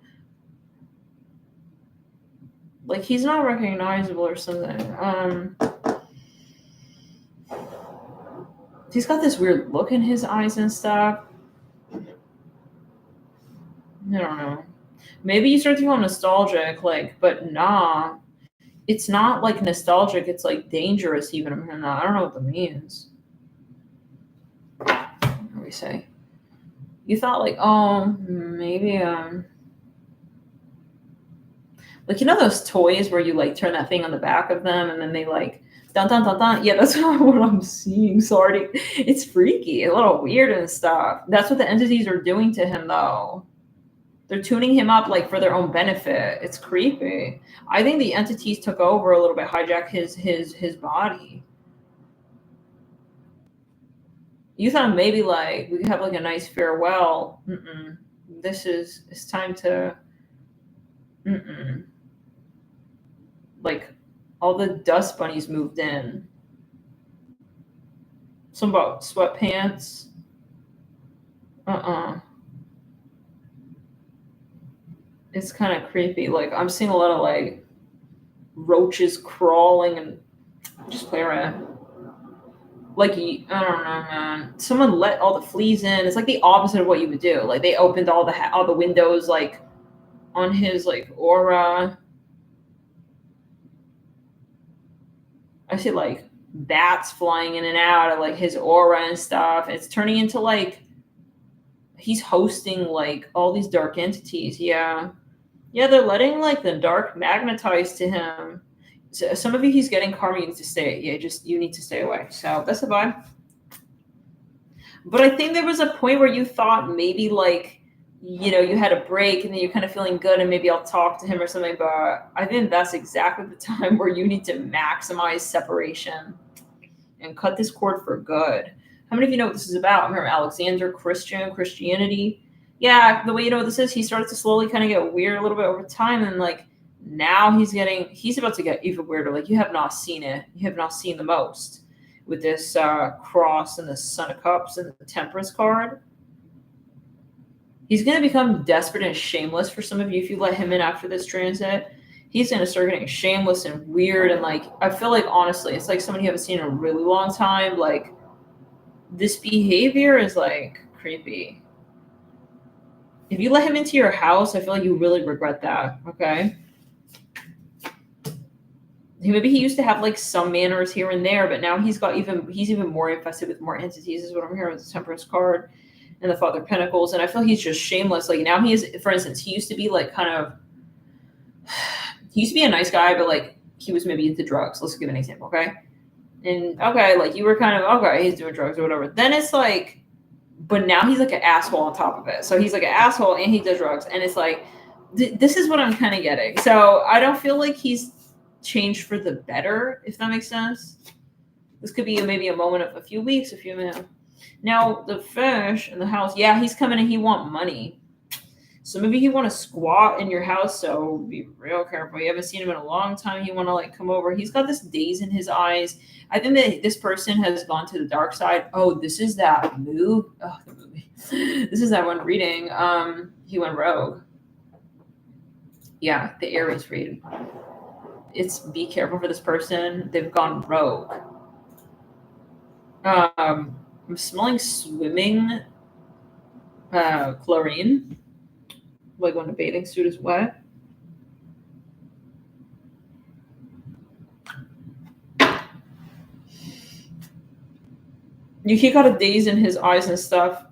Like he's not recognizable or something. He's got this weird look in his eyes and stuff. I don't know. Maybe you start to feel nostalgic, like, but nah. It's not like nostalgic, it's like dangerous even. I don't know what that means. What do we say? You thought like, oh, maybe like you know those toys where you like turn that thing on the back of them and then they like dun dun dun dun. Yeah, that's not what I'm seeing. Sorry. It's freaky, a little weird and stuff. That's what the entities are doing to him though. They're tuning him up like for their own benefit. It's creepy. I think the entities took over a little bit, hijacked his body. You thought maybe like we could have like a nice farewell. It's time to like all the dust bunnies moved in. Some about sweatpants. It's kind of creepy. Like I'm seeing a lot of like roaches crawling and just play around. Like I don't know, man. Someone let all the fleas in. It's like the opposite of what you would do. Like they opened all the windows like on his like aura. I see like bats flying in and out of like his aura and stuff. It's turning into like he's hosting like all these dark entities. Yeah, they're letting like the dark magnetize to him. So some of you, he's getting karma. You need to stay. Yeah, just you need to stay away. So that's a vibe. But I think there was a point where you thought maybe like you had a break and then you're kind of feeling good and maybe I'll talk to him or something. But I think that's exactly the time where you need to maximize separation and cut this cord for good. How many of you know what this is about? I'm here, Alexander, Christianity. Yeah, the way you know what this is, he started to slowly kind of get weird a little bit over time, and like now he's about to get even weirder. Like you have not seen it. You have not seen the most with this cross and the Son of Cups and the Temperance card. He's going to become desperate and shameless for some of you if you let him in after this transit. He's going to start getting shameless and weird. And like, I feel like, honestly, it's like someone you haven't seen in a really long time. Like, this behavior is like creepy. If you let him into your house, I feel like you really regret that. Okay. Maybe he used to have like some manners here and there, but now he's even more infested with more entities, is what I'm hearing with the Temperance card and the Father of Pentacles. And I feel he's just shameless. Like now he is, for instance, he used to be like he used to be a nice guy, but like he was maybe into drugs. Let's give an example, okay? And okay, like you were kind of, okay, he's doing drugs or whatever. Then it's like, but now he's like an asshole on top of it. So he's like an asshole and he does drugs. And it's like, this is what I'm kind of getting. So I don't feel like he's changed for the better, if that makes sense. This could be maybe a moment of a few weeks, a few minutes. Now, the fish in the house, yeah, he's coming and he want money. So maybe he want to squat in your house, so be real careful. You haven't seen him in a long time. He want to like come over. He's got this daze in his eyes. I think that this person has gone to the dark side. Oh, this is that move. Oh, the movie. This is that one reading. He went rogue. Yeah, the Aries read. It's be careful for this person. They've gone rogue. I'm smelling swimming chlorine, like when a bathing suit is wet. He got a daze in his eyes and stuff.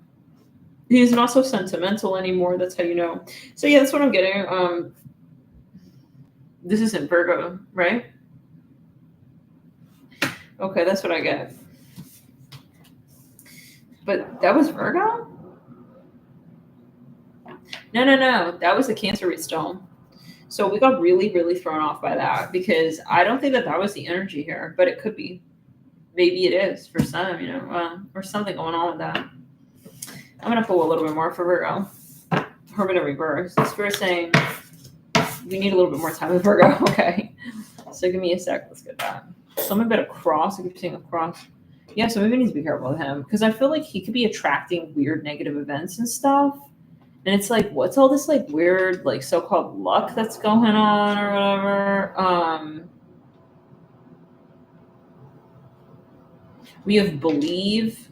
He's not so sentimental anymore. That's how you know. So yeah, that's what I'm getting. This isn't Virgo, right? Okay, that's what I get. But that was Virgo? No. That was the Cancer stone. So we got really, really thrown off by that because I don't think that was the energy here, but it could be. Maybe it is for some, or something going on with that. I'm going to pull a little bit more for Virgo. Hermit in reverse. The Spirit saying we need a little bit more time with Virgo. Okay. So give me a sec. Let's get that. Something about a cross. I keep seeing a cross. Yeah, so maybe we need to be careful with him because I feel like he could be attracting weird negative events and stuff. And it's like, what's all this like weird, like so-called luck that's going on or whatever? We have believe.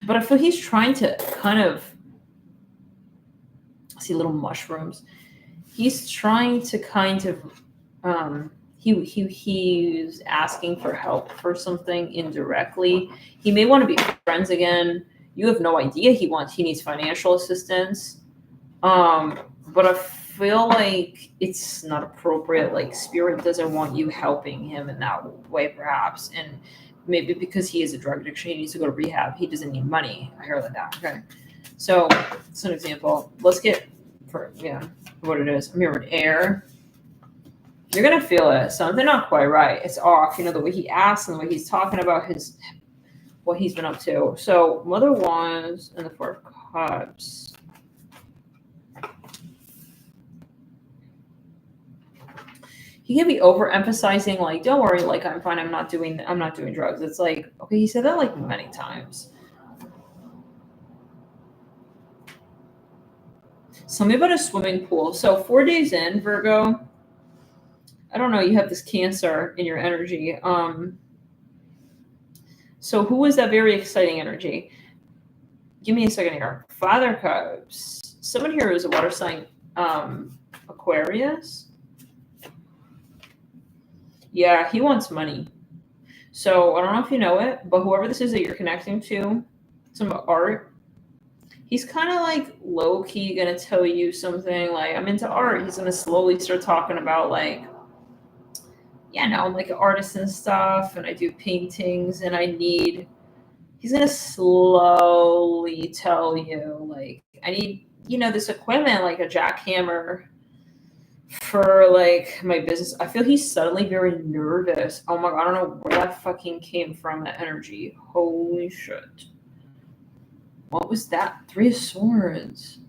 But I feel he's trying to kind of see little mushrooms. He's trying to kind of he's asking for help for something indirectly. He may want to be friends again. You have no idea he needs financial assistance. But I feel like it's not appropriate. Like Spirit doesn't want you helping him in that way, perhaps. And maybe because he has a drug addiction, he needs to go to rehab. He doesn't need money. I heard that. Okay. So it's an example. Let's get what it is. Mirrored air. You're gonna feel it. Something not quite right. It's off. The way he asks and the way he's talking about what he's been up to. So Mother Wands and the Four of Cups. He can be overemphasizing, like, don't worry, like I'm fine, I'm not doing drugs. It's like, okay, he said that like many times. Something about a swimming pool. So 4 days in, Virgo, I don't know, you have this Cancer in your energy. So who was that very exciting energy? Give me a second here. Father Cups. Someone here is a water sign, Aquarius. Yeah, he wants money. So I don't know if you know it, but whoever this is that you're connecting to, some art, he's kind of like low-key going to tell you something like, I'm into art. He's going to slowly start talking about like, I'm like an artist and stuff, and I do paintings, and he's going to slowly tell you, like, I need, this equipment, like a jackhammer for like my business. I feel he's suddenly very nervous. Oh my God, I don't know where that fucking came from, that energy. Holy shit. What was that? 3 of Swords.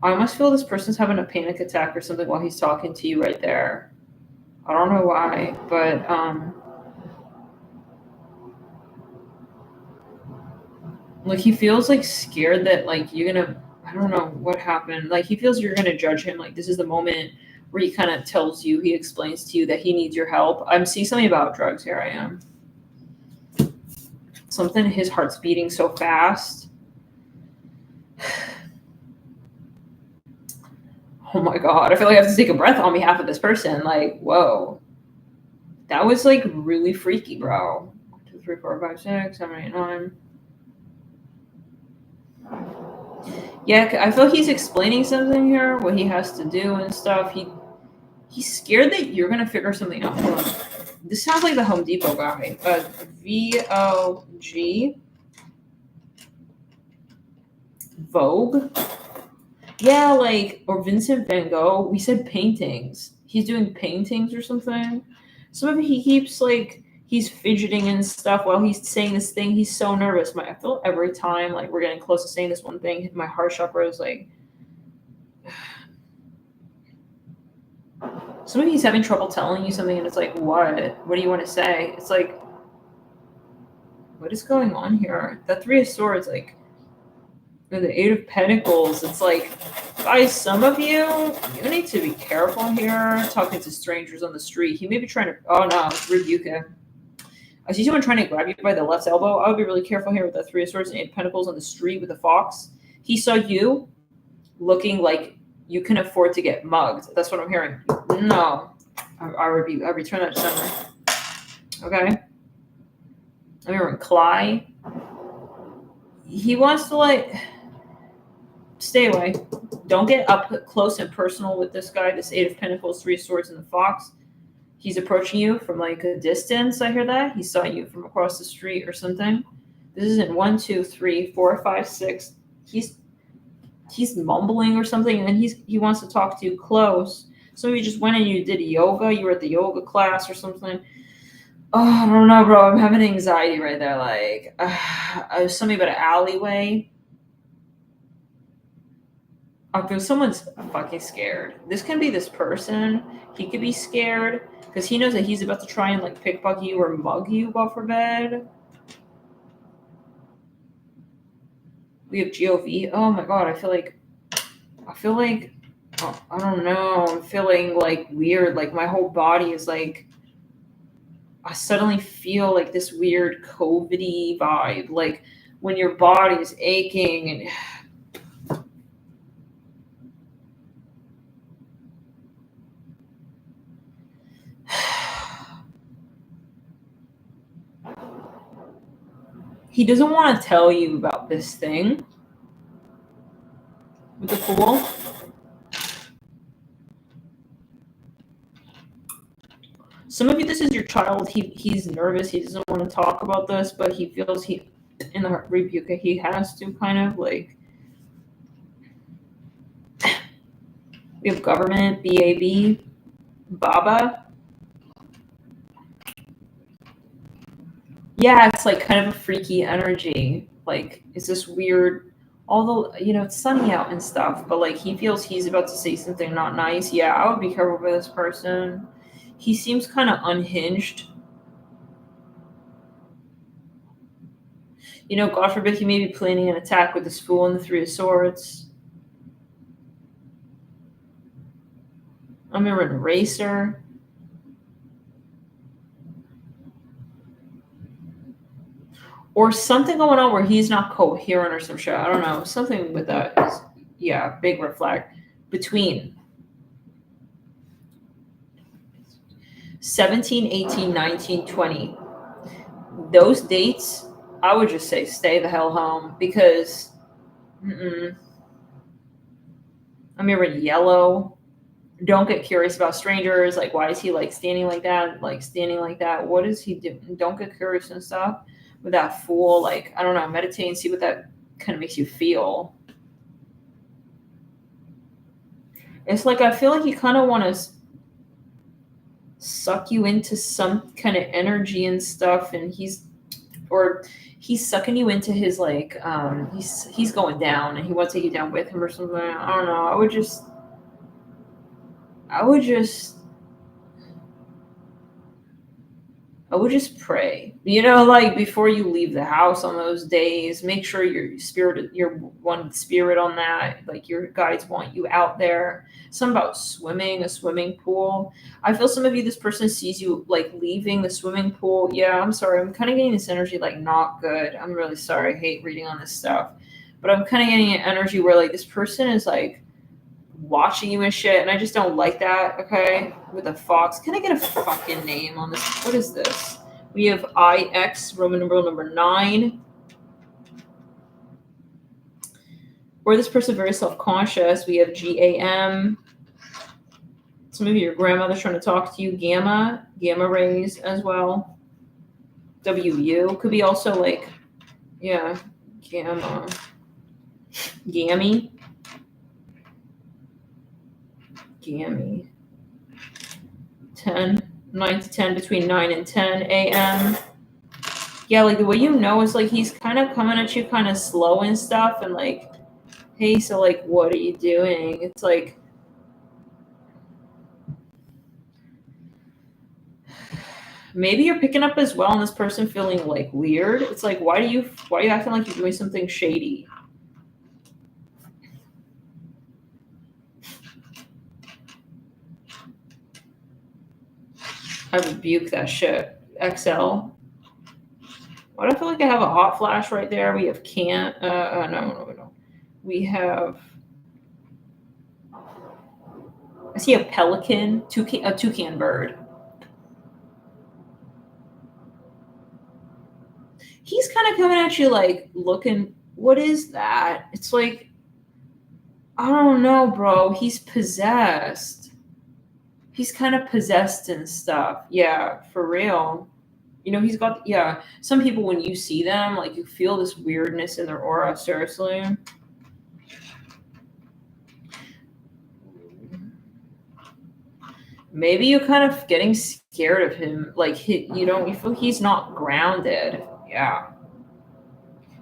I almost feel this person's having a panic attack or something while he's talking to you right there. I don't know why, but like he feels like scared that like you're gonna, I don't know what happened. Like he feels you're gonna judge him. Like this is the moment where he kind of he explains to you that he needs your help. I'm seeing something about drugs here. I am. Something, his heart's beating so fast. Oh my God, I feel like I have to take a breath on behalf of this person. Like, whoa. That was like really freaky, bro. 1, 2, 3, 4, 5, 6, 7, 8, 9. Yeah, I feel he's explaining something here, what he has to do and stuff. He's scared that you're gonna figure something out. Hold on. This sounds like the Home Depot guy. VOG. Vogue. Yeah, like, or Vincent Van Gogh. We said paintings. He's doing paintings or something. Some of it he keeps like he's fidgeting and stuff while he's saying this thing. He's so nervous. I feel every time like we're getting close to saying this one thing, my heart chakra is like. Some of he's having trouble telling you something, and it's like, what? What do you want to say? It's like, what is going on here? The 3 of Swords, like, or the 8 of Pentacles. It's like Guys, some of you need to be careful here talking to strangers on the street. He may be trying to, oh no, rebuke him. I see someone trying to grab you by the left elbow. I would be really careful here with the Three of Swords and Eight of Pentacles on the street with the fox. He saw you looking like you can afford to get mugged. That's what I'm hearing. No. I return that to center. Okay? I'm hearing Cly. He wants to, like, stay away. Don't get up close and personal with this guy. This Eight of Pentacles, Three of Swords, and the fox. He's approaching you from like a distance. I hear that. He saw you from across the street or something. This isn't 1, 2, 3, 4, 5, 6. He's mumbling or something, and then he wants to talk to you close. Some of you just went and you did yoga. You were at the yoga class or something. Oh, I don't know, bro. I'm having anxiety right there. Like, I was something about an alleyway. If someone's fucking scared, this can be this person. He could be scared because he knows that he's about to try and like pickpocket you or mug you, God forbid. We have GOV. Oh my god, I feel like, oh, I don't know. I'm feeling like weird. Like my whole body is like, I suddenly feel like this weird COVID-y vibe. Like when your body is aching and he doesn't want to tell you about this thing with the Fool. Some of you, this is your child. He's nervous. He doesn't want to talk about this, but he feels in the rebuke, he has to kind of like. We have government, BAB, Baba. Yeah, it's like kind of a freaky energy. Like, it's this weird, although, it's sunny out and stuff, but like he feels he's about to say something not nice. Yeah, I would be careful with this person. He seems kind of unhinged. God forbid he may be planning an attack with this Fool and the Three of Swords. I'm an eraser. Or something going on where he's not coherent or some shit. I don't know. Something with that is, yeah, big red flag. Between 17, 18, 19, 20. Those dates, I would just say stay the hell home because I'm hearing yellow. Don't get curious about strangers. Like, why is he like standing like that? Like standing like that? What is he doing? Don't get curious and stuff. With that Fool, like, I don't know, meditate and see what that kind of makes you feel. It's like, I feel like you kind of want to suck you into some kind of energy and stuff, and he's sucking you into his, like, he's going down, and he wants to take you down with him or something. I don't know. I would just pray, like before you leave the house on those days, make sure you're one with spirit on that. Like your guides want you out there. Something about swimming, a swimming pool. I feel some of you, this person sees you like leaving the swimming pool. Yeah, I'm sorry. I'm kind of getting this energy like not good. I'm really sorry. I hate reading on this stuff. But I'm kind of getting an energy where like this person is like watching you and shit, and I just don't like that. Okay, with a fox. Can I get a fucking name on this? What is this? We have IX, Roman numeral number 9. Or this person very self-conscious. We have GAM. Some of your grandmother's trying to talk to you. Gamma rays as well. WU could be also like, yeah, gamma. Gammy. 10, 9 to 10, between 9 and 10 a.m. Yeah, like the way is like he's kind of coming at you kind of slow and stuff, and like, hey, so like, what are you doing? It's like, maybe you're picking up as well on this person feeling like weird. It's like, why are you acting like you're doing something shady? I rebuke that shit. XL. Why do I feel like I have a hot flash right there? We have can't. No. We have. I see a pelican, a toucan bird. He's kind of coming at you like looking. What is that? It's like, I don't know, bro. He's possessed. He's kind of possessed and stuff. Yeah, for real. You know, he's got, yeah. Some people, when you see them, like you feel this weirdness in their aura. Seriously. Maybe you're kind of getting scared of him. Like, you feel he's not grounded. Yeah.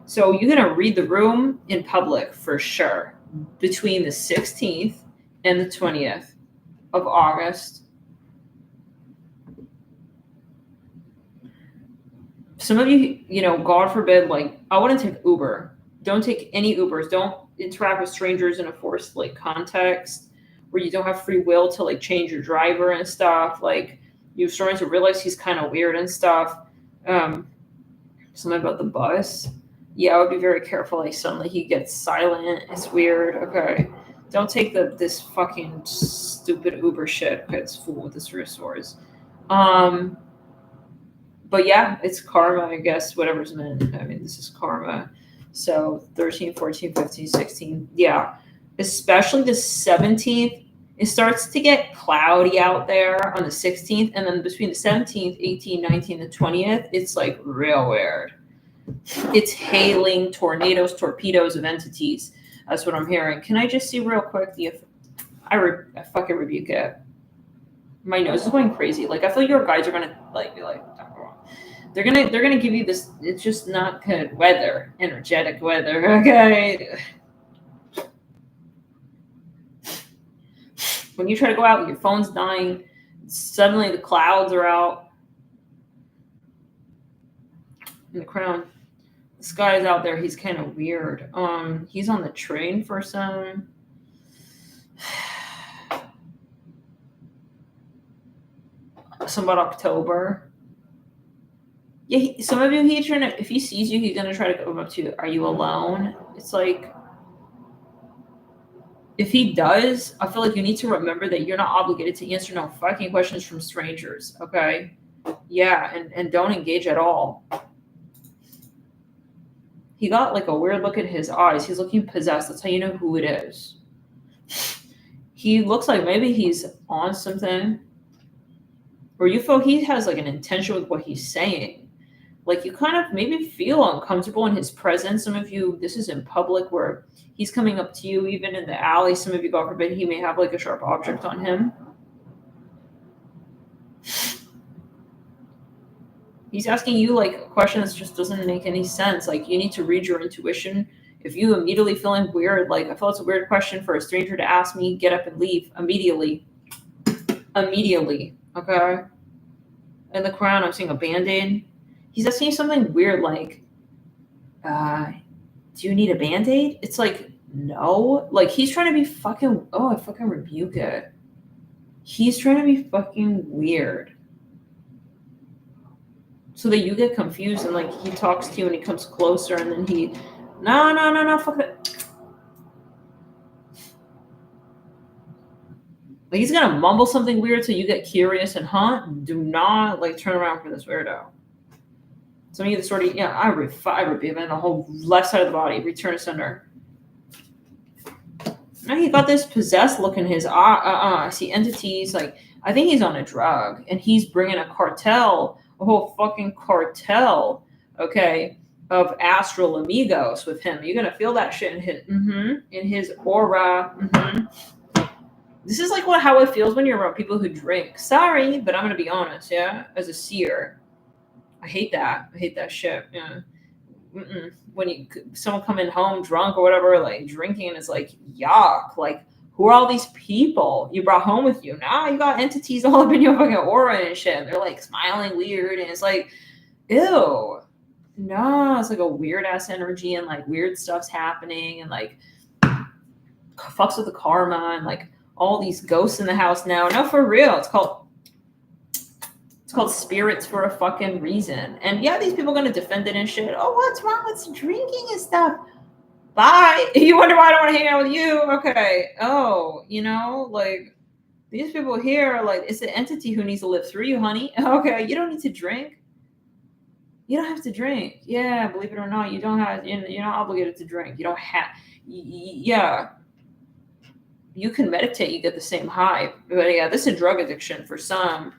So you're going to read the room in public for sure between the 16th and the 20th of August. Some of you, God forbid, like, I wouldn't take Uber. Don't take any Ubers. Don't interact with strangers in a forced, like, context where you don't have free will to, like, change your driver and stuff. Like, you're starting to realize he's kind of weird and stuff. Something about the bus. Yeah, I would be very careful. Like, suddenly he gets silent. It's weird. Okay. Don't take this fucking stupid Uber shit. Okay, it's full with this resource. But yeah, it's karma, I guess, whatever's meant. I mean, this is karma. So 13, 14, 15, 16. Yeah. Especially the 17th. It starts to get cloudy out there on the 16th. And then between the 17th, 18, 19, and 20th, it's like real weird. It's hailing, tornadoes, torpedoes of entities. That's what I'm hearing. Can I just see real quick I fucking rebuke it. My nose is going crazy. Like, I feel your guides are gonna like be like, they're gonna give you this. It's just not good weather, energetic weather. Okay. When you try to go out, your phone's dying. Suddenly the clouds are out. In the crown. This guy's out there. He's kind of weird. He's on the train for some. Somewhat October. Yeah, some of you, if he sees you, he's gonna try to come up to you. Are you alone? It's like, if he does, I feel like you need to remember that you're not obligated to answer no fucking questions from strangers. Okay? Yeah, and don't engage at all. He got like a weird look in his eyes. He's looking possessed. That's how you know who it is. He looks like maybe he's on something, or you feel he has like an intention with what he's saying. Like, you kind of maybe feel uncomfortable in his presence. Some of you, this is in public where he's coming up to you, even in the alley. Some of you, God forbid, he may have like a sharp object on him. He's asking you like a question that just doesn't make any sense. Like, you need to read your intuition. If you immediately feeling weird, like, I feel it's a weird question for a stranger to ask me, get up and leave immediately. Immediately. Okay? In the crown, I'm seeing a Band-Aid. He's asking you something weird like, do you need a Band-Aid? It's like, no. Like, he's trying to be fucking, I fucking rebuke it. He's trying to be fucking weird. So that you get confused and like he talks to you and he comes closer and then he, no, fuck it. Like, he's gonna mumble something weird so you get curious and do not like turn around for this weirdo. Some of you, the sort of, yeah, I rebuke it. The whole left side of the body, return to center. Now he got this possessed look in his eye. I see entities. Like, I think he's on a drug and he's bringing a whole fucking cartel, okay, of astral amigos with him. You're gonna feel that shit in his aura. This is like how it feels when you're around people who drink. Sorry, but I'm gonna be honest, yeah, as a seer. I hate that. I hate that shit. Yeah. When someone coming home drunk or whatever, like drinking, it's like, yuck. Like, who are all these people you brought home with you? Now you got entities all up in your fucking aura and shit. And they're like smiling weird, and it's like, ew. No, it's like a weird ass energy, and like weird stuff's happening, and like fucks with the karma, and like all these ghosts in the house now. No, for real. It's called It's called spirits for a fucking reason. And yeah, these people are gonna defend it and shit. Oh, what's wrong with drinking and stuff? Bye. You wonder why I don't want to hang out with you? Okay. Oh, you know, like these people here are like, it's an entity who needs to live through you, honey. Okay, you don't need to drink. You don't have to drink. Yeah, believe it or not, you don't have. You're not obligated to drink. You don't have. Yeah, you can meditate. You get the same high. But yeah, this is a drug addiction for some.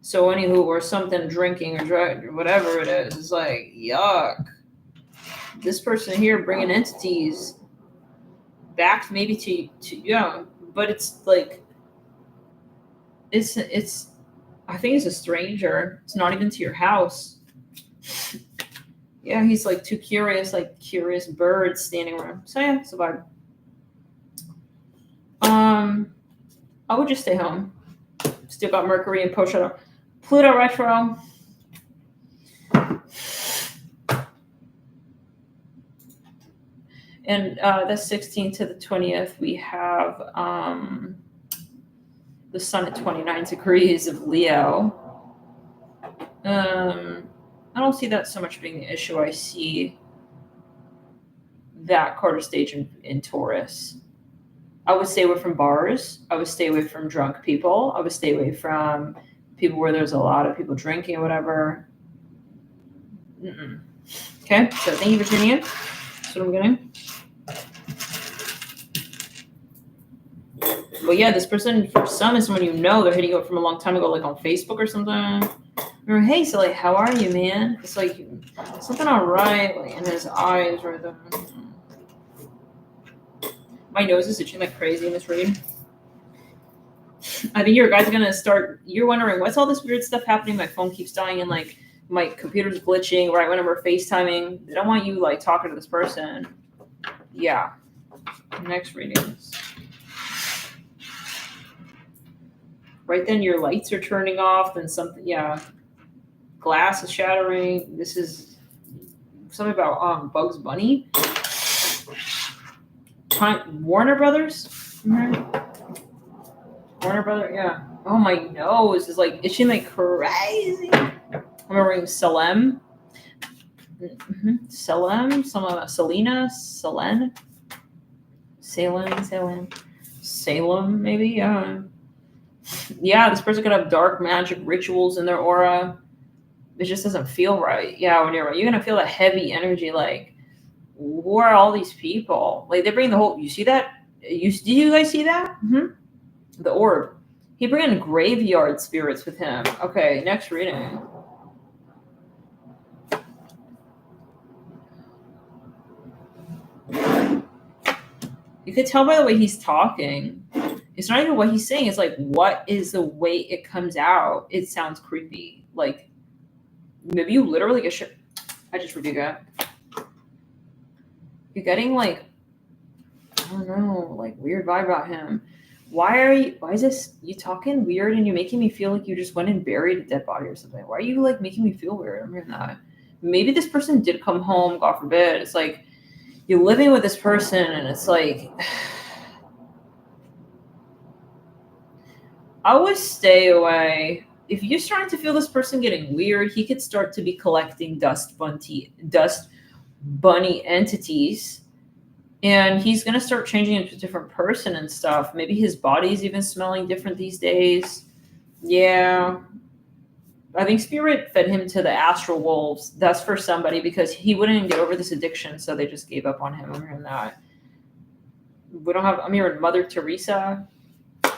So anywho, or something drinking or drug or whatever it is, it's like yuck. This person here bringing entities back maybe to yeah, but it's like it's I think it's a stranger. It's not even to your house. Yeah, he's like too curious, like curious birds standing around. So yeah, it's a vibe. I would just stay home. Still got Mercury and post shadow. Pluto retro. And the 16th to the 20th, we have the sun at 29 degrees of Leo. I don't see that so much being the issue. I see that quarter stage in Taurus. I would stay away from bars. I would stay away from drunk people. I would stay away from people where there's a lot of people drinking or whatever. Okay, so thank you, Virginia. That's what I'm getting. Well, yeah, this person, for some, is someone you know. They're hitting you up from a long time ago, like on Facebook or something. Or, hey, so, like, how are you, man? It's like, something all right, like, in his eyes right there. My nose is itching like crazy in this read. I think your guys are going to start, you're wondering, what's all this weird stuff happening? My phone keeps dying and, like, my computer's glitching right when we're FaceTiming. They don't want you, like, talking to this person. Yeah. Next readings. Right then, your lights are turning off, then something, yeah. Glass is shattering. This is something about Bugs Bunny. Warner Brothers? Mm-hmm. Warner Brothers, yeah. Oh, my nose is like itching like crazy. I'm remembering Salem. Mm-hmm. Salem, Selena, Salem, maybe. Yeah, this person could have dark magic rituals in their aura. It just doesn't feel right. Yeah, when you're gonna feel that heavy energy. Like, who are all these people? Like, they bring the whole. You see that? Do you guys see that? Mm-hmm. The orb. He bring in graveyard spirits with him. Okay, next reading. You could tell by the way he's talking. It's not even what he's saying. It's like, what is the way it comes out? It sounds creepy. Like, maybe you literally get shit. I just reviewed that. You're getting like, I don't know, like weird vibe about him. Why is this, you talking weird and you're making me feel like you just went and buried a dead body or something? Why are you like making me feel weird? I'm hearing that. Maybe this person did come home, God forbid. It's like, you're living with this person and it's like, I would stay away. If you're starting to feel this person getting weird, he could start to be collecting dust bunny entities. And he's going to start changing into a different person and stuff. Maybe his body's even smelling different these days. Yeah. I think Spirit fed him to the astral wolves. That's for somebody because he wouldn't get over this addiction, so they just gave up on him. I'm hearing that. I'm hearing Mother Teresa.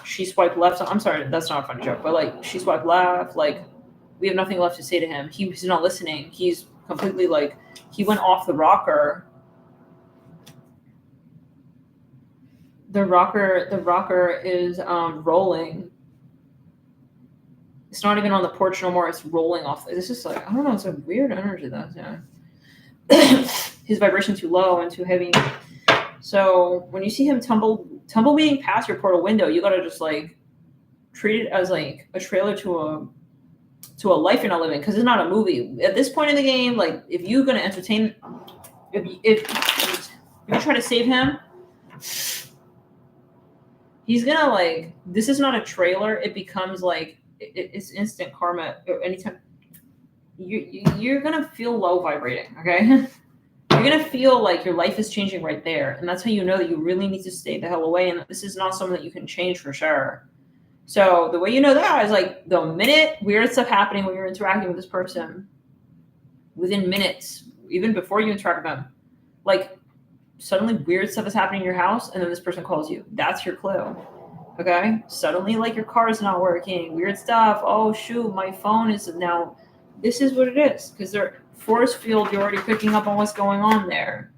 She swiped left. I'm sorry, that's not a funny joke, but like she swiped left. Like, we have nothing left to say to him. He's not listening. He's completely like, he went off the rocker. The rocker is rolling. It's not even on the porch no more. It's rolling off. It's just like, I don't know. It's a weird energy though. Yeah. His vibration too low and too heavy. So when you see him tumbleweeding past your portal window, you gotta just like treat it as like a trailer to a life you're not living, because it's not a movie. At this point in the game, like if you're gonna entertain, if you try to save him, he's gonna like, this is not a trailer. It becomes like it's instant karma. Anytime you're gonna feel low vibrating, okay? You're gonna feel like your life is changing right there, and that's how you know that you really need to stay the hell away. And this is not something that you can change for sure. So the way you know that is like the minute weird stuff happening when you're interacting with this person, within minutes, even before you interact with them, like suddenly weird stuff is happening in your house, and then this person calls you. That's your clue. Okay? Suddenly, like your car is not working, weird stuff. Oh shoot, my phone is now. This is what it is because they're force field. You're already picking up on what's going on there.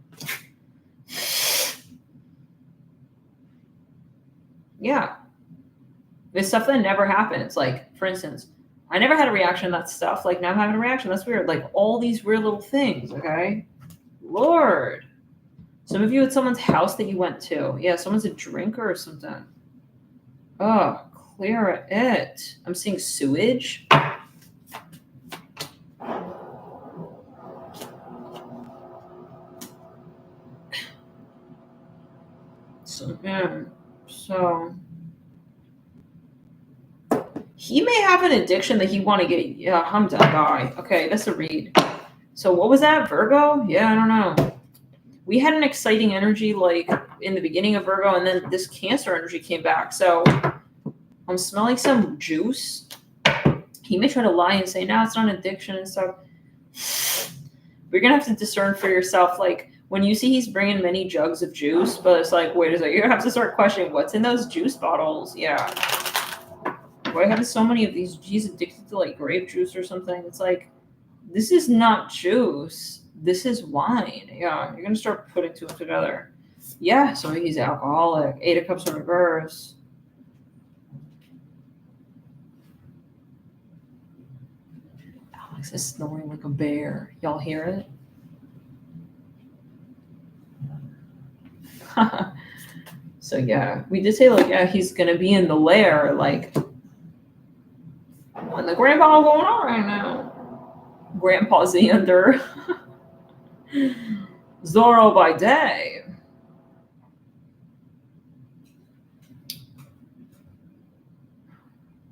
Yeah, it's stuff that never happens. Like for instance, I never had a reaction to that stuff. Like now I'm having a reaction. That's weird. Like all these weird little things. Okay, Lord. Some of you at someone's house that you went to. Yeah, someone's a drinker or something. Oh, clear it. I'm seeing sewage. So, yeah. So he may have an addiction that he want to get. Yeah, I'm done, guy. Okay, that's a read. So what was that, Virgo? Yeah, I don't know. We had an exciting energy like in the beginning of Virgo, and then this Cancer energy came back. So I'm smelling some juice. He may try to lie and say, no, it's not an addiction and stuff. You're going to have to discern for yourself. Like when you see he's bringing many jugs of juice, but it's like, wait a second, you have to start questioning what's in those juice bottles. Yeah. Why have so many of these? He's addicted to like grape juice or something. It's like, this is not juice. This is wine. Yeah. You're going to start putting two together. Yeah. So he's alcoholic. 8 of Cups in reverse. Alex is snoring like a bear. Y'all hear it? So yeah, we did say like, yeah, he's gonna be in the lair, like when the grandpa going on right now. Grandpa Xander. Zorro by day.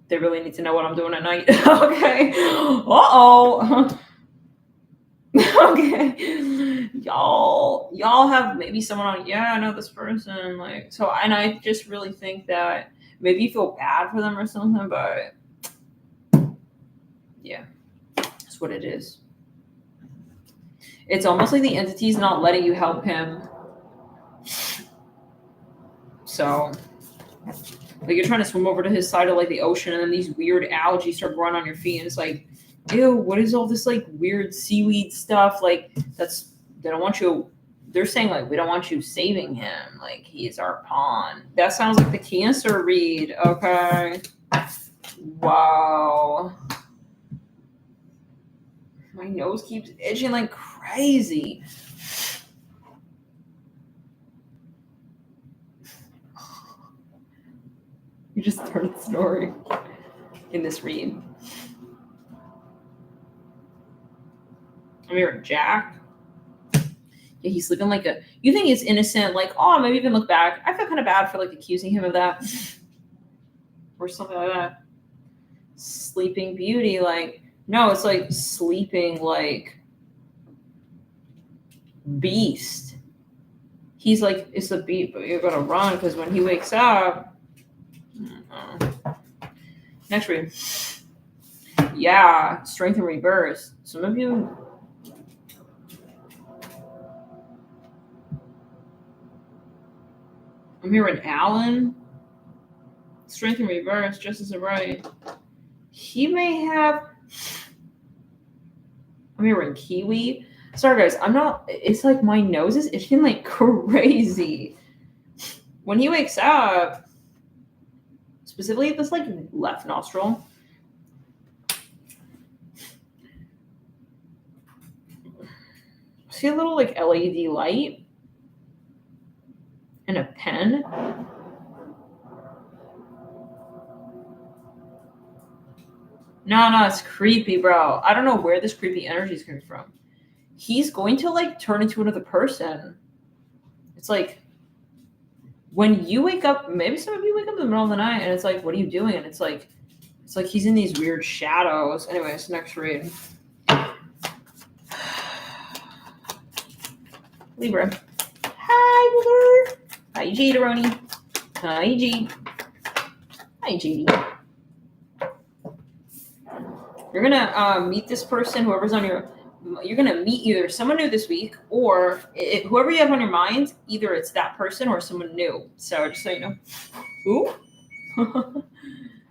They really need to know what I'm doing at night. Okay. Uh-oh. Okay. Y'all have maybe someone on, yeah, I know this person. Like, so, and I just really think that maybe you feel bad for them or something, but yeah, that's what it is. It's almost like the entity's not letting you help him. So, like you're trying to swim over to his side of like the ocean, and then these weird algae start growing on your feet, and it's like, ew, what is all this like weird seaweed stuff? Like they don't want you. They're saying like we don't want you saving him. Like he's our pawn. That sounds like the Cancer read. Okay. Wow. My nose keeps itching like crazy. You just started snoring in this read. I'm here, Jack. Yeah, he's sleeping like a. You think he's innocent? Like, oh, maybe even look back. I feel kind of bad for like accusing him of that, or something like that. Sleeping Beauty, like no, it's like sleeping like beast. He's like it's a beast, but you're gonna run because when he wakes up. Next read. Yeah, Strength and Reverse. Some of you. I'm hearing Alan. Strength and Reverse, Justice and Right. He may have. I'm hearing Kiwi. Sorry, guys. I'm not. It's like my nose is itching like crazy. When he wakes up, specifically this like left nostril. See a little like LED light and a pen. No, it's creepy, bro. I don't know where this creepy energy is coming from. He's going to like turn into another person. It's like when you wake up, maybe some of you wake up in the middle of the night and it's like, what are you doing? And it's like It's like he's in these weird shadows. Anyways, next read. Libra. Hi, Libra. Hi, Jaderoni. Hi, G. Hi, JD. You're gonna meet this person, whoever's on your. You're gonna meet either someone new this week, or whoever you have on your mind. Either it's that person or someone new. So just so you know. Ooh.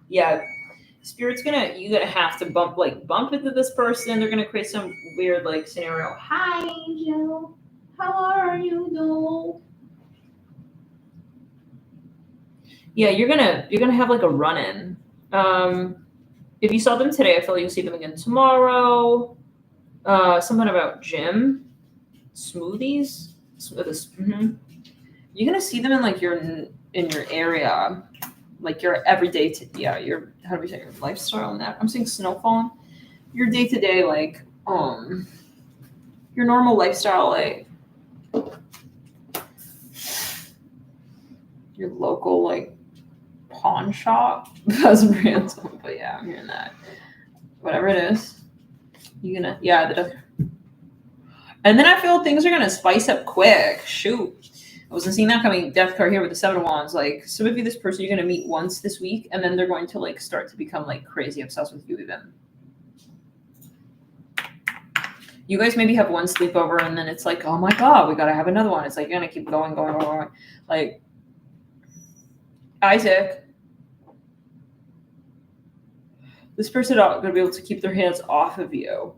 Yeah. Spirit's you're gonna have to bump into this person. They're gonna create some weird scenario. Hi, Angel. How are you, doll? Yeah, you're gonna have a run-in. If you saw them today, I feel like you'll see them again tomorrow. Something about gym, smoothies. You're gonna see them in your area, your everyday. Your how do we say your lifestyle in that? I'm seeing snowfall. Your day to day, your normal lifestyle, your local pawn shop. That's random, but yeah, I'm hearing that. Whatever it is, you're gonna and then I feel things are gonna spice up quick. Shoot. I wasn't seeing that coming. Death card here with the 7 of Wands. Some of you, this person you're going to meet once this week, and then they're going to start to become crazy obsessed with you even. You guys maybe have one sleepover, and then it's oh my God, we got to have another one. It's you're going to keep going. Isaac. This person not going to be able to keep their hands off of you.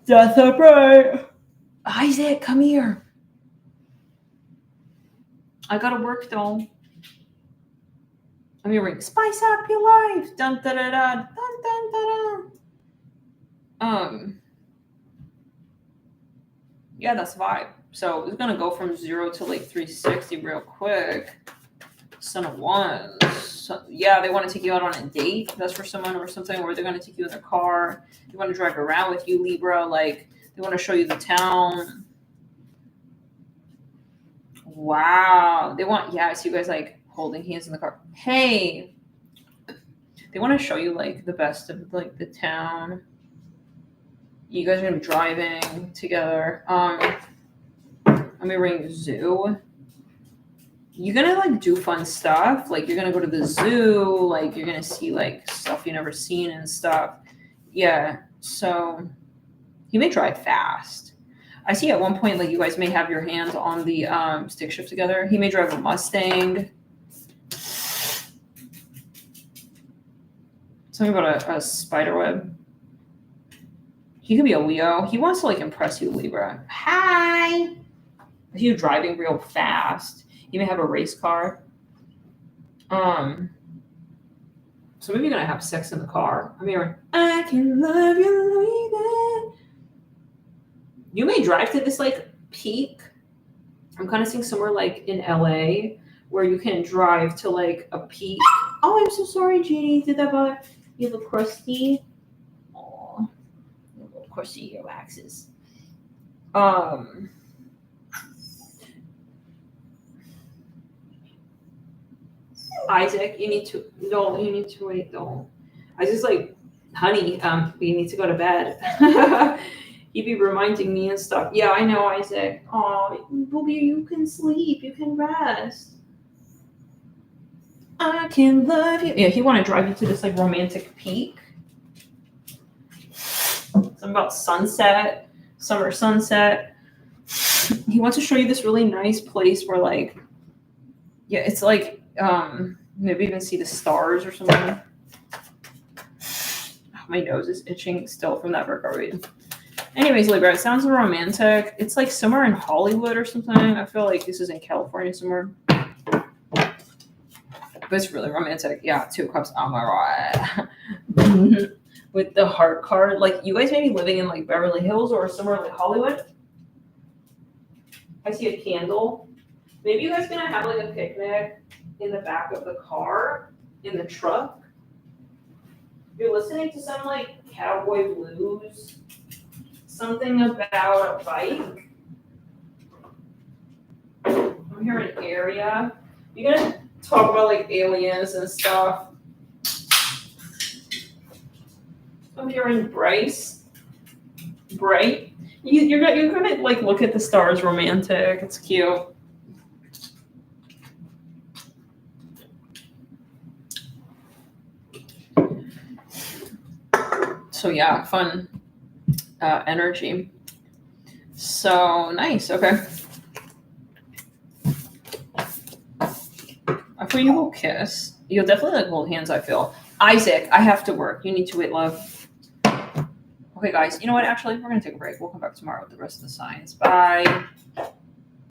Death upright. Isaac, come here. I gotta work though. I'm gonna ring. Spice up your life. Dun da da da. Dun dun da da. Yeah, that's vibe. So it's gonna go from 0 to 360 real quick. Son of Wands. So, yeah, they want to take you out on a date. That's for someone or something, or they're gonna take you in their car. They want to drive around with you, Libra. They want to show you the town. Wow. They want, I see you guys holding hands in the car. Hey. They want to show you the best of the town. You guys are gonna be driving together. I'm gonna ring zoo. You're gonna do fun stuff. You're gonna go to the zoo. You're gonna see stuff you never seen and stuff. Yeah. So he may drive fast. I see at one point, you guys may have your hands on the stick shift together. He may drive a Mustang. Something about a spider web. He could be a Leo. He wants to impress you, Libra. Hi. He's driving real fast. You may have a race car. So maybe you're gonna have sex in the car. I'm hearing, I can love you, Libra. You may drive to this peak. I'm kind of seeing somewhere in LA where you can drive to a peak. Oh, I'm so sorry, Jeannie. Did that bother you? Look crusty. Oh, a little crusty earwaxes. Isaac, you need to wait. Don't. I just honey. We need to go to bed. He'd be reminding me and stuff. Yeah, I know, Isaac. Oh, Booby, you can sleep. You can rest. I can love you. Yeah, he want to drive you to this romantic peak. Something about sunset, summer sunset. He wants to show you this really nice place where it's maybe even see the stars or something. Oh, my nose is itching still from that Virgo read. Anyways, Libra, it sounds romantic. It's somewhere in Hollywood or something. I feel this is in California somewhere. But it's really romantic. Yeah, 2 of Cups. Oh my God. With the heart card. You guys may be living in Beverly Hills or somewhere Hollywood. I see a candle. Maybe you guys gonna have a picnic in the back of the car, in the truck. You're listening to some cowboy blues. Something about a bike. I'm hearing area. You're gonna talk about aliens and stuff. Oh, you're in Bryce. Bright. You're gonna like look at the stars romantic. It's cute. So yeah, fun energy. So nice. Okay. After you will kiss, you'll definitely like hold hands. I feel. Isaac, I have to work. You need to wait, love. Okay, guys. You know what? Actually, we're gonna take a break. We'll come back tomorrow with the rest of the signs. Bye.